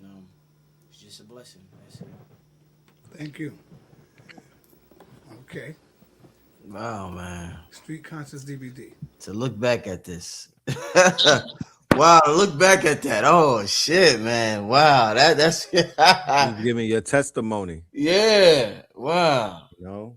it's just a blessing. That's it. Thank you. Okay. Wow, man. Street Conscious DVD. To look back at this. Wow, look back at that. Oh shit, man. Wow, that's You giving your testimony. yeah. Wow. You know.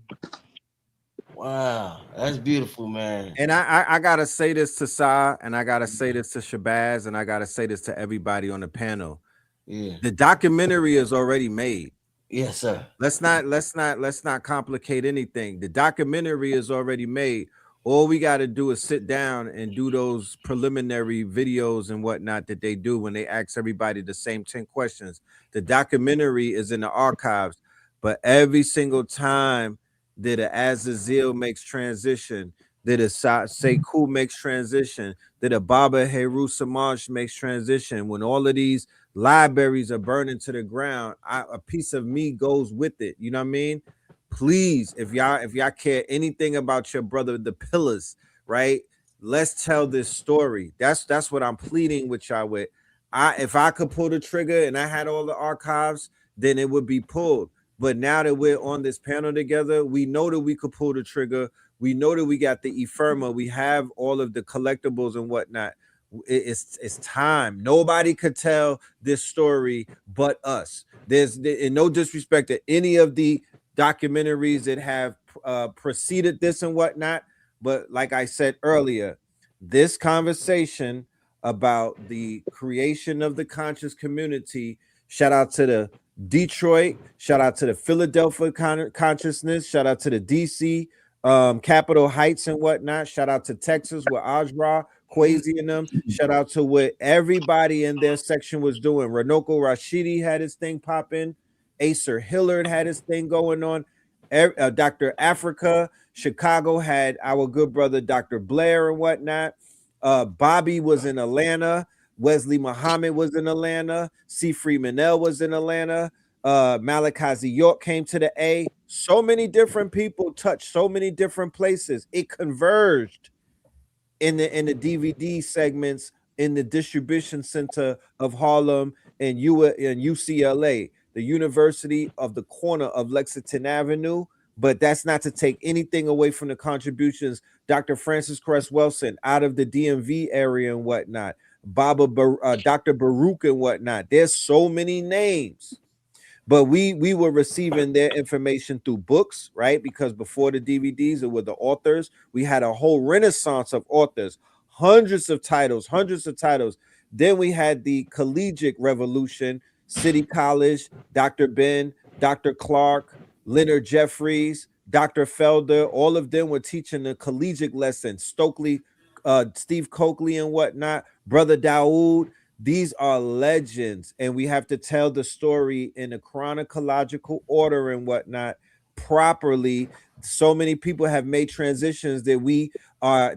Wow, that's beautiful, man. And I gotta say this to Sa, and I gotta say this to Shabazz, and I gotta say this to everybody on the panel. Yeah. The documentary is already made. Yes, sir. Let's not complicate anything. The documentary is already made. All we got to do is sit down and do those preliminary videos and whatnot that they do when they ask everybody the same 10 questions. The documentary is in the archives, but every single time that a Azazel makes transition, that a Sekou makes transition, that a Baba Heru Samaj makes transition, when all of these libraries are burning to the ground, a piece of me goes with it. You know what I mean? Please, if y'all care anything about your brother, the pillars, right? Let's tell this story. That's what I'm pleading with y'all with. If I could pull the trigger and I had all the archives, then it would be pulled. But now that we're on this panel together, we know that we could pull the trigger. We know that we got the ephemera. We have all of the collectibles and whatnot. It's time. Nobody could tell this story but us. There's no disrespect to any of the documentaries that have preceded this and whatnot, but like I said earlier, this conversation about the creation of the conscious community, shout out to the Detroit, shout out to the Philadelphia consciousness, shout out to the DC Capitol Heights and whatnot, shout out to Texas with Ajra, Quasi and them, shout out to what everybody in their section was doing. Ranoko Rashidi had his thing popping, Acer Hillard had his thing going on, Dr. Africa, Chicago had our good brother Dr. Blair and whatnot, Bobby was in Atlanta, Wesley Muhammad was in Atlanta, C. Freemanel was in Atlanta, Malachi York came to the A. So many different people touched so many different places. It converged in the DVD segments in the distribution center of Harlem and UCLA, the University of the corner of Lexington Avenue. But that's not to take anything away from the contributions. Dr. Francis Cress Wilson out of the DMV area and whatnot, Dr. Baruch and whatnot. There's so many names. But we were receiving their information through books, right? Because before the DVDs, it were the authors. We had a whole renaissance of authors, hundreds of titles. Then we had the collegiate revolution, City College, Dr. Ben, Dr. Clark, Leonard Jeffries, Dr. Felder. All of them were teaching the collegiate lesson. Stokely, Steve Coakley and whatnot, Brother Daoud. These are legends, and we have to tell the story in a chronological order and whatnot properly. So many people have made transitions that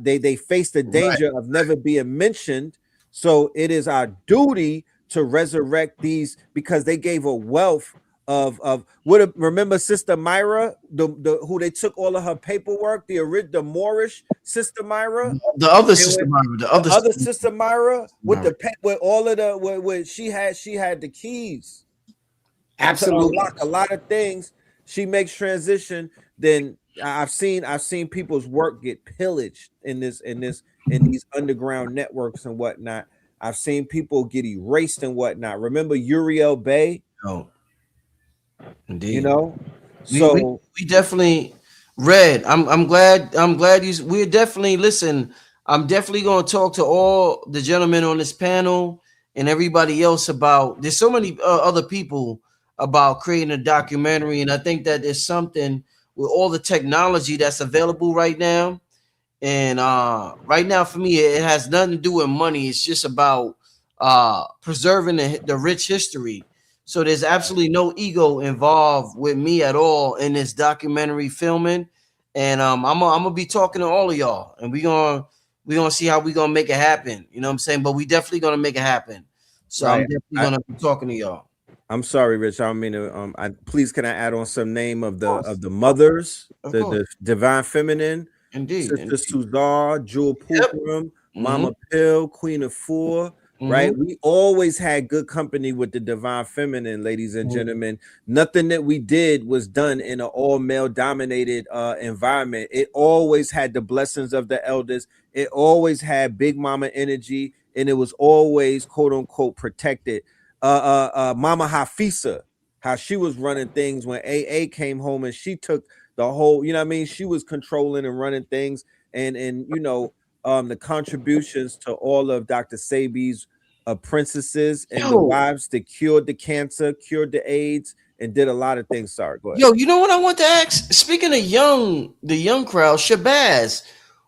they face the danger of never being mentioned. So it is our duty to resurrect these, because they gave a wealth of what. Remember Sister Myra, who they took all of her paperwork, the Moorish Sister Myra, the other Sister Myra, the other Sister Myra with with all of the where she had the keys, absolutely, to unlock a lot of things. She makes transition. Then I've seen people's work get pillaged in these underground networks and whatnot. I've seen people get erased and whatnot. Remember Uriel Bay? Oh. Indeed. You know, so we definitely read. I'm glad you. We're definitely listen. I'm definitely going to talk to all the gentlemen on this panel and everybody else about. There's so many other people about creating a documentary, and I think that there's something with all the technology that's available right now. And right now, for me, it has nothing to do with money. It's just about preserving the rich history. So there's absolutely no ego involved with me at all in this documentary filming, and I'm gonna be talking to all of y'all, and we're gonna see how we're gonna make it happen. You know what I'm saying? But we definitely gonna make it happen. So right. I'm definitely gonna be talking to y'all. I'm sorry, Rich. I don't mean to. Please, can I add on some name of the mothers, the divine feminine, indeed, Sister Suzar, Jewel Pookrum, Mama Pill, Queen of Four, right? We always had good company with the divine feminine, ladies and gentlemen. Nothing that we did was done in an all male dominated environment. It always had the blessings of the elders. It always had big mama energy, and it was always quote unquote protected. Mama Hafisa, how she was running things when AA came home and she took the whole, you know what I mean? She was controlling and running things, and you know, the contributions to all of Dr. Sabi's princesses and the wives that cured the cancer, cured the AIDS, and did a lot of things. Sorry, go ahead. Yo, you know what I want to ask? Speaking of the young crowd, Shabazz,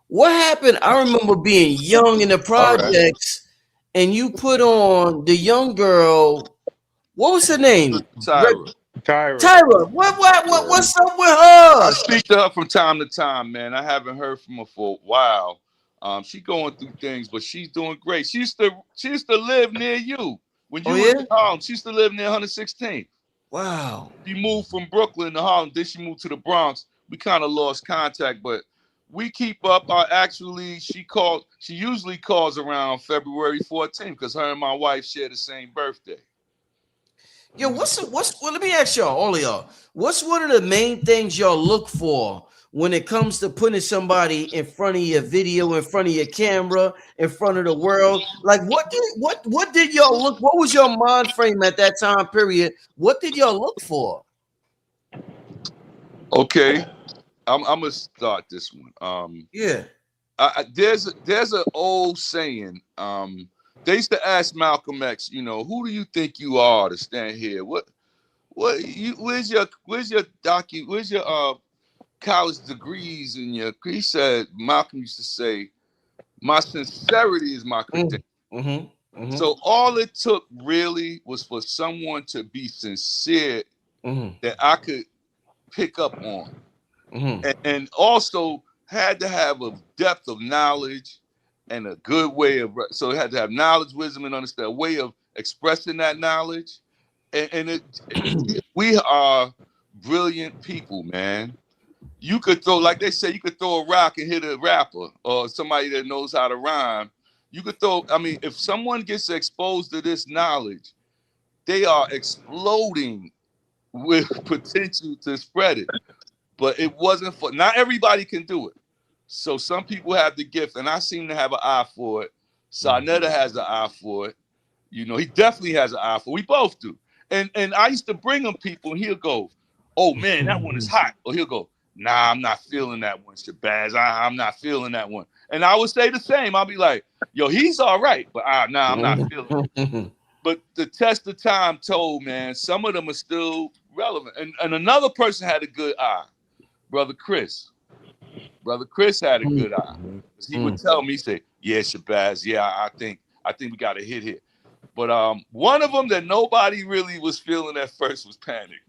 what happened? I remember being young in the projects, and you put on the young girl. What was her name? Tyra. What's up with her? I speak to her from time to time, man. I haven't heard from her for a while. She going through things, but she's doing great. She used to live near you when you were in Harlem. She used to live near 116th. Wow. She moved from Brooklyn to Harlem. Then she moved to the Bronx. We kind of lost contact, but we keep up. She usually calls around February 14th because her and my wife share the same birthday. Yo, well, let me ask y'all, all of y'all, what's one of the main things y'all look for when it comes to putting somebody in front of your video, in front of your camera, in front of the world? Like, what did y'all look? What was your mind frame at that time period? What did y'all look for? Okay, I'm gonna start this one. There's an old saying. They used to ask Malcolm X, you know, who do you think you are to stand here? Where's your college degrees and your? He said, Malcolm used to say, my sincerity is my credential. So all it took really was for someone to be sincere that I could pick up on, and also had to have a depth of knowledge and a good way of, so it had to have knowledge, wisdom, and understand a way of expressing that knowledge. We are brilliant people, man. You could throw, like they say, you could throw a rock and hit a rapper or somebody that knows how to rhyme. You could throw, I mean, if someone gets exposed to this knowledge, they are exploding with potential to spread it. But it wasn't for, not everybody can do it. So some people have the gift, and I seem to have an eye for it. Sarnetta has an eye for it. You know, he definitely has an eye for it. We both do. And I used to bring him people, and he'll go, oh, man, that one is hot. Or he'll go, nah, I'm not feeling that one, Shabazz. I'm not feeling that one. And I would say the same. I'll be like, yo, he's all right, but nah, I'm not feeling it. But the test of time told, man, some of them are still relevant. And another person had a good eye, Brother Chris. Brother Chris had a good eye. He would tell me, say, yeah, Shabazz, yeah, I think we got a hit here. But one of them that nobody really was feeling at first was Panic.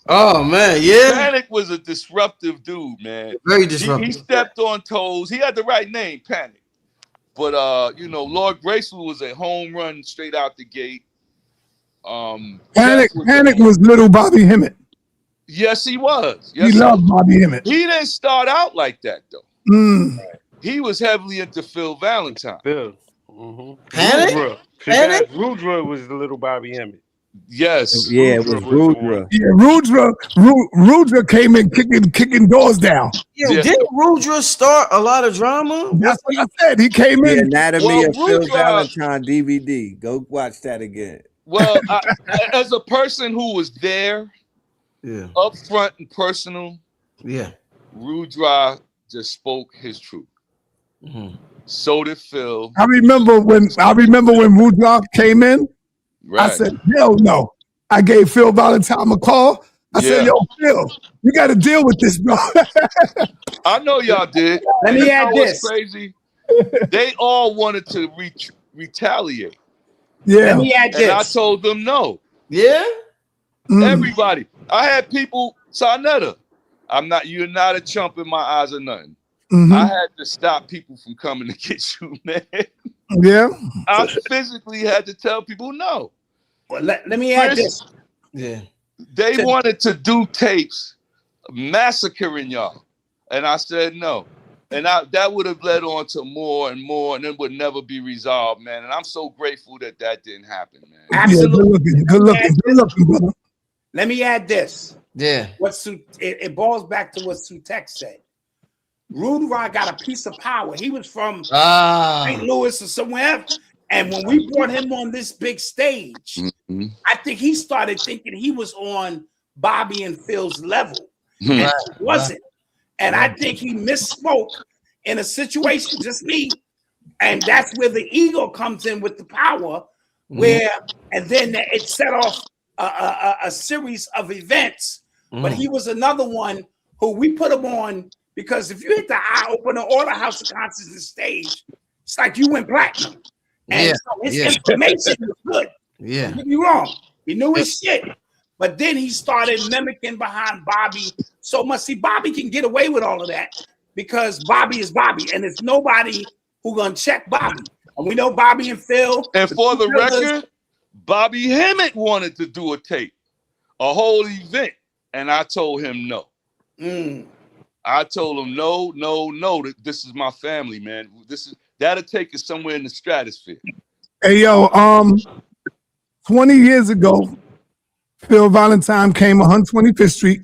Oh man, yeah. Panic was a disruptive dude, man. Very disruptive. He stepped on toes. He had the right name, Panic. But you know, Lord Graceful was a home run straight out the gate. Panic was little Bobby Hemmett. Yes, he was. Yes, he loved Bobby Hemmett. He didn't start out like that though. He was heavily into Phil Valentine. Panic? Rudra was the little Bobby Hemmett. Yes. Yeah, it was Rudra. Yeah, Rudra came in kicking doors down. Yeah, didn't Rudra start a lot of drama? That's what I said. He came in. The Anatomy of Phil Valentine DVD. Go watch that again. Well, as a person who was there, up front and personal, Rudra just spoke his truth. So did Phil. I remember when Rudra came in. Right. I said, hell no. I gave Phil Valentine a call. I said, yo, Phil, you got to deal with this, bro. I know y'all did. Let me add this. Crazy. They all wanted to retaliate. Yeah. Let me add this. And I told them no. Yeah? Everybody. I had people, Sarnetta, you're not a chump in my eyes or nothing. I had to stop people from coming to get you, man. Yeah. I physically had to tell people no. Well, let me add this. Yeah. They wanted to do tapes massacring y'all. And I said no. And that would have led on to more and more, and it would never be resolved, man. And I'm so grateful that didn't happen, man. Absolutely. Good looking, brother. Let me add this. Yeah. It boils back to what Sutek said. Rude Rod got a piece of power. He was from St. Louis or somewhere. And when we brought him on this big stage, I think he started thinking he was on Bobby and Phil's level. And he wasn't. And I think he misspoke in a situation, just me. And that's where the ego comes in with the power, and then it set off a series of events. But he was another one who we put him on because if you hit the eye opener or the House of Consciousness stage, it's like you went platinum. And so his information was good. Yeah. Don't get me wrong. He knew his shit. But then he started mimicking behind Bobby so much. See, Bobby can get away with all of that because Bobby is Bobby, and there's nobody who gonna check Bobby. And we know Bobby and Phil. And for the record, Bobby Hemmett wanted to do a tape, a whole event, and I told him no. I told him no. That this is my family, man. That'll take us somewhere in the stratosphere. Hey, yo, 20 years ago, Phil Valentine came 125th Street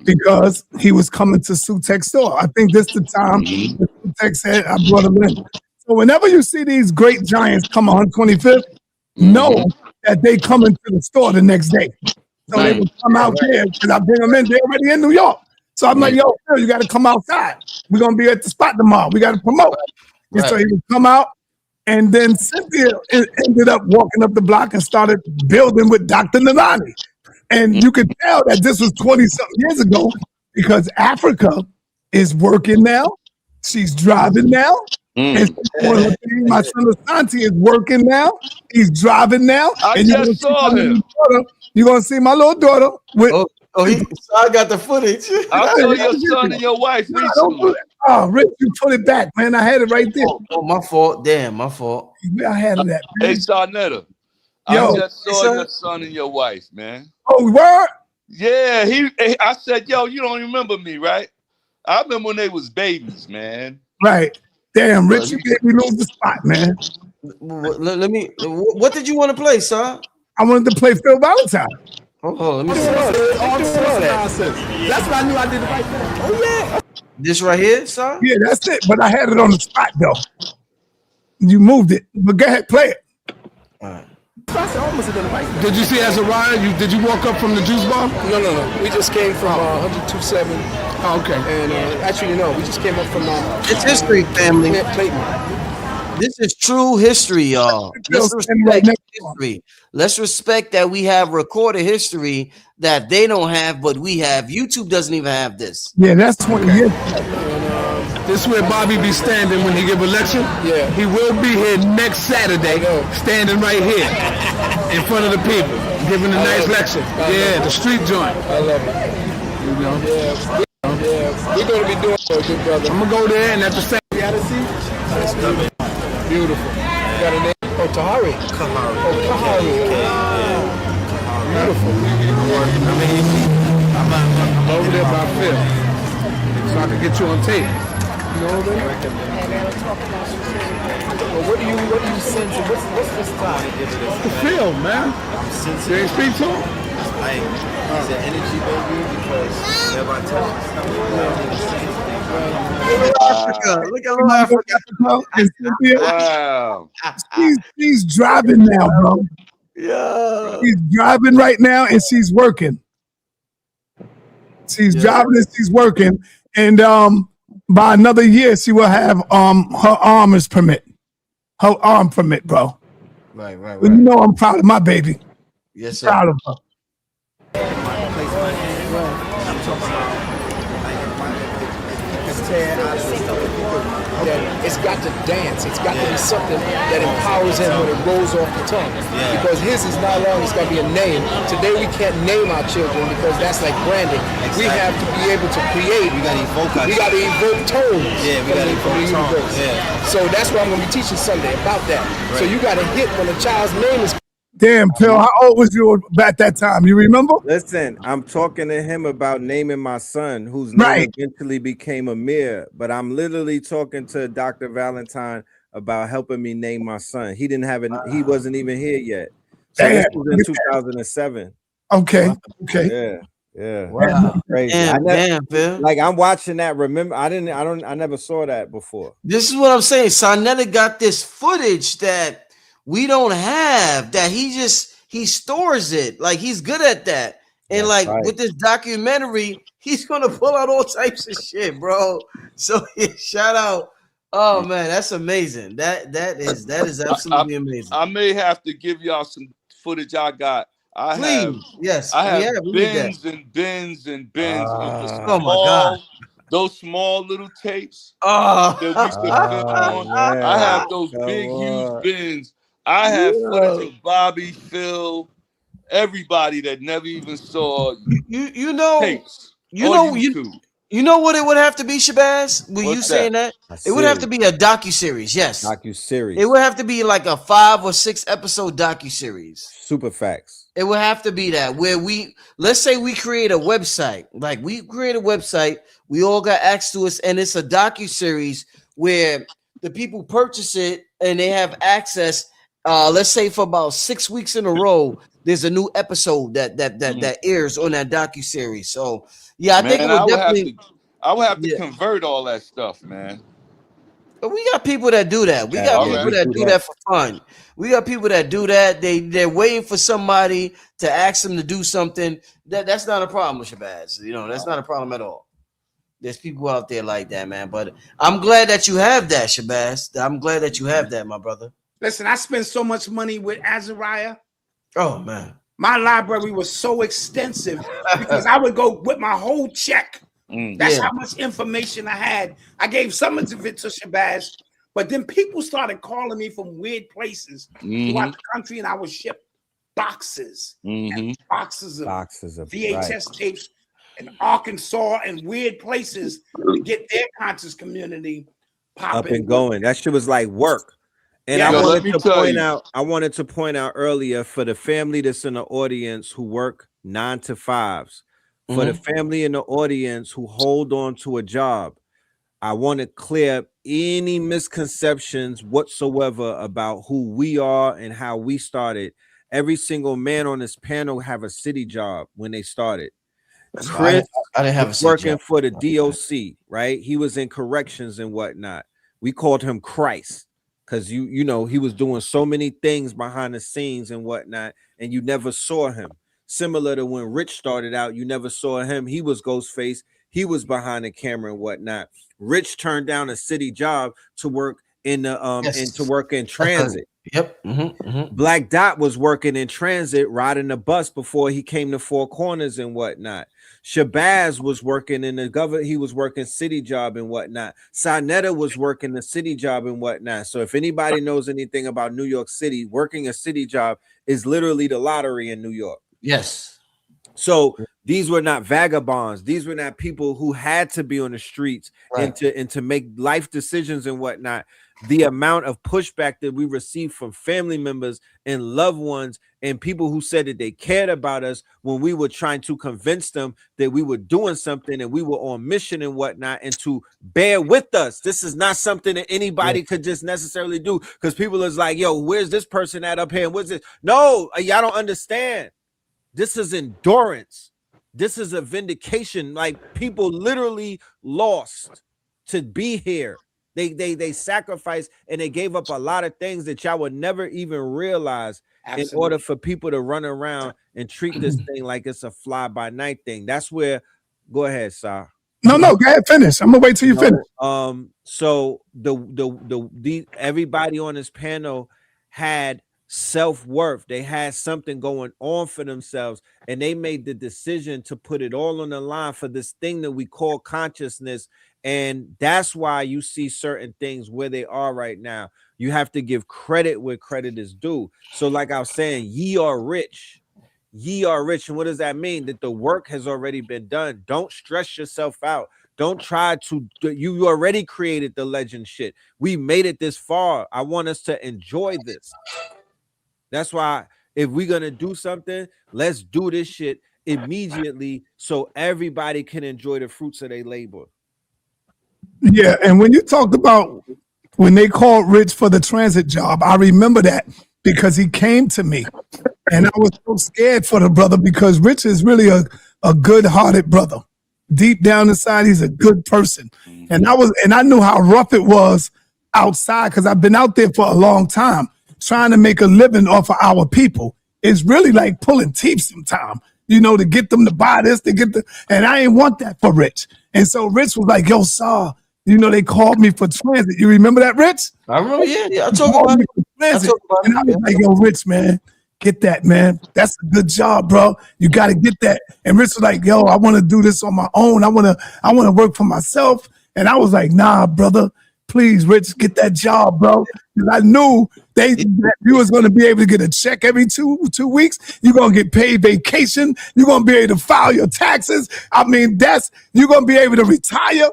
because he was coming to Sutek's store. I think this the time that Sutek said I brought him in. So whenever you see these great giants come 125th, know that they come into the store the next day. So they will come out there because I bring them in. They're already in New York. So I'm like, yo, Phil, you got to come outside. We're going to be at the spot tomorrow. We got to promote. And so he would come out. And then Cynthia ended up walking up the block and started building with Dr. Nalani. And you could tell that this was 20-something years ago because Africa is working now. She's driving now. And my son Asante is working now. He's driving now. I just saw him. You're going to see my little daughter. I got the footage. I saw your son and your wife recently. Oh, Rick, you put it back, man. I had it right there. Oh, my fault. Damn, my fault. I had that. Man. Hey, Sarnetta. I just saw your son and your wife, man. Oh, word? Yeah, I said, yo, you don't remember me, right? I remember when they was babies, man. Right. Damn, Rich, you made me lose the spot, man. Let me. What did you want to play, son? I wanted to play Phil Valentine. Oh, let me see. That's what I knew I did the right thing. Oh, yeah. This right here, son? Yeah, that's it. But I had it on the spot, though. You moved it. But go ahead, play it. All right. Did you see Azariah? Did you walk up from the juice bar? No. We just came from 102.7. Oh, okay. And actually, we just came up from it's history, family. This is true history, y'all. Let's respect history. Let's respect that we have recorded history that they don't have, but we have. YouTube doesn't even have this. Yeah, that's 20 years. This is where Bobby be standing when he give a lecture. Yeah. He will be here next Saturday, standing right here in front of the people, giving a nice lecture. Yeah, the street joint. I love it. You know? Yeah. We're going to be doing it, good brother. I'm going to go there and at the same Beautiful. You got a name? Oh, Tahari. Kahari. Oh, Kahari. Beautiful. I'm over there by Phil, so I can get you on tape. You know what I mean? Well, what do you sense? What's this time? The Phil, man. You ain't speak to him? He's an energy baby because whenever I touch Africa. Look at little Africa. Wow. She's driving now, bro. Yeah. She's driving right now and she's working. She's driving and she's working. And by another year, she will have her armor's permit. Her arm permit, bro. Right. Well, you know I'm proud of my baby. Yes, sir. Proud of her. It's got to dance. It's got to be something that empowers him when it rolls off the tongue. Because his is not long, it's got to be a name. Today we can't name our children because that's like branding. We have to be able to create. We got to evoke tones. Yeah, we got to evoke tones. So that's what I'm going to be teaching Sunday about that. Right. So you got to hit when a child's name is Damn, Phil, how old was you at that time? You remember? Listen, I'm talking to him about naming my son, whose name Right. eventually became Amir. But I'm literally talking to Dr. Valentine about helping me name my son. He didn't have it. He wasn't even here yet. So this Damn. was in 2007. Okay. Okay. Yeah. Yeah. Wow. Crazy. Damn, Phil. Like I'm watching that. Remember, I never saw that before. This is what I'm saying. Sarnetta got this footage that we don't have, that he stores it. Like he's good at that. And That's like with this documentary, he's gonna pull out all types of shit, bro. So shout out. Oh man, that's amazing. That is absolutely amazing. I may have to give y'all some footage I got. I have we need bins and bins and bins of the oh my God. those small little tapes that we used to film on. I have those big, huge bins. I have footage of Bobby, Phil, everybody that never even saw you know tapes you on know YouTube. you know what it would have to be, Shabazz? Were you What's saying that? It would have to be a docu-series, yes. Docu-series. It would have to be like a 5 or 6 episode docu-series. Super facts. It would have to be that where let's say we create a website. Like we create a website, we all got access to it, and it's a docu-series where the people purchase it and they have access. Let's say for about 6 weeks in a row, there's a new episode that airs on that docu-series. So yeah, I think it would definitely. I would have to convert all that stuff, man. But we got people that do that. We got people that do that for fun. We got people that do that. They're waiting for somebody to ask them to do something. That's not a problem, Shabazz. You know, that's not a problem at all. There's people out there like that, man. But I'm glad that you have that, Shabazz. I'm glad that you have that, my brother. Listen, I spent so much money with Azariah. Oh man. My library was so extensive because I would go with my whole check. That's how much information I had. I gave some of it to Shabazz, but then people started calling me from weird places throughout the country, and I would ship boxes and boxes of VHS tapes in Arkansas and weird places to get their conscious community popping. Up and going. That shit was like work. And I wanted to point out earlier for the family that's in the audience who work 9 to 5s. For the family in the audience who hold on to a job, I want to clear up any misconceptions whatsoever about who we are and how we started. Every single man on this panel have a city job when they started. Chris I didn't have was working for the DOC, right? He was in corrections and whatnot. We called him Christ because you know he was doing so many things behind the scenes and whatnot, and you never saw him. Similar to when Rich started out, you never saw him. He was Ghostface. He was behind the camera and whatnot. Rich turned down a city job to work in the and to work in transit. Black Dot was working in transit, riding the bus before he came to Four Corners and whatnot. Shabazz was working in the government. He was working city job and whatnot. Sarnetta was working the city job and whatnot. So if anybody knows anything about New York City, working a city job is literally the lottery in New York. Yes. So these were not vagabonds. These were not people who had to be on the streets and to make life decisions and whatnot. The amount of pushback that we received from family members and loved ones and people who said that they cared about us when we were trying to convince them that we were doing something and we were on mission and whatnot, and to bear with us. This is not something that anybody could just necessarily do, because people is like, yo, where's this person at up here? And what's this? No, y'all don't understand. This is endurance. This is a vindication. Like, people literally lost to be here. They sacrificed and they gave up a lot of things that y'all would never even realize in order for people to run around and treat this thing like it's a fly by night thing. That's where, go ahead, Sir. No, go ahead, finish. I'm gonna wait till you finish. So the everybody on this panel had self-worth. They had something going on for themselves, and they made the decision to put it all on the line for this thing that we call consciousness. And that's why you see certain things where they are right now. You have to give credit where credit is due. So like I was saying, ye are rich. Ye are rich. And what does that mean? That the work has already been done. Don't stress yourself out. Don't try to, you already created the legend shit. We made it this far. I want us to enjoy this. That's why if we're gonna do something, let's do this shit immediately so everybody can enjoy the fruits of their labor. Yeah, and when you talked about when they called Rich for the transit job, I remember that because he came to me, and I was so scared for the brother because Rich is really a good-hearted brother. Deep down inside, he's a good person, and I knew how rough it was outside because I've been out there for a long time trying to make a living off of our people. It's really like pulling teeth sometimes, to get them to buy this, and I ain't want that for Rich. And so Rich was like, yo, Saw, they called me for transit. You remember that, Rich? I remember, yeah. I talk about it. And I was like, yo, Rich, man, get that, man. That's a good job, bro. You got to get that. And Rich was like, yo, I want to do this on my own. I want to work for myself. And I was like, nah, brother, please, Rich, get that job, bro. Because I knew that you was going to be able to get a check every two weeks. You're going to get paid vacation. You're going to be able to file your taxes. I mean, you're going to be able to retire.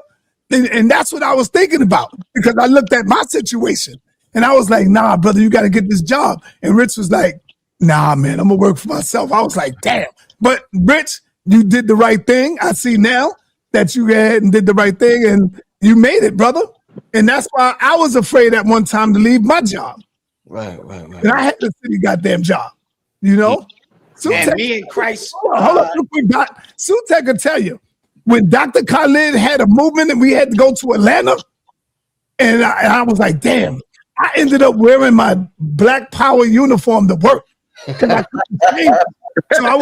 And that's what I was thinking about because I looked at my situation and I was like, nah, brother, you got to get this job. And Rich was like, nah, man, I'm going to work for myself. I was like, damn. But Rich, you did the right thing. I see now that you had and did the right thing and you made it, brother. And that's why I was afraid at one time to leave my job. Right. And I had to city goddamn job, Sutek, and me and Christ. Hold on, real quick, Doc. Sutek will tell you, when Dr. Khalid had a movement and we had to go to Atlanta, and I was like, damn, I ended up wearing my Black Power uniform to work. So I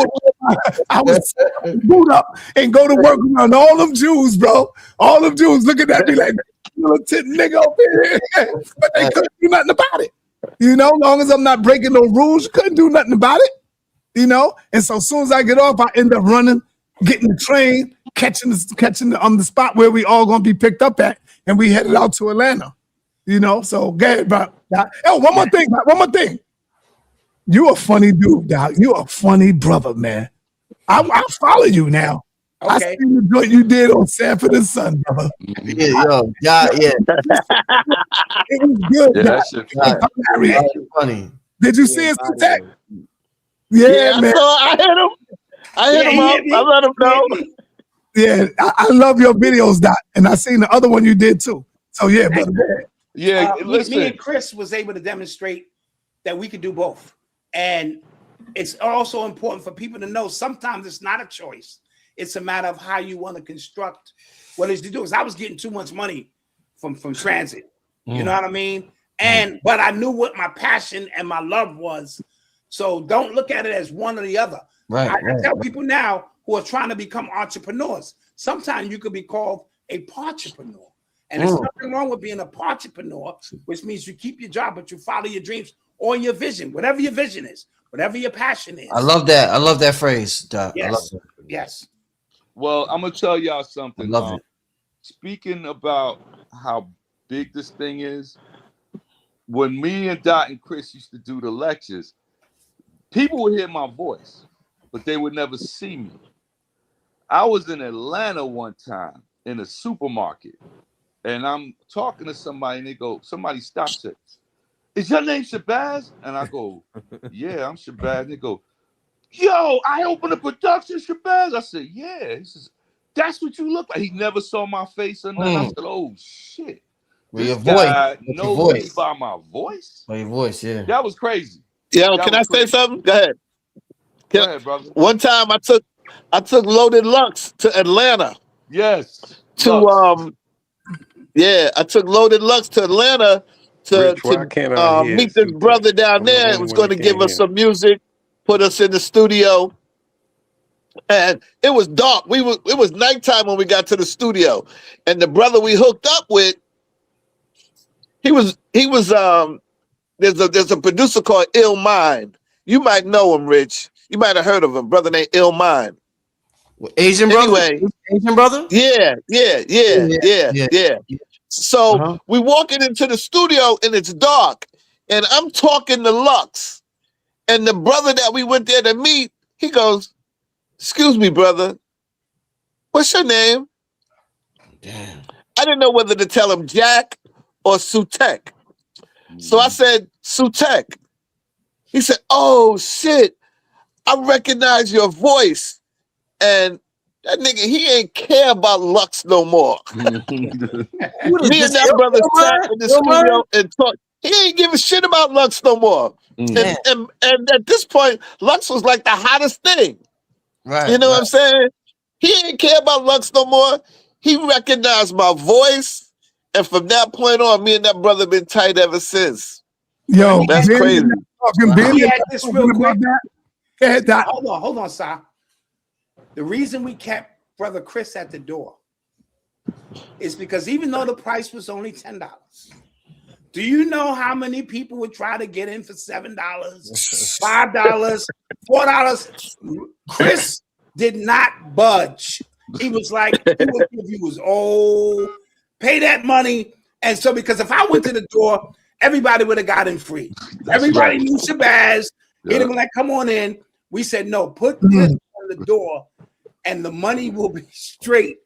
would boot up and go to work around all them Jews, bro. All them Jews looking at me like, militant nigga over here. But they couldn't do nothing about it. Long as I'm not breaking no rules, you couldn't do nothing about it. And so as soon as I get off, I end up running, getting the train, catching the spot where we all gonna be picked up at, and we headed out to Atlanta. So go ahead, bro. Oh, one more thing. You a funny dude, Doc. You a funny brother, man. I follow you now. Okay. I see what you did on Sanford and Son, brother. Yeah, yo, yeah. It was good. Yeah, That's funny. Did you see his attack? Yeah, man. I hit him up. I let him know. Yeah, I love your videos, Doc, and I seen the other one you did too. So yeah, brother. Yeah, listen. Me and Chris was able to demonstrate that we could do both, and it's also important for people to know sometimes it's not a choice. It's a matter of how you want to construct what it is to do. Because I was getting too much money from transit. You know what I mean? But I knew what my passion and my love was. So don't look at it as one or the other. Right. I tell people now who are trying to become entrepreneurs, sometimes you could be called a partrepreneur. And there's nothing wrong with being a partrepreneur, which means you keep your job, but you follow your dreams or your vision, whatever your vision is, whatever your passion is. I love that. I love that phrase, Doc. Yes. I love that. Yes. Well, I'm gonna tell y'all something. I love it. Speaking about how big this thing is, when me and Dot and Chris used to do the lectures, people would hear my voice, but they would never see me. I was in Atlanta one time in a supermarket, and I'm talking to somebody, and they go, somebody stops it. Is your name Shabazz? And I go, yeah, I'm Shabazz. And they go, yo, I opened a production, Shabazz. I said, yeah. He says, that's what you look like. He never saw my face or nothing. I said, oh, shit. With This your guy voice. With knows your me voice. by my voice? By your voice, yeah. That was crazy. Yo, That can I was say crazy. something? Go ahead. Go ahead, brother. One time I took Loaded Lux to Atlanta. Yes. I took Loaded Lux to Atlanta to meet this brother down there. It was going to give us some music, put us in the studio. And it was dark. It was nighttime when we got to the studio. And the brother we hooked up with, there's a producer called Ill Mind. You might know him, Rich. You might have heard of him, brother named Ill Mind. Asian brother? Anyway, Asian brother? Yeah. So we walking into the studio and it's dark, and I'm talking to Lux, and the brother that we went there to meet, he goes, "Excuse me, brother, what's your name?" Damn. I didn't know whether to tell him Jack or Sutek, so I said Sutek. He said, "Oh shit, I recognize your voice." And that nigga, he ain't care about Lux no more. Me and that brother sat in the studio and talked. He ain't give a shit about Lux no more. And at this point, Lux was like the hottest thing. Right. You know what I'm saying? He ain't care about Lux no more. He recognized my voice. And from that point on, me and that brother been tight ever since. Yo, that's crazy. Let me add this real quick. That. Hold on, Si. The reason we kept Brother Chris at the door is because even though the price was only $10, do you know how many people would try to get in for $7, $5, $4? Chris did not budge. He was like, he would give you his pay that money. And so, because if I went to the door, everybody would have got in free. Everybody knew Shabazz. He'd have been like, come on in. We said, no, put this on the door and the money will be straight.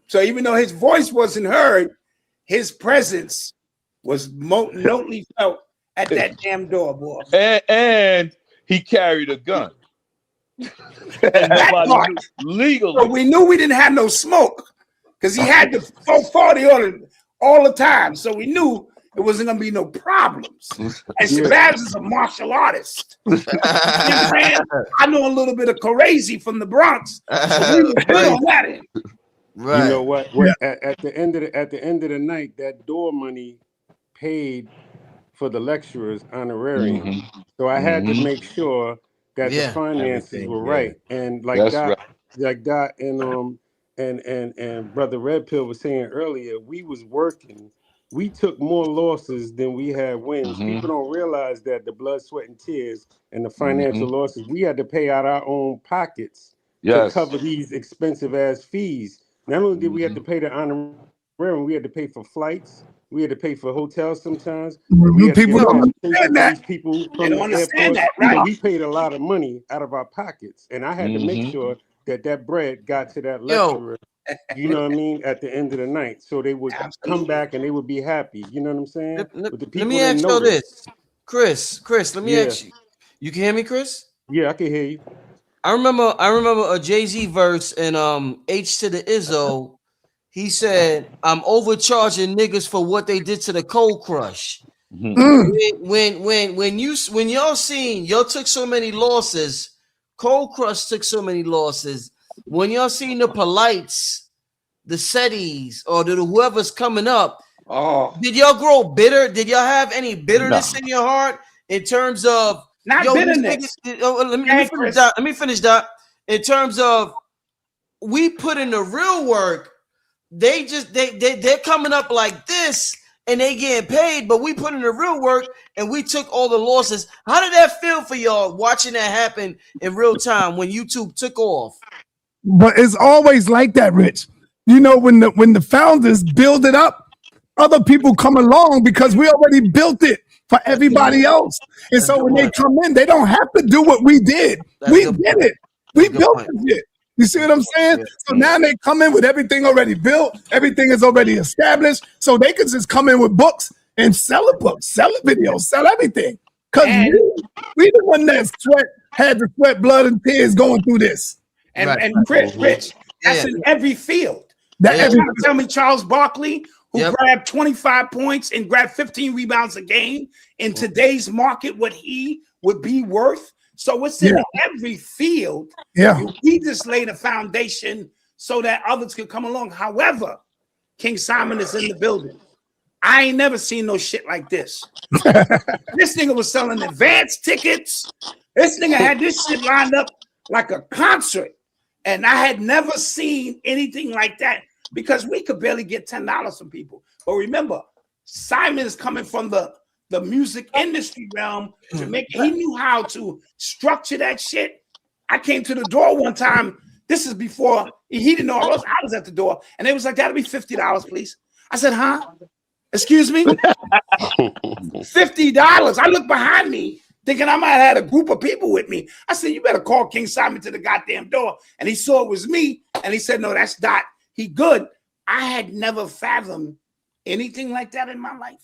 So even though his voice wasn't heard, his presence was notely felt at that damn door, boy. And he carried a gun. That part. Legally. So we knew we didn't have no smoke because he had the 440 on all the time. So we knew it wasn't going to be no problems. And Shabazz is a martial artist. You know what I'm saying? I know a little bit of crazy from the Bronx. So we were good on that end. Right. You know what? At the end of the night, that door money paid for the lecturers' honorarium. So I had to make sure that the finances were right. And like Dot and Brother Red Pill was saying earlier, we was working. We took more losses than we had wins. People don't realize that the blood, sweat, and tears and the financial losses, we had to pay out our own pockets to cover these expensive ass fees. Not only did we have to pay the honorarium, we had to pay for flights. We had to pay for hotels sometimes. We had people to don't understand that. these people from the airport. So we paid a lot of money out of our pockets. And I had to make sure that bread got to that lecturer. You know what I mean? At the end of the night. So they would come back and they would be happy. You know what I'm saying? But the people let me ask you this. Chris, let me ask you. You can hear me, Chris? Yeah, I can hear you. I remember a Jay-Z verse in H to the Izzo. He said, I'm overcharging niggas for what they did to the Cold Crush. When y'all seen, y'all took so many losses, Cold Crush took so many losses. When y'all seen the Polites, the Setties, or the whoever's coming up, did y'all grow bitter? Did y'all have any bitterness in your heart in terms of bitterness? Let me finish that. In terms of we put in the real work, they're coming up like this and they getting paid, but we put in the real work and we took all the losses. How did that feel for y'all watching that happen in real time when YouTube took off? But it's always like that, Rich. You know, when the founders build it up, other people come along because we already built it for everybody else. And so when they come in, they don't have to do what we did. We did it. We built the shit. You see what I'm saying? So now they come in with everything already built. Everything is already established. So they could just come in with books and sell a book, sell a video, sell everything. Because we the one that had to sweat blood and tears going through this. And Rich, that's in every field. You're trying to tell me Charles Barkley, who grabbed 25 points and grabbed 15 rebounds a game in today's market, what he would be worth? So it's in every field. We just laid a foundation so that others could come along. However, King Simon is in the building. I ain't never seen no shit like this. This nigga was selling advance tickets. This nigga had this shit lined up like a concert. And I had never seen anything like that because we could barely get $10 from people. But remember, Simon is coming from the music industry realm to make he knew how to structure that shit. I came to the door one time. This is before he didn't know I was at the door, and they was like, "That'll be $50, please." I said, "Huh? Excuse me?" $50. I looked behind me, thinking I might have had a group of people with me. I said, "You better call King Simon to the goddamn door." And he saw it was me, and he said, "No, that's Dot. He good." I had never fathomed anything like that in my life.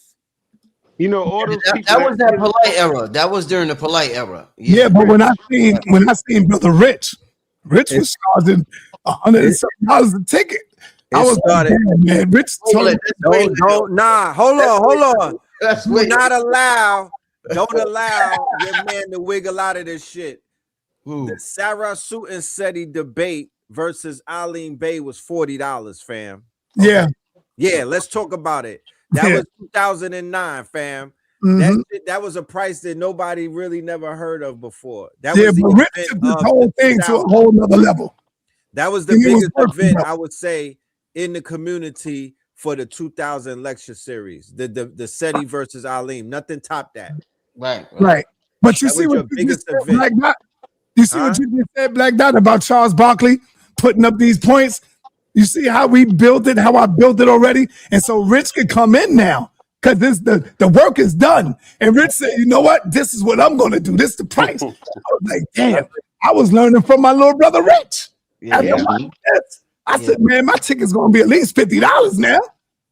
You know, all those people that was that polite era. That was during the polite era. Yeah, but when I seen Brother Rich was charging $107 a ticket. I was like, damn, man, Rich told me, Hold on. That's Do not allow your man to wiggle out of this shit. The Sarah Sutek Seti debate versus Aline Bay was $40, fam. Yeah. Yeah, let's talk about it. That was 2009, fam. That was a price that nobody really never heard of before. That was the but Rich took this whole thing to a whole nother level. That was the biggest event, I would say, in the community for the 2000 lecture series. The Seti versus Aline. Nothing topped that. Right. But you see what you just said, Black Dot? You see what you just said, Black Dot, about Charles Barkley putting up these points? You see how we built it, how I built it already? And so Rich could come in now because the work is done. And Rich said, you know what? This is what I'm going to do. This is the price. I was like, damn, I was learning from my little brother Rich. I said, man, my ticket's going to be at least $50 now.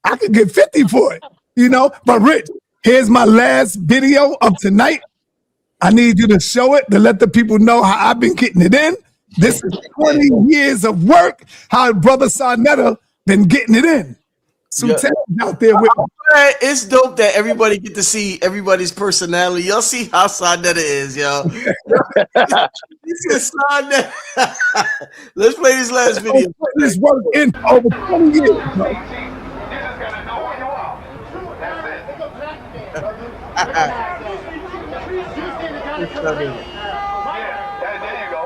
I could get 50 for it, you know? But Rich, here's my last video of tonight. I need you to show it to let the people know how I've been getting it in. This is 20 years of work, how Brother Sarnetta been getting it in. Sutek out there with me. It's dope that everybody get to see everybody's personality. Y'all see how Sarnetta is, yo. This is Sarnetta. Let's play this last video. This work in over 20 years, bro. There you go.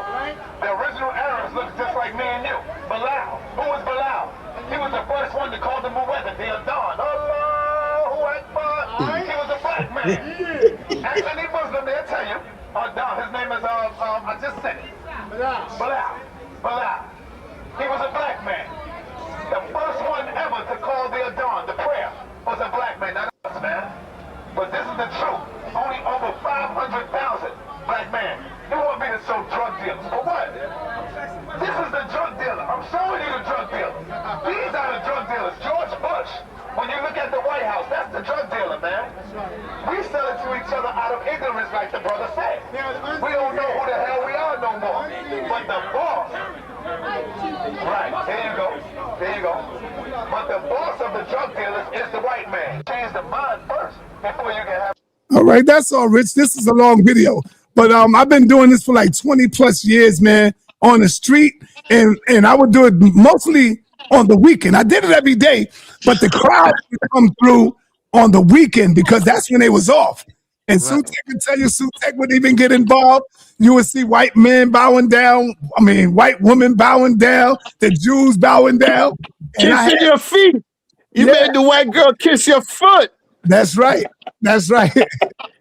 The original Arabs look just like me and you. Bilal. Who was Bilal? He was the first one to call the Muezzin, the Adhan. Allahu Akbar. He was a black man. Ask any Muslim, they'll tell you. Adhan. His name is, I just said it. Bilal. He was a black man. The first one ever to call the Adhan, the prayer, was a black man. Not us, man. But this is the truth. Only over 500,000 black men. You want me to show drug dealers? For what? This is the drug dealer. I'm showing you the drug dealer. These are the drug dealers. George Bush. When you look at the White House, that's the drug dealer, man. We sell it to each other out of ignorance, like the brother said. We don't know who the hell we are no more. But the boss. Right. There you go. But the boss of the drug dealers is the white man. Change the mind first before you can have. All right, that's all, Rich. This is a long video, but I've been doing this for like 20 plus years, man, on the street, and I would do it mostly on the weekend. I did it every day, but the crowd would come through on the weekend because that's when they was off. And Sutek can tell you, Sutek would even get involved. You would see white men bowing down. I mean, white women bowing down. The Jews bowing down. Kissing your feet. You made the white girl kiss your foot. That's right.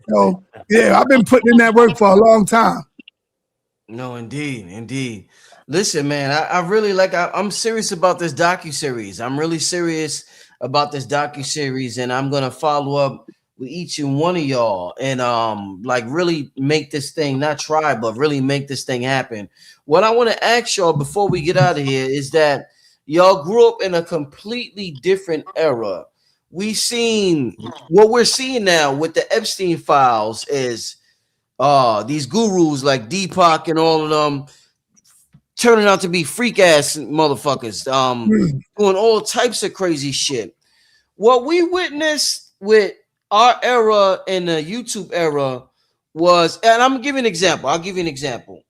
So, yeah, I've been putting in that work for a long time. No, indeed. Listen, man, I really I'm serious about this docu-series. I'm really serious about this docu-series, and I'm going to follow up with each and one of y'all and like really make this thing, not try, but really make this thing happen. What I want to ask y'all before we get out of here is that y'all grew up in a completely different era. We seen what we're seeing now with the Epstein files is these gurus like Deepak and all of them turning out to be freak ass motherfuckers, doing all types of crazy shit. What we witnessed with our era and the YouTube era was, and I'm gonna give you an example. I'll give you an example.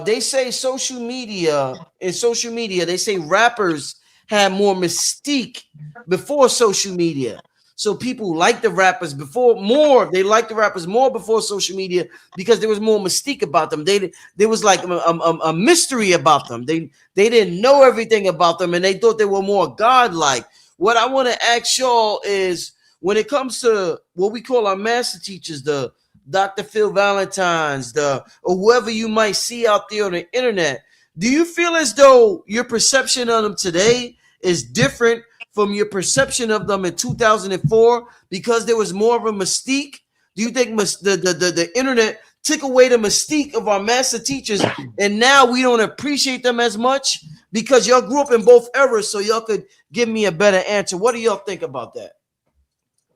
They say social media, they say rappers had more mystique before social media. So people liked the rappers they liked the rappers more before social media because there was more mystique about them. There was like a mystery about them. They didn't know everything about them, and they thought they were more godlike. What I want to ask y'all is, when it comes to what we call our master teachers, the Dr. Phil Valentines, or whoever you might see out there on the internet, do you feel as though your perception of them today is different from your perception of them in 2004 because there was more of a mystique? Do you think the internet took away the mystique of our master teachers and now we don't appreciate them as much because y'all grew up in both eras, so y'all could give me a better answer? What do y'all think about that?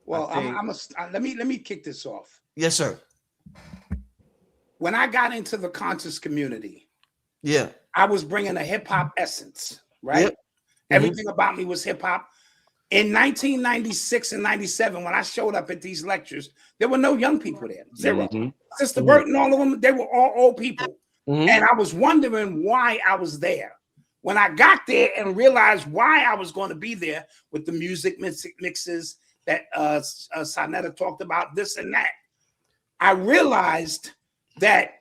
Well, let me kick this off. Yes, sir. When I got into the conscious community, yeah, I was bringing a hip hop essence, right? Yep. Everything about me was hip hop. In 1996 and 97, when I showed up at these lectures, there were no young people there. Zero. Sister Burton, all of them, they were all old people. And I was wondering why I was there. When I got there and realized why I was going to be there with the music mixes that Sonetta talked about, this and that, I realized that,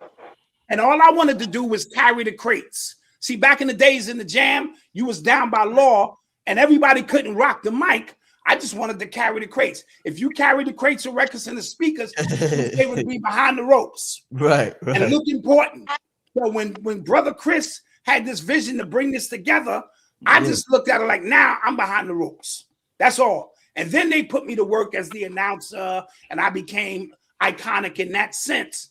and all I wanted to do was carry the crates. See, back in the days in the jam, you was down by law and everybody couldn't rock the mic. I just wanted to carry the crates. If you carry the crates of records and the speakers, they would be behind the ropes. Right. And look important. So when Brother Chris had this vision to bring this together, I just looked at it like, now I'm behind the ropes. That's all. And then they put me to work as the announcer, and I became iconic in that sense.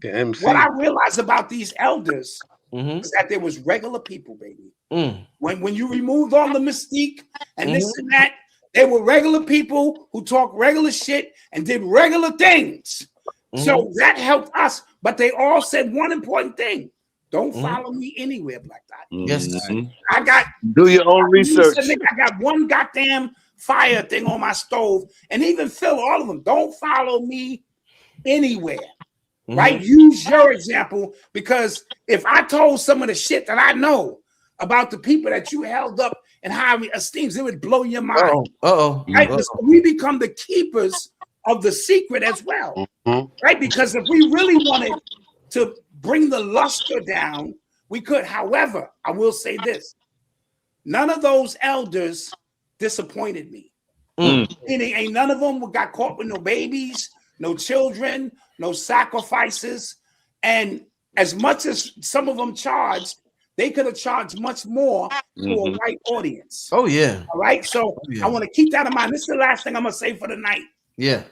The MC. What I realized about these elders is that there was regular people, baby. When you removed all the mystique and this and that, they were regular people who talked regular shit and did regular things. So that helped us. But they all said one important thing: don't follow me anywhere, Black Dot. Yes, I got do your own research. I got one goddamn fire thing on my stove, and even Phil, all of them. Don't follow me anywhere. Right? Use your example, because if I told some of the shit that I know about the people that you held up in high esteem, it would blow your mind. Right? So we become the keepers of the secret as well. Right? Because if we really wanted to bring the luster down, we could. However, I will say this: none of those elders disappointed me. Meaning, ain't none of them got caught with no babies, no children, no sacrifices. And as much as some of them charged, they could have charged much more to a white audience. Oh, yeah. All right. So I want to keep that in mind. This is the last thing I'm going to say for the night. Yeah.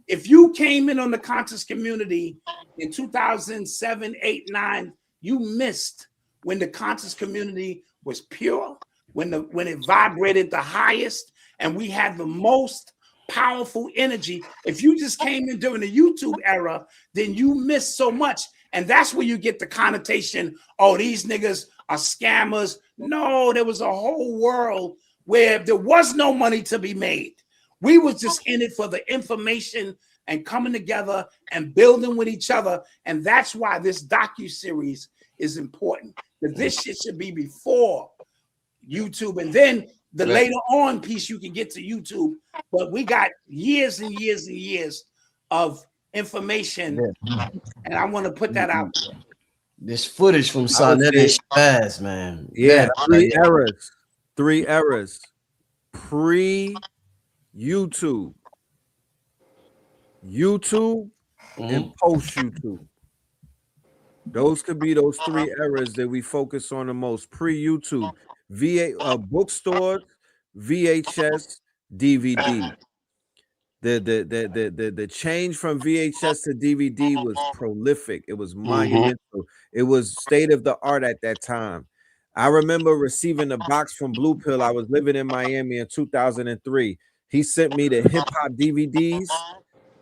If you came in on the conscious community in 2007, 8, 9, you missed when the conscious community was pure, when it vibrated the highest, and we had the most powerful energy. If you just came in during the YouTube era, then you missed so much. And that's where you get the connotation, oh, these niggas are scammers. No, there was a whole world where there was no money to be made. We was just in it for the information and coming together and building with each other. And that's why this docu-series is important. Because this shit should be before YouTube. And then the later on piece you can get to YouTube. But we got years and years and years of information. And I want to put that out there. This footage from Sonetta and Shabazz, man. Yeah, three eras. Pre-YouTube. YouTube and post-YouTube. Those could be those three eras that we focus on the most. Pre-YouTube. Bookstores, VHS, DVD. The change from VHS to DVD was prolific. It was monumental. It was state of the art at that time. I remember receiving a box from Blue Pill. I was living in Miami in 2003. He sent me the hip hop DVDs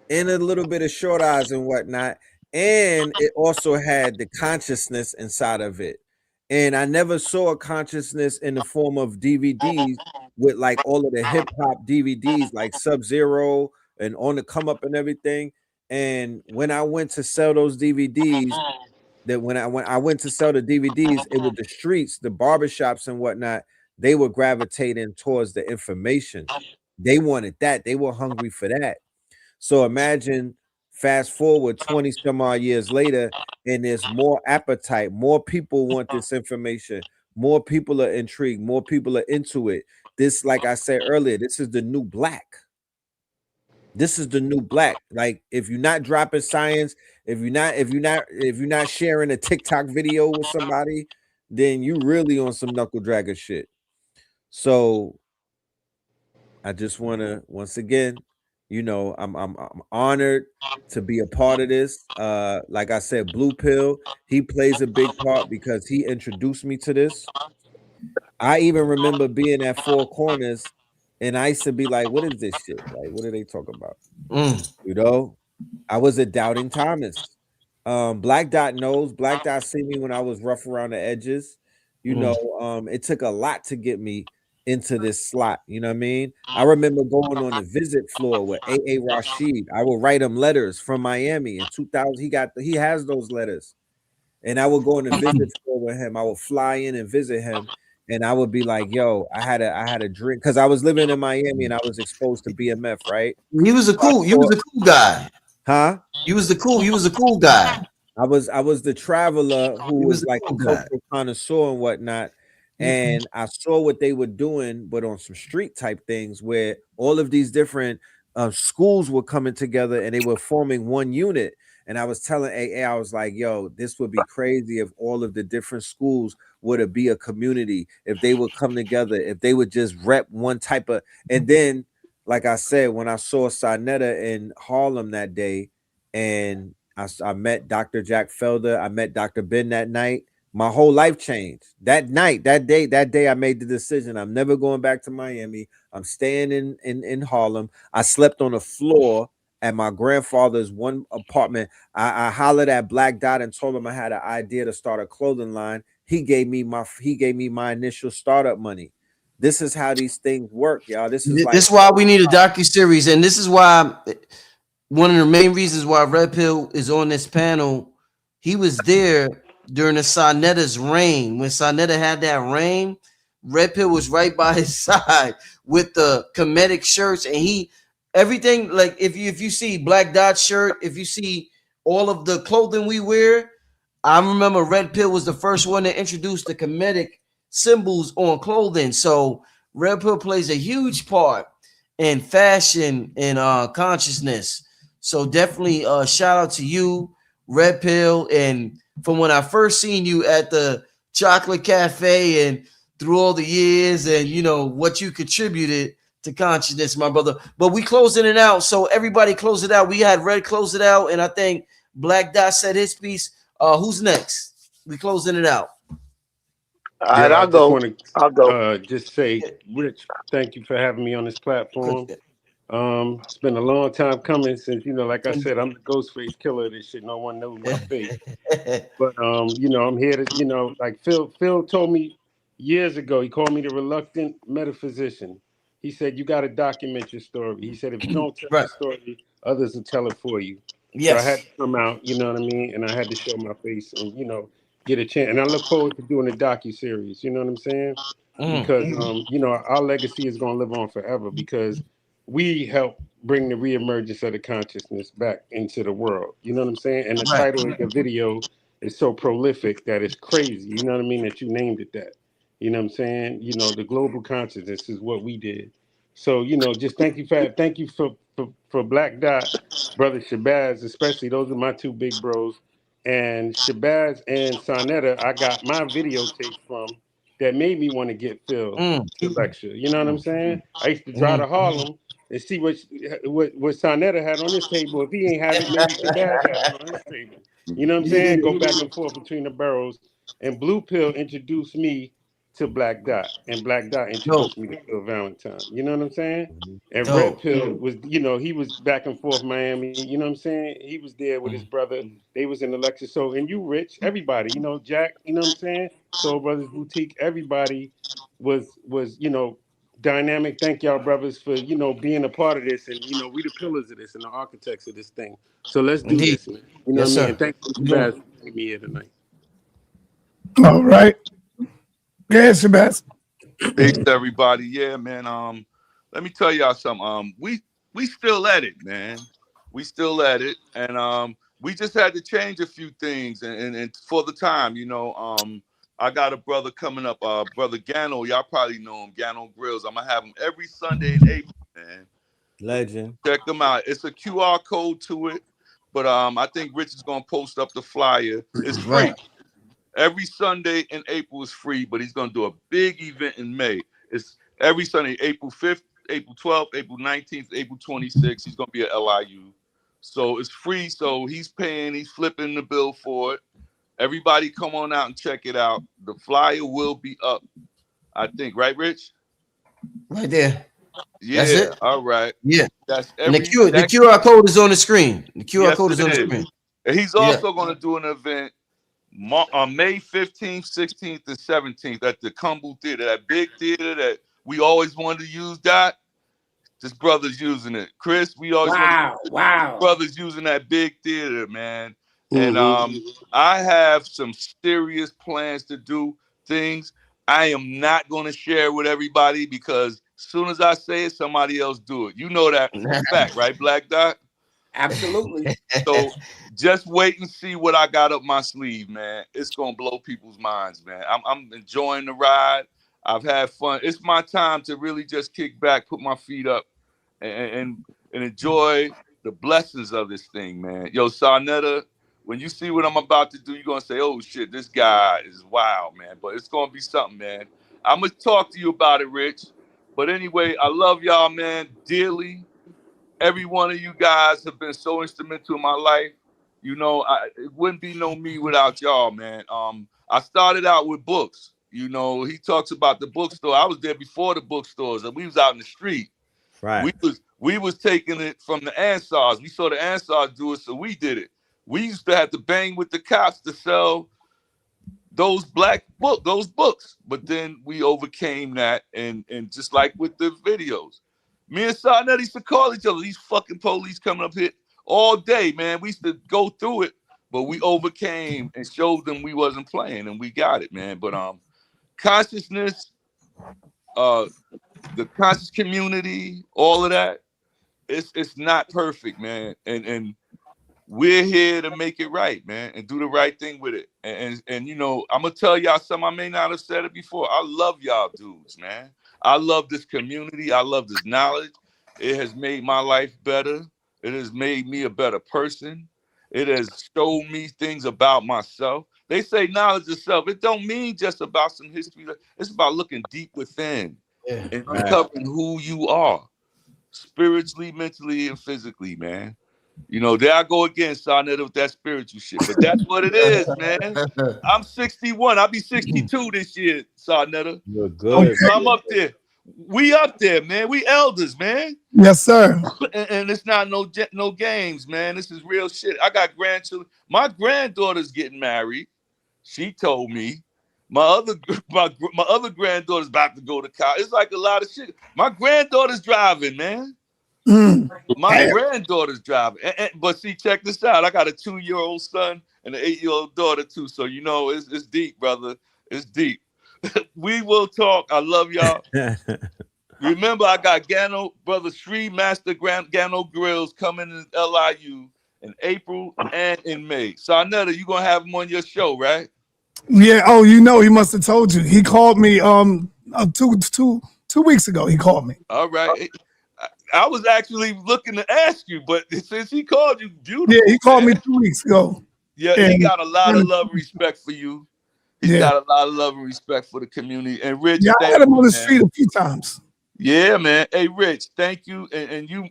and a little bit of Short Eyes and whatnot. And it also had the consciousness inside of it. And I never saw a consciousness in the form of DVDs with like all of the hip hop DVDs like Sub-Zero and On the Come Up and everything. And when I went to sell those DVDs, when I went to sell the DVDs, it was the streets, the barbershops and whatnot. They were gravitating towards the information. They wanted that. They were hungry for that. So imagine fast forward 20 some odd years later, and there's more appetite. More people want this information. More people are intrigued. More people are into it. This, like I said earlier, this is the new black. This is the new black. Like, if you're not dropping science, if you're not sharing a TikTok video with somebody, then you really on some knuckle dragger shit. So I just want to, once again, you know, I'm honored to be a part of this. Like I said, Blue Pill, he plays a big part because he introduced me to this. I even remember being at Four Corners And I used to be like, what is this shit? Like, what are they talking about? Mm. You know, I was a doubting Thomas. Black Dot knows. Black Dot see me when I was rough around the edges. You know, it took a lot to get me into this slot. You know what I mean? I remember going on the visit floor with A.A. Rashid. I would write him letters from Miami in 2000. He has those letters. And I would go on the visit floor with him. I would fly in and visit him. And I would be like, yo, I had a drink because I was living in Miami and I was exposed to BMF, right? You was a cool guy. Huh? You was the cool guy. I was the traveler who was like cool a guy. cultural connoisseur and whatnot. And I saw what they were doing, but on some street type things where all of these different schools were coming together and they were forming one unit. And I was telling AA, I was like, yo, this would be crazy if all of the different schools were to be a community, if they would come together, if they would just rep one type of. And then, like I said, when I saw Sinetta in Harlem that day, and I met Dr. Jack Felder, I met Dr. Ben that night, my whole life changed. That night, that day, I made the decision. I'm never going back to Miami. I'm staying in Harlem. I slept on the floor at my grandfather's one apartment. I hollered at Black Dot and told him I had an idea to start a clothing line. He gave me my initial startup money. This is how these things work, y'all. This is why we need a docu-series, and this is why one of the main reasons why Red Pill is on this panel. He was there during the Sonetta's reign. When Sonetta had that reign, Red Pill was right by his side with the comedic shirts, and everything, like if you see Black Dot shirt, if you see all of the clothing we wear, I remember Red Pill was the first one to introduce the comedic symbols on clothing. So Red Pill plays a huge part in fashion and consciousness. So definitely shout out to you, Red Pill. And from when I first seen you at the Chocolate Cafe and through all the years and what you contributed to consciousness, my brother. But we closing it out. So everybody close it out. We had Red close it out, and I think Black Dot said his piece. Who's next? We closing it out. All right, I'll go. Just say, Rich, thank you for having me on this platform. It's been a long time coming since, like I said, I'm the Ghostface killer of this shit. No one knows my face. But I'm here to, like Phil told me years ago, he called me the reluctant metaphysician. He said, you got to document your story. He said, if you don't tell your story, others will tell it for you. Yes. So I had to come out, you know what I mean? And I had to show my face and, get a chance. And I look forward to doing a docu-series, you know what I'm saying? Because, our legacy is going to live on forever because we help bring the reemergence of the consciousness back into the world. You know what I'm saying? And the title of the video is so prolific that it's crazy. You know what I mean? That you named it that. You know what I'm saying? The global consciousness is what we did. So, just thank you for Black Dot, brother Shabazz, especially. Those are my two big bros. And Shabazz and Sonetta, I got my videotapes from that made me want to get Phil to lecture. You know what I'm saying? I used to drive to Harlem and see what Sonetta had on his table. If he ain't have it, maybe Shabazz had it on his table. You know what I'm saying? Go back and forth between the barrels. And Blue Pill introduced me to Black Dot, and Black Dot introduced me to Phil Valentine. You know what I'm saying? And Red Pill was, he was back and forth Miami. You know what I'm saying? He was there with his brother. They was in the lecture. So, and you, Rich, everybody, Jack, you know what I'm saying? Soul Brothers Boutique, everybody was dynamic. Thank y'all, brothers, for being a part of this, and we the pillars of this and the architects of this thing. So let's do this, man. You know what I mean? And thank you, Shabazz, for having me here tonight. All right. Yes, Shabazz. Peace, everybody. Yeah, man. Let me tell y'all something. We still at it, man. We still at it, and we just had to change a few things, and for the time, I got a brother coming up, brother Gano. Y'all probably know him, Gano Grills. I'm gonna have him every Sunday in April, man. Legend. Check them out. It's a QR code to it, but I think Rich is gonna post up the flyer. It's free. Every Sunday in April is free, but he's going to do a big event in May. It's every Sunday, April 5th, April 12th, April 19th, April 26th. He's going to be at LIU. So it's free. So he's flipping the bill for it. Everybody come on out and check it out. The flyer will be up, I think. Right, Rich? Right there. Yeah, That's it. all right. Yeah. That's And every the QR code is on the screen. The QR code is on the screen. And he's Yeah. also going to do an event on May 15th, 16th, and 17th at the Kumbu Theater, that big theater that we always wanted to use. This brother's using it. Chris, we always brothers using that big theater, man. And I have some serious plans to do things. I am not going to share with everybody because as soon as I say it, somebody else do it. You know that for a fact, right, Black Dot? Absolutely. So just wait and see what I got up my sleeve, man. It's gonna blow people's minds, man. I'm enjoying the ride. I've had fun. It's my time to really just kick back, put my feet up, and enjoy the blessings of this thing, man. Yo, Sarnetta, when you see what I'm about to do, you're gonna say, "Oh shit, this guy is wild, man." But it's gonna be something, man. I'm gonna talk to you about it, Rich. But anyway, I love y'all, man, dearly. Every one of you guys have been so instrumental in my life. You know, it wouldn't be no me without y'all, man. I started out with books. You know, he talks about the bookstore. I was there before the bookstores, and we was out in the street. Right. We was taking it from the Ansars. We saw the Ansars do it, so we did it. We used to have to bang with the cops to sell those books. But then we overcame that, and just like with the videos. Me and Sarnetta used to call each other. These fucking police coming up here all day, man. We used to go through it, but we overcame and showed them we wasn't playing, and we got it, man. But consciousness, the conscious community, all of that, it's not perfect, man. And we're here to make it right, man, and do the right thing with it. And you know, I'm gonna tell y'all something. I may not have said it before. I love y'all dudes, man. I love this community. I love this knowledge. It has made my life better. It has made me a better person. It has shown me things about myself. They say knowledge of self. It don't mean just about some history. It's about looking deep within and uncovering who you are, spiritually, mentally, and physically, man. You know, there I go again, Sarnetta, with that spiritual shit. But that's what it is, man. I'm 61. I'll be 62 this year, Sarnetta. You're good. So I'm up there. We up there, man. We elders, man. Yes, sir. And it's not no games, man. This is real shit. I got grandchildren. My granddaughter's getting married. She told me. My other granddaughter's about to go to college. It's like a lot of shit. My granddaughter's driving, man. My granddaughter's driving. But see, check this out. I got a 2-year-old son and an 8-year-old daughter too. So you know it's deep, brother. It's deep. We will talk. I love y'all. Remember, I got brother Sri Master Gano Grills coming in LIU in April and in May. Sarnetta, you gonna have him on your show, right? Yeah. Oh, you know, he must have told you. He called me 2 weeks ago. He called me. All right. I was actually looking to ask you, but since he called you, beautiful. Yeah, he called me 2 weeks ago. Yeah, and he got a lot of love and respect for you. He's got a lot of love and respect for the community. And Rich, I had him on the street a few times. Yeah, man. Hey, Rich, thank you. And you,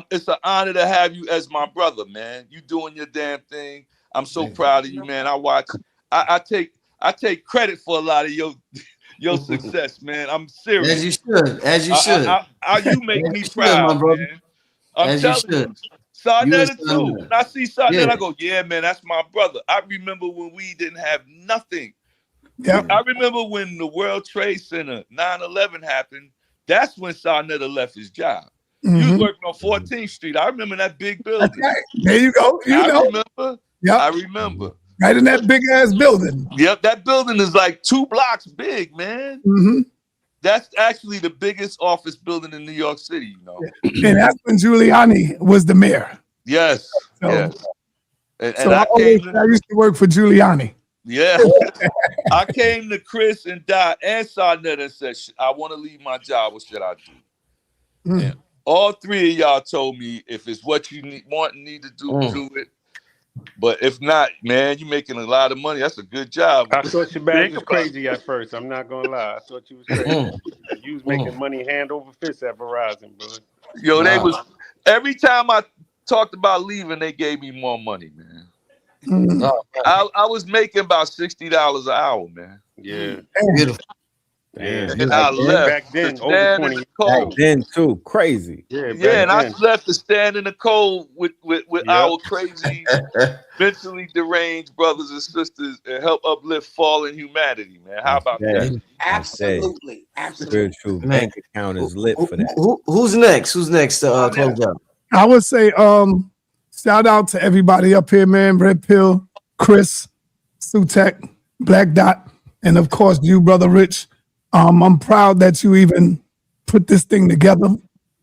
it's an honor to have you as my brother, man. You doing your damn thing. I'm so proud of you, man. I take credit for a lot of your success, man. I'm serious. As you should. As you should. You make me proud, man. I'm telling you. Sarnetta too. When I see Sarnetta, I go, yeah, man, that's my brother. I remember when we didn't have nothing. Yep. I remember when the World Trade Center 9/11 happened. That's when Sarnetta left his job. Mm-hmm. He was working on 14th Street. I remember that big building. Right. There you go. I remember. Right in that big ass building. Yep, that building is like 2 blocks big, man. Mm-hmm. That's actually the biggest office building in New York City, you know. And that's when Giuliani was the mayor. Yes. So, yes. And I used to work for Giuliani. Yeah. I came to Chris and Dot and Sarnetta and said, I want to leave my job. What should I do? And all 3 of y'all told me if it's what you want and need to do, do it. But if not, man, you're making a lot of money. That's a good job. I thought Shabazz was crazy at first. I'm not gonna lie. I thought you was crazy. You was making money hand over fist at Verizon, bro. Yo, they was every time I talked about leaving, they gave me more money, man. I was making about $60 an hour, man. Yeah. Beautiful. Yeah, And I left back to then, over stand 20 in the years Back cold. then too, crazy. Yeah, Yeah, and I then. left to stand in the cold with Yep. our crazy, mentally deranged brothers and sisters and help uplift fallen humanity, man. How about that? Absolutely. Spiritual Man. bank account is lit for that. Who's next? Who's next to close out? I would say shout out to everybody up here, man. Red Pill, Chris, Sutek, Black Dot, and of course you, Brother Rich. I'm proud that you even put this thing together.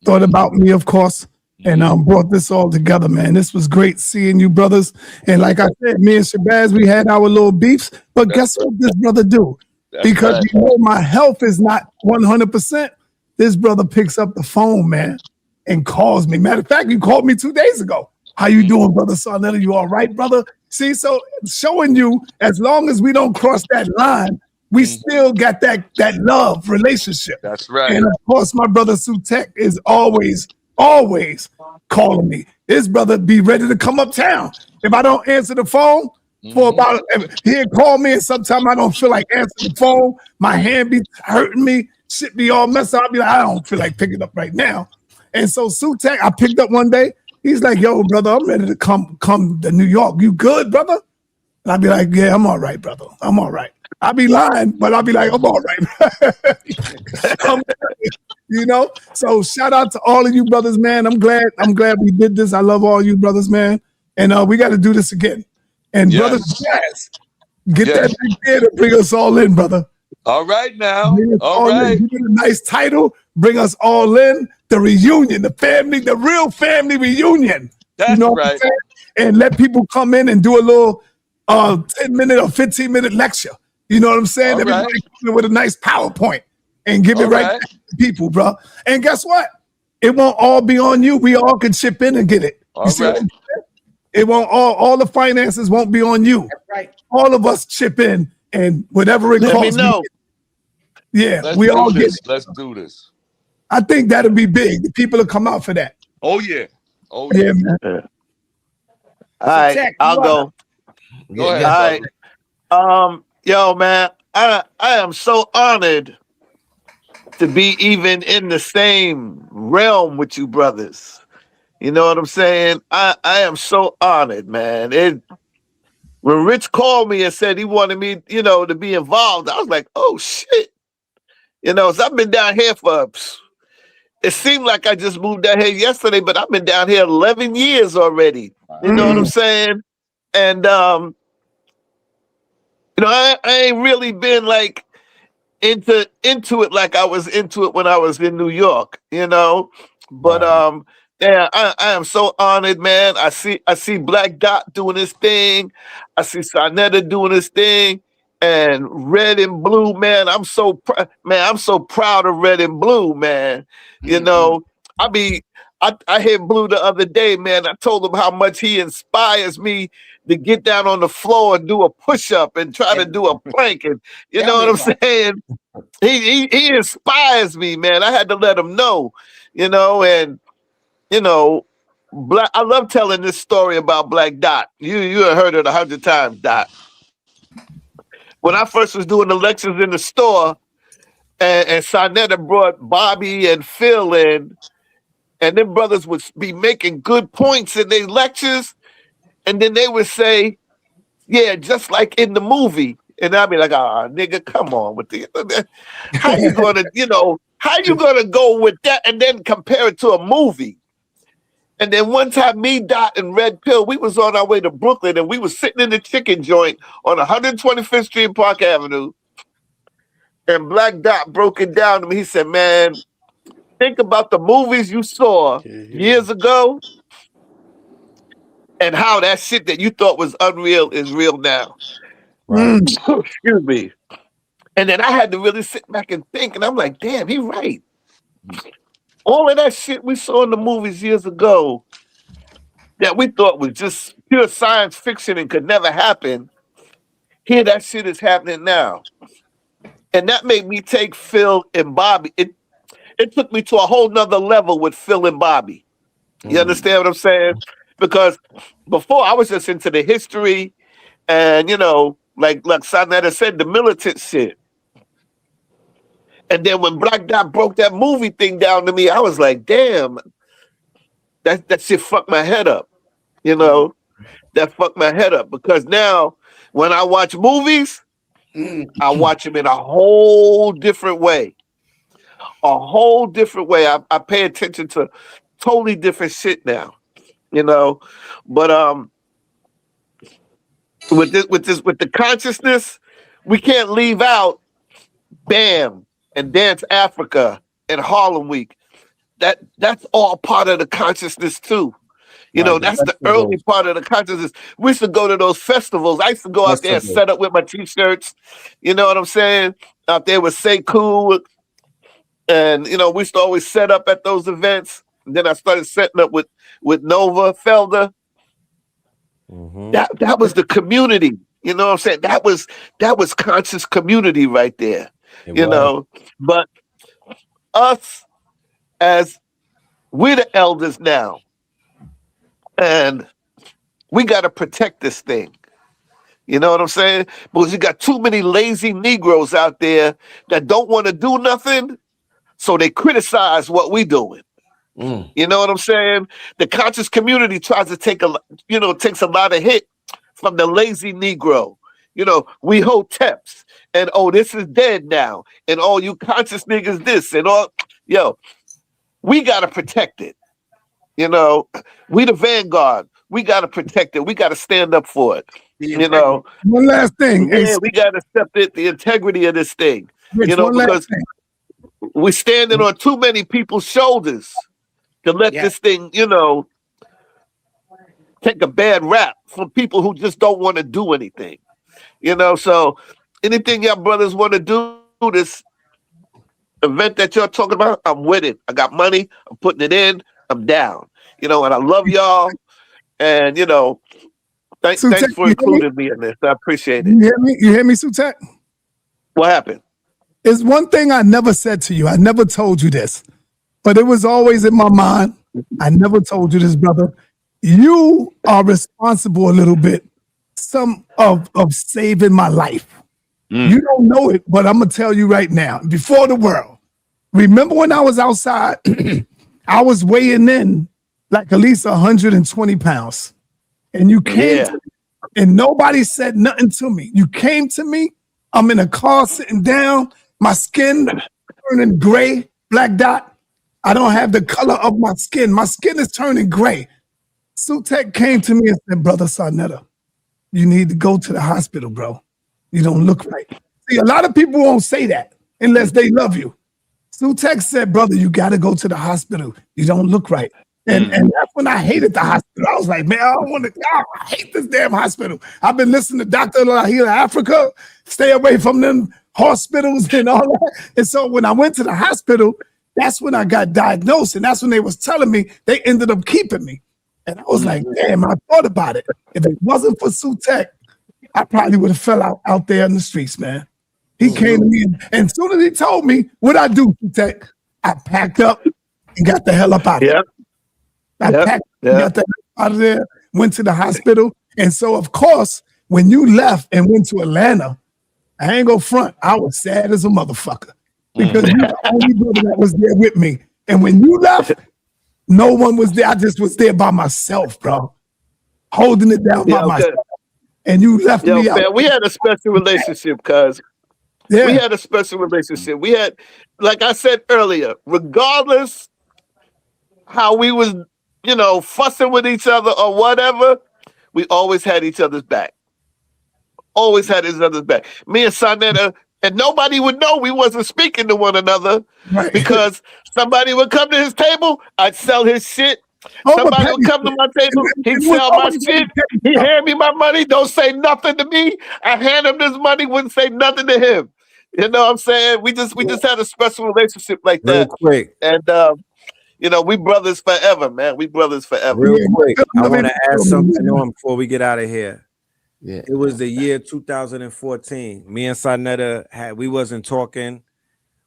Thought about me, of course, and brought this all together, man. This was great seeing you, brothers. And like I said, me and Shabazz, we had our little beefs, but guess what this brother do? Because you know my health is not 100%. This brother picks up the phone, man, and calls me. Matter of fact, you called me 2 days ago. How you doing, brother Sarnetta? You all right, brother? See, so showing you, as long as we don't cross that line, we still got that love relationship. That's right. And of course, my brother Sutek is always calling me. His brother be ready to come uptown. If I don't answer the phone for about, he'll call me, and sometimes I don't feel like answering the phone. My hand be hurting me, shit be all messed up. I'll be like, I don't feel like picking up right now. And so Sutek, I picked up one day. He's like, yo, brother, I'm ready to come to New York. You good, brother? And I'd be like, yeah, I'm all right, brother. I'm all right. I'll be lying, but I'll be like, I'm all right. You know? So shout out to all of you brothers, man. I'm glad we did this. I love all you brothers, man. And we got to do this again. And brother Jazz, get that big there to bring us all in, brother. All right now. All right. Give it a nice title. Bring us all in. The reunion, the family, the real family reunion. That's what I'm saying? And let people come in and do a little 10-minute or 15-minute lecture. You know what I'm saying? Everybody come in with a nice PowerPoint and give it right back to people, bro. And guess what? It won't all be on you. We all can chip in and get it. You see what I'm saying? It won't all the finances won't be on you. That's right. All of us chip in and whatever it costs. Yeah, Let's we all do get this. it. Let's do this. I think that'll be big. The people will come out for that. Oh yeah. Oh yeah, yeah. man. All right, I'll go. Go ahead. All right. Yo, man, I am so honored to be even in the same realm with you brothers. You know what I'm saying? I am so honored, man. When Rich called me and said he wanted me, to be involved, I was like, oh shit. So I've been down here it seemed like I just moved down here yesterday, but I've been down here 11 years already. You know what I'm saying? And I ain't really been like into it like I was into it when I was in New York, But yeah, I am so honored, man. I see Black Dot doing his thing. I see Sarnetta doing his thing. And Red and Blue, man, I'm so proud of Red and Blue, man. I hit Blue the other day, man. I told him how much he inspires me to get down on the floor and do a push-up and try to do a plank. And you know what I'm saying? He inspires me, man. I had to let him know, and I love telling this story about Black Dot. You have heard it 100 times, Dot. When I first was doing the lectures in the store, and Sarnetta brought Bobby and Phil in, and them brothers would be making good points in their lectures, and then they would say, yeah, just like in the movie. And I'd be like, nigga, come on with the how you gonna go with that and then compare it to a movie? And then one time, me, Dot, and Red Pill, we was on our way to Brooklyn, and we was sitting in the chicken joint on 125th Street and Park Avenue. And Black Dot broke it down to me. He said, man, think about the movies you saw years ago and how that shit that you thought was unreal is real now. Right. Excuse me. And then I had to really sit back and think, and I'm like, damn, he right. All of that shit we saw in the movies years ago that we thought was just pure science fiction and could never happen, here that shit is happening now. And that made me take Phil and Bobby. It took me to a whole nother level with Phil and Bobby. You understand what I'm saying? Because before I was just into the history and, like Sarnetta said, the militant shit. And then when Black Dot broke that movie thing down to me, I was like, damn, that shit fucked my head up. You know, that fucked my head up because now when I watch movies, I watch them in a whole different way. A whole different way. I pay attention to totally different shit now, you know. But with the consciousness, we can't leave out BAM and Dance Africa and Harlem Week. That's all part of the consciousness too. You know, that's the early part of the consciousness. We used to go to those festivals. I used to go out there and set up with my t-shirts. You know what I'm saying? Out there with Sekou. And, you know, we used to always set up at those events. And then I started setting up with Nova Felder. That was the community. You know what I'm saying? That was conscious community right there. You know, but us as we're the elders now, and we got to protect this thing. You know what I'm saying? Because you got too many lazy Negroes out there that don't want to do nothing, so they criticize what we doing. You know what I'm saying? The conscious community tries to takes a lot of hit from the lazy Negro. You know, we hoteps and this is dead now, and you conscious niggas this and all. Yo, we gotta protect it. You know, we the vanguard. We gotta protect it. We gotta stand up for it. You know. One last thing. Yeah, we gotta accept it, the integrity of this thing. Rich, you know, because we're standing on too many people's shoulders to let this thing, you know, take a bad rap from people who just don't want to do anything. You know, so anything y'all brothers want to do, this event that y'all talking about, I'm with it. I got money, I'm putting it in, I'm down. You know, and I love y'all. And, you know, thanks for including me in this. I appreciate it. You hear me, Sutek? What happened? It's one thing I never said to you. I never told you this, but it was always in my mind. I never told you this, brother. You are responsible a little bit, of saving my life. You don't know it, but I'm gonna tell you right now, before the world. Remember when I was outside, I was weighing in like at least 120 pounds. And you came to me, and nobody said nothing to me. You came to me, I'm in a car sitting down, my skin turning gray, Black Dot. I don't have the color of my skin. My skin is turning gray. Sutek came to me and said, Brother Sarnetta, you need to go to the hospital, bro. You don't look right. See, a lot of people won't say that unless they love you. Sutek said, brother, you got to go to the hospital. You don't look right. And that's when I hated the hospital. I was like, man, I hate this damn hospital. I've been listening to Dr. Lahila Africa, stay away from them hospitals and all that. And so when I went to the hospital, that's when I got diagnosed. And that's when they was telling me they ended up keeping me. And I was like, damn, I thought about it. If it wasn't for Sutek, I probably would have fell out there in the streets, man. He came to me, and as soon as he told me what I do, Sutek, I packed up and got the hell up out of there. I packed up, got the hell out of there, went to the hospital. And so, of course, when you left and went to Atlanta, I ain't gonna front, I was sad as a motherfucker because you the only brother that was there with me. And when you left, no one was there. I just was there by myself, bro, holding it down by myself. And you left me out. Man, we had a special relationship, cuz. Yeah. We had a special relationship. We had, like I said earlier, regardless how we was, you know, fussing with each other or whatever, we always had each other's back. Always had each other's back. Me and Sarnetta, and nobody would know we wasn't speaking to one another because somebody would come to his table, I'd sell his shit. Somebody would come to my table, he'd sell my shit, he'd hand me my money, don't say nothing to me. I hand him this money, wouldn't say nothing to him. You know what I'm saying? We just had a special relationship like that. Real quick. And you know, we brothers forever, man. We brothers forever. Real quick, I want to add something to him before we get out of here. Yeah, it was the year 2014. Me and Sarnetta we wasn't talking.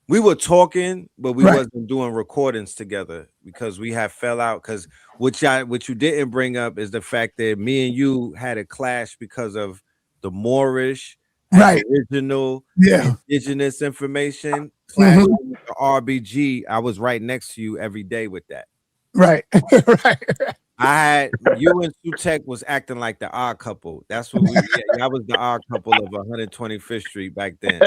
We were talking, but we wasn't doing recordings together because we had fell out. Because what you didn't bring up is the fact that me and you had a clash because of the Moorish, original, indigenous information. platinum with the RBG, I was right next to you every day with that. Right. Right. I had you and Sutek was acting like the odd couple. That's what I was the odd couple of 125th Street back then.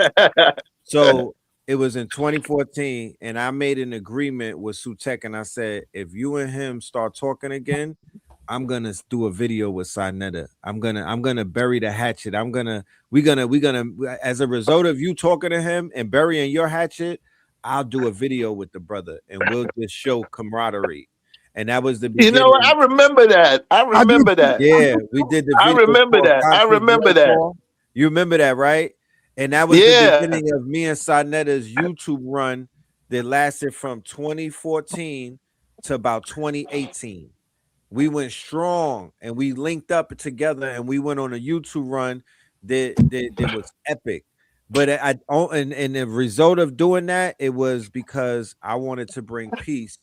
So it was in 2014, and I made an agreement with Sutek, and I said, if you and him start talking again, I'm gonna do a video with Sinetta. I'm gonna bury the hatchet. We're gonna as a result of you talking to him and burying your hatchet, I'll do a video with the brother, and we'll just show camaraderie. And that was the beginning. You know what? I remember that. I remember that. Yeah, we did the video. I remember that. I remember that. You remember that, right? And that was the beginning of me and Sinetta's YouTube run that lasted from 2014 to about 2018. We went strong and we linked up together and we went on a YouTube run that was epic. But and the result of doing that, it was because I wanted to bring peace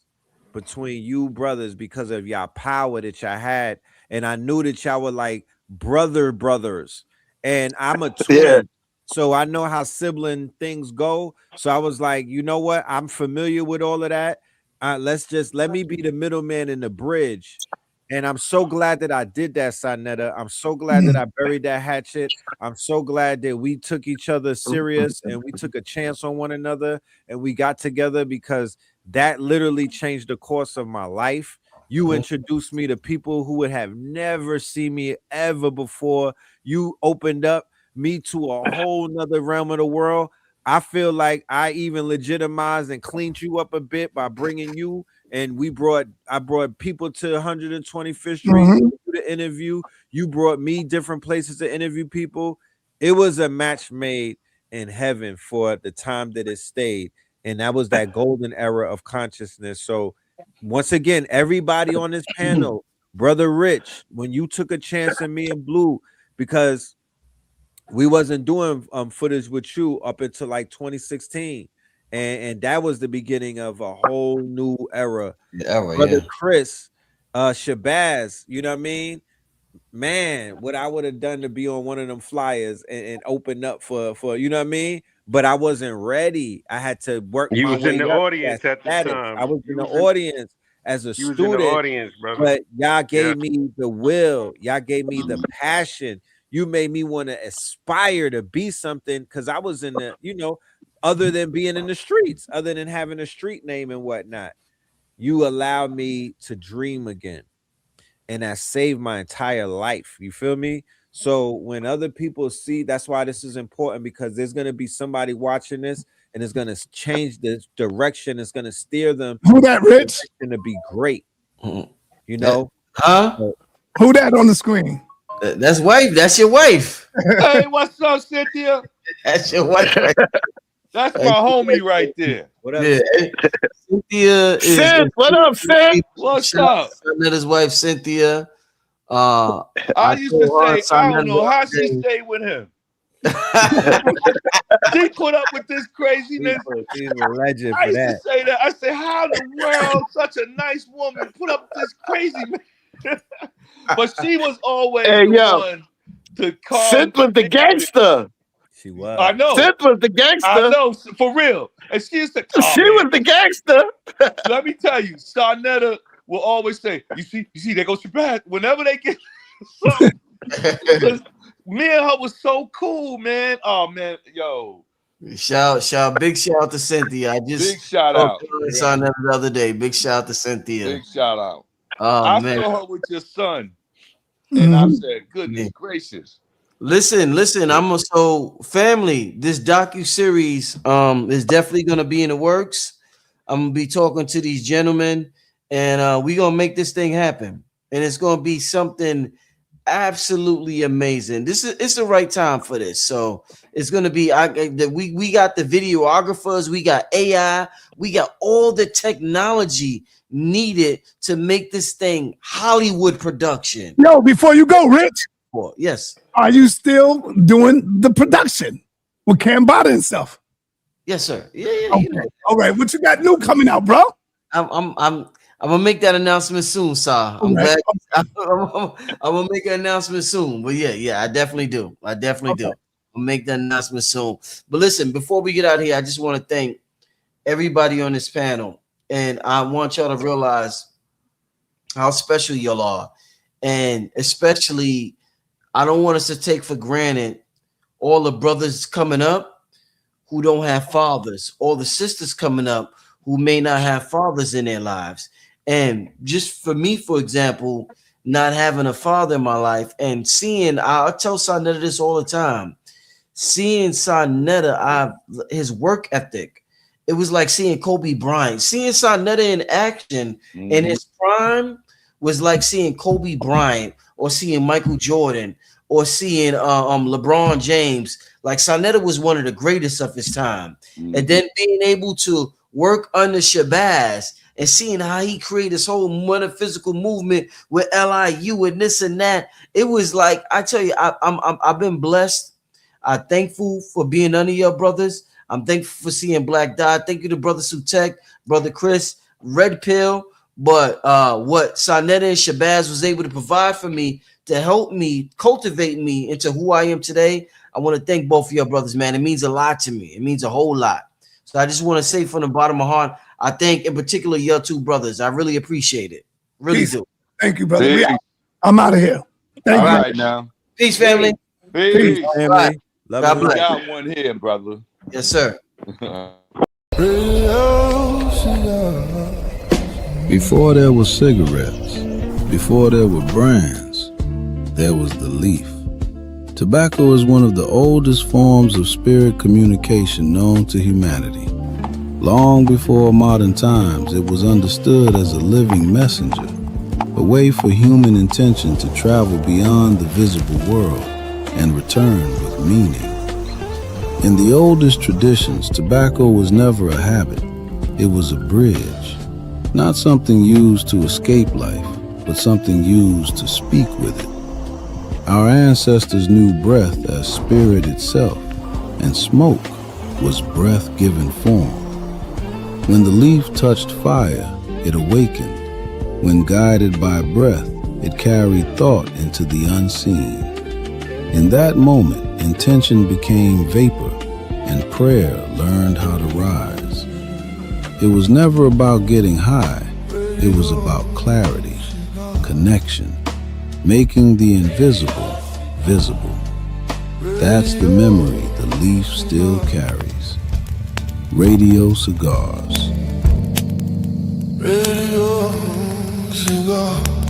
between you brothers because of y'all power that y'all had. And I knew that y'all were like brothers. And I'm a twin. So I know how sibling things go. So I was like, you know what? I'm familiar with all of that. Let me be the middleman in the bridge. And I'm so glad that I did that, Sinetta. I'm so glad that I buried that hatchet. I'm so glad that we took each other serious and we took a chance on one another and we got together, because that literally changed the course of my life. You introduced me to people who would have never seen me ever before. You opened up me to a whole nother realm of the world. I feel like I even legitimized and cleaned you up a bit by bringing you, and I brought people to 125th Street to interview. You brought me different places to interview people. It was a match made in heaven for the time that it stayed, and that was that golden era of consciousness. So once again, everybody on this panel, Brother Rich, when you took a chance on me and Blue, because we wasn't doing footage with you up until like 2016, and that was the beginning of a whole new era. Brother Chris, Shabazz, you know what I mean? Man, what I would have done to be on one of them flyers and open up for you know what I mean? But I wasn't ready. I had to work. You my was way in the up audience at the status. time. I was in the audience as a student. You was in the audience, brother. But y'all gave me the will. Y'all gave me the passion. You made me want to aspire to be something, because I was in the, you know, other than being in the streets, other than having a street name and whatnot. You allowed me to dream again. And that saved my entire life. You feel me? So when other people see, that's why this is important, because there's going to be somebody watching this and it's going to change the direction. It's going to steer them. Who that, Rich? Going to be great. You know? Who that on the screen? That's wife. That's your wife. Hey, what's up, Cynthia? That's your wife. Right? That's my homie right there. What up? Yeah. Cynthia is. Sid, what up, Sid? What's up? His wife, Cynthia. I used to say, I don't know how she stayed with him. She put up with this craziness. She's a legend I for used that. to say that. I say, how in the world such a nice woman put up with this crazy man? But she was always one to call. Sid was the gangster. She was. I know. Sid was the gangster. I know, for real. And she used to. She was the gangster. Let me tell you, Sarnetta will always say, "You see, they go Shabazz." Whenever they get something, me and her was so cool, man. Oh man, yo. Big shout out to Cynthia. I just big shout out. Saw that the other day. Big shout out to Cynthia. Big shout out. Oh, I man. saw her with your son, and I said, "Goodness gracious." Listen. So family, this docu-series is definitely gonna be in the works. I'm gonna be talking to these gentlemen, and we're gonna make this thing happen. And it's gonna be something absolutely amazing. It's the right time for this. So it's gonna be we got the videographers, we got AI, we got all the technology needed to make this thing Hollywood production. Yo, before you go, Rich. Yes. Are you still doing the production with Cambada and stuff? Yes, sir. Yeah. Okay. All right. What you got new coming out, bro? I'm gonna make that announcement soon, sir. I'm gonna make an announcement soon. But yeah, I definitely do. Do. I'll make that announcement soon. But listen, before we get out of here, I just want to thank everybody on this panel, and I want y'all to realize how special y'all are. And especially, I don't want us to take for granted all the brothers coming up who don't have fathers, all the sisters coming up who may not have fathers in their lives. And just for me, for example, not having a father in my life and seeing, I tell Sanetta this all the time, seeing Sanetta, his work ethic, it was like seeing Kobe Bryant. Seeing Sanetta in action in his prime was like seeing Kobe Bryant or seeing Michael Jordan or seeing LeBron James. Like Sanetta was one of the greatest of his time. And then being able to work under Shabazz and seeing how he created this whole metaphysical movement with LIU and this and that. It was like, I tell you, I've been blessed. I'm thankful for being under your brothers. I'm thankful for seeing Black Dot. Thank you to Brother Sutek, Brother Chris, Red Pill. But what Sanetta and Shabazz was able to provide for me to help me cultivate me into who I am today, I want to thank both of your brothers, man. It means a lot to me. It means a whole lot. So I just want to say from the bottom of my heart, I thank in particular your two brothers. I really appreciate it. Really Peace. do. Thank you, brother. I'm out of here. Thank you. All right now. Peace, family. Peace. Family. Right. God We bless. got one here, brother. Yes, sir. Before there was cigarettes, before there were brands, there was the leaf. Tobacco is one of the oldest forms of spirit communication known to humanity. Long before modern times, it was understood as a living messenger, a way for human intention to travel beyond the visible world and return with meaning. In the oldest traditions, tobacco was never a habit. It was a bridge, not something used to escape life, but something used to speak with it. Our ancestors knew breath as spirit itself, and smoke was breath-given form. When the leaf touched fire, it awakened. When guided by breath, it carried thought into the unseen. In that moment, intention became vapor, and prayer learned how to rise. It was never about getting high. It was about clarity, connection, making the invisible visible. That's the memory the leaf still carries. Radio Cigars. Radio Cigar.